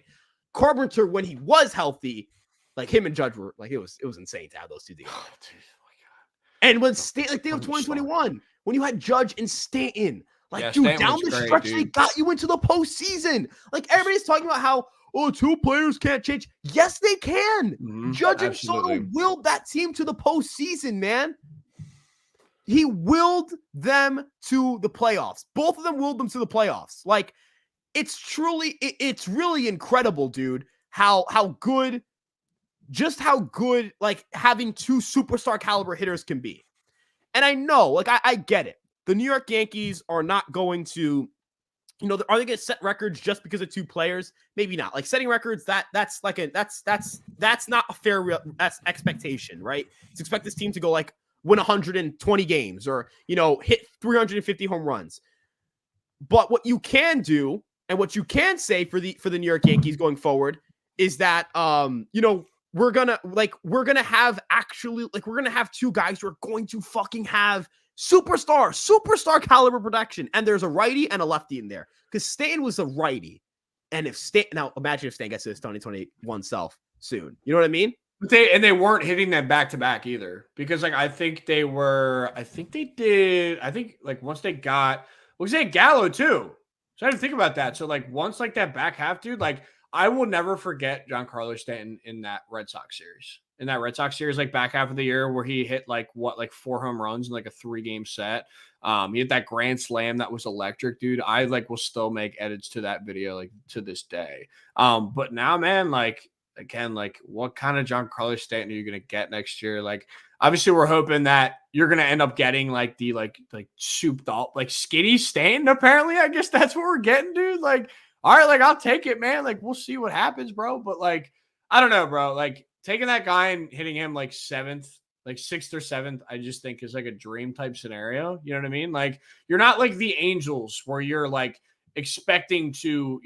Carpenter, when he was healthy, like him and Judge were like it was insane to have those two together. Oh, geez, oh my God. And when they have 2021, when you had Judge and Stanton. Like, dude, Stanton down the stretch, they got you into the postseason. Like, everybody's talking about how, two players can't change. Yes, they can. Mm-hmm. Judge and Soto willed that team to the postseason, man. He willed them to the playoffs. Both of them willed them to the playoffs. Like, it's really incredible, dude, how good, like, having two superstar caliber hitters can be. And I know, like, I get it. The New York Yankees are not going to, are they going to set records just because of two players? Maybe not. Like setting records, that's not a fair expectation, right? To expect this team to go like win 120 games or hit 350 home runs. But what you can do and what you can say for the New York Yankees going forward is that we're gonna have two guys who are going to fucking have superstar caliber production, and there's a righty and a lefty in there because Stanton was a righty, and now imagine if Stanton gets to his 2021 self soon, you know what I mean? But they weren't hitting that back to back either because like I think they did once they got Gallo too, so I had to think about that. So like once like that back half, dude, like I will never forget Giancarlo Stanton in that Red Sox series. Like back half of the year where he hit like 4 home runs in like a 3-game set. He had that grand slam that was electric, dude. I like will still make edits to that video like to this day. But now, man, like again, like what kind of Giancarlo Stanton are you gonna get next year? Like obviously we're hoping that you're gonna end up getting like the like souped up like skinny Stanton. Apparently, I guess that's what we're getting, dude. Like, all right, like I'll take it, man. Like we'll see what happens, bro. But like I don't know, bro. Like taking that guy and hitting him like 6th or 7th, I just think is like a dream type scenario. You know what I mean? Like you're not like the Angels where you're like expecting to,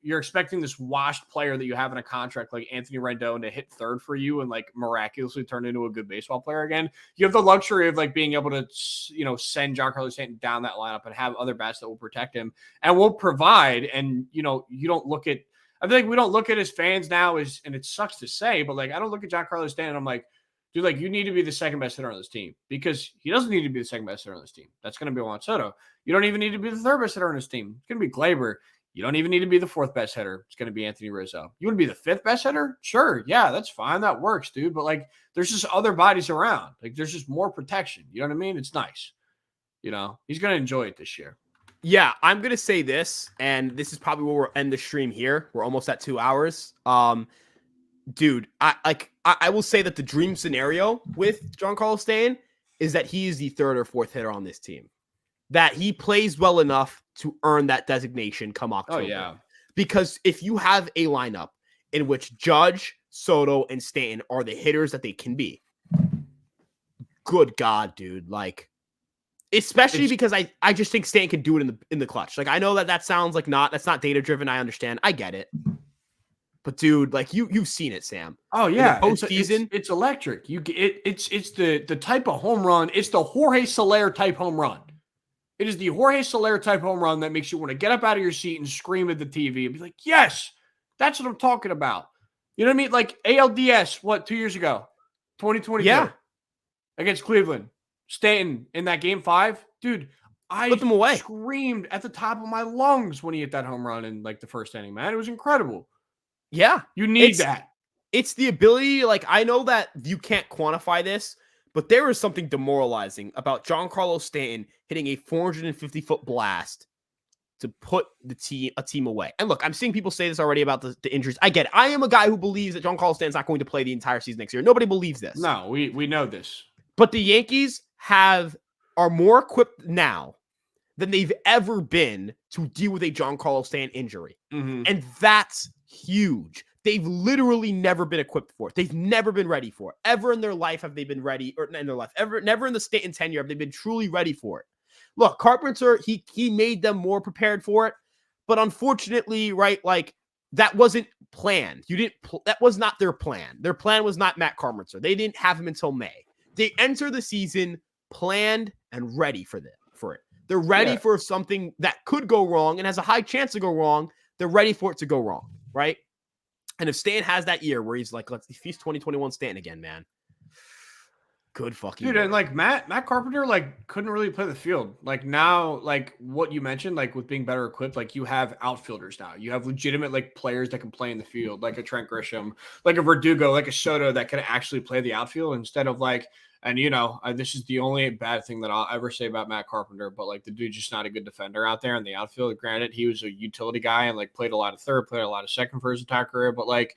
you're expecting this washed player that you have in a contract like Anthony Rendon to hit third for you and like miraculously turn into a good baseball player again. You have the luxury of like being able to, send Giancarlo Stanton down that lineup and have other bats that will protect him and will provide. And, you don't look at, I feel like we don't look at his fans now as, and it sucks to say, but like I don't look at Giancarlo Stanton and I'm like, dude, like you need to be the second best hitter on this team because he doesn't need to be the second best hitter on this team. That's going to be Juan Soto. You don't even need to be the third best hitter on this team. It's going to be Glaber. You don't even need to be the fourth best hitter. It's going to be Anthony Rizzo. You want to be the fifth best hitter? Sure. Yeah, that's fine. That works, dude. But like, there's just other bodies around. Like, there's just more protection. You know what I mean? It's nice. You know, he's going to enjoy it this year. Yeah, I'm going to say this, and this is probably where we'll end the stream here. We're almost at 2 hours. Dude, I will say that the dream scenario with Giancarlo Stanton is that he is the third or fourth hitter on this team. That he plays well enough to earn that designation come October. Oh, yeah. Because if you have a lineup in which Judge, Soto, and Stanton are the hitters that they can be, good God, dude. Like, especially because I just think Stanton can do it in the clutch. Like, I know that sounds like that's not data driven. I understand. I get it. But dude, like you've seen it, Sam. Oh yeah, postseason, it's electric. It's the type of home run. It's the Jorge Soler type home run. It is the Jorge Soler type home run that makes you want to get up out of your seat and scream at the TV and be like, "Yes, that's what I'm talking about." You know what I mean? Like ALDS, 2 years ago, 2022, against Cleveland, Stanton in that game 5, dude. I put them away. Screamed at the top of my lungs when he hit that home run in like the first inning. Man, it was incredible. Yeah. You need that. It's the ability, like, I know that you can't quantify this, but there is something demoralizing about Giancarlo Stanton hitting a 450-foot blast to put a team away. And look, I'm seeing people say this already about the injuries. I get it. I am a guy who believes that Giancarlo Stanton's not going to play the entire season next year. Nobody believes this. No, we know this. But the Yankees are more equipped now than they've ever been to deal with a Giancarlo Stanton injury. Mm-hmm. And that's huge. They've literally never been equipped for it. They've never been ready for it. Ever in their life have they been ready, or in their life, never in the Stanton tenure have they been truly ready for it. Look, Carpenter, he made them more prepared for it, but unfortunately, right, like that wasn't planned. That was not their plan. Their plan was not Matt Carpenter. They didn't have him until May. They enter the season planned and ready for it. They're ready for something that could go wrong and has a high chance to go wrong. They're ready for it to go wrong, right? And if Stan has that year where he's like, he's 2021 Stanton again, man. Good fucking dude. Lord. And like Matt Carpenter, like couldn't really play the field. Like now, like what you mentioned, like with being better equipped, like you have outfielders now. You have legitimate like players that can play in the field, like a Trent Grisham, like a Verdugo, like a Soto that can actually play the outfield instead of like. And, you know, this is the only bad thing that I'll ever say about Matt Carpenter, but, like, the dude's just not a good defender out there in the outfield. Granted, he was a utility guy and, like, played a lot of third, played a lot of second for his entire career. But, like,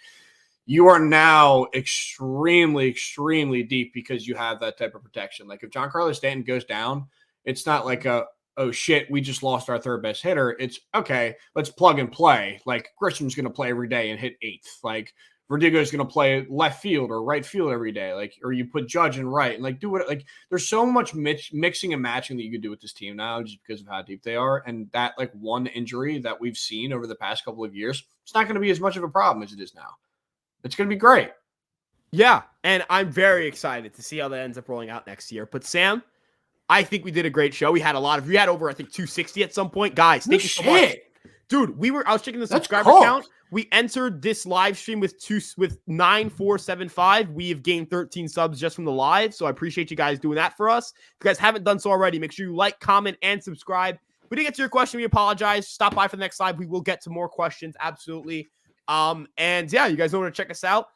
you are now extremely, extremely deep because you have that type of protection. Like, if Giancarlo Stanton goes down, it's not like oh, shit, we just lost our third best hitter. It's, okay, let's plug and play. Like, Grisham's going to play every day and hit 8th. Like, Verdugo is going to play left field or right field every day, like, or you put Judge in right and like do it. Like, there's so much mixing and matching that you can do with this team now, just because of how deep they are. And that like one injury that we've seen over the past couple of years, it's not going to be as much of a problem as it is now. It's going to be great. Yeah, and I'm very excited to see how that ends up rolling out next year. But Sam, I think we did a great show. We had over, I think, 260 at some point. Guys, thank you so much. Dude, I was checking the subscriber count. We entered this live stream with 9,475. We have gained 13 subs just from the live. So I appreciate you guys doing that for us. If you guys haven't done so already, make sure you like, comment, and subscribe. If we didn't get to your question, we apologize. Stop by for the next live. We will get to more questions. Absolutely. And yeah, you guys know where to check us out.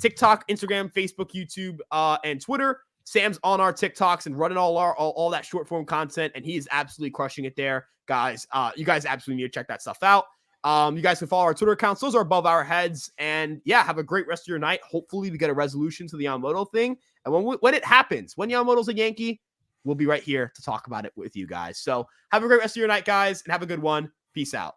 TikTok, Instagram, Facebook, YouTube, and Twitter. Sam's on our TikToks and running all that short form content, and he is absolutely crushing it there, guys. You guys absolutely need to check that stuff out. You guys can follow our Twitter accounts. Those are above our heads. And yeah, have a great rest of your night. Hopefully we get a resolution to the Yamamoto thing. And when it happens, when Yamamoto's a Yankee, we'll be right here to talk about it with you guys. So have a great rest of your night, guys, and have a good one. Peace out.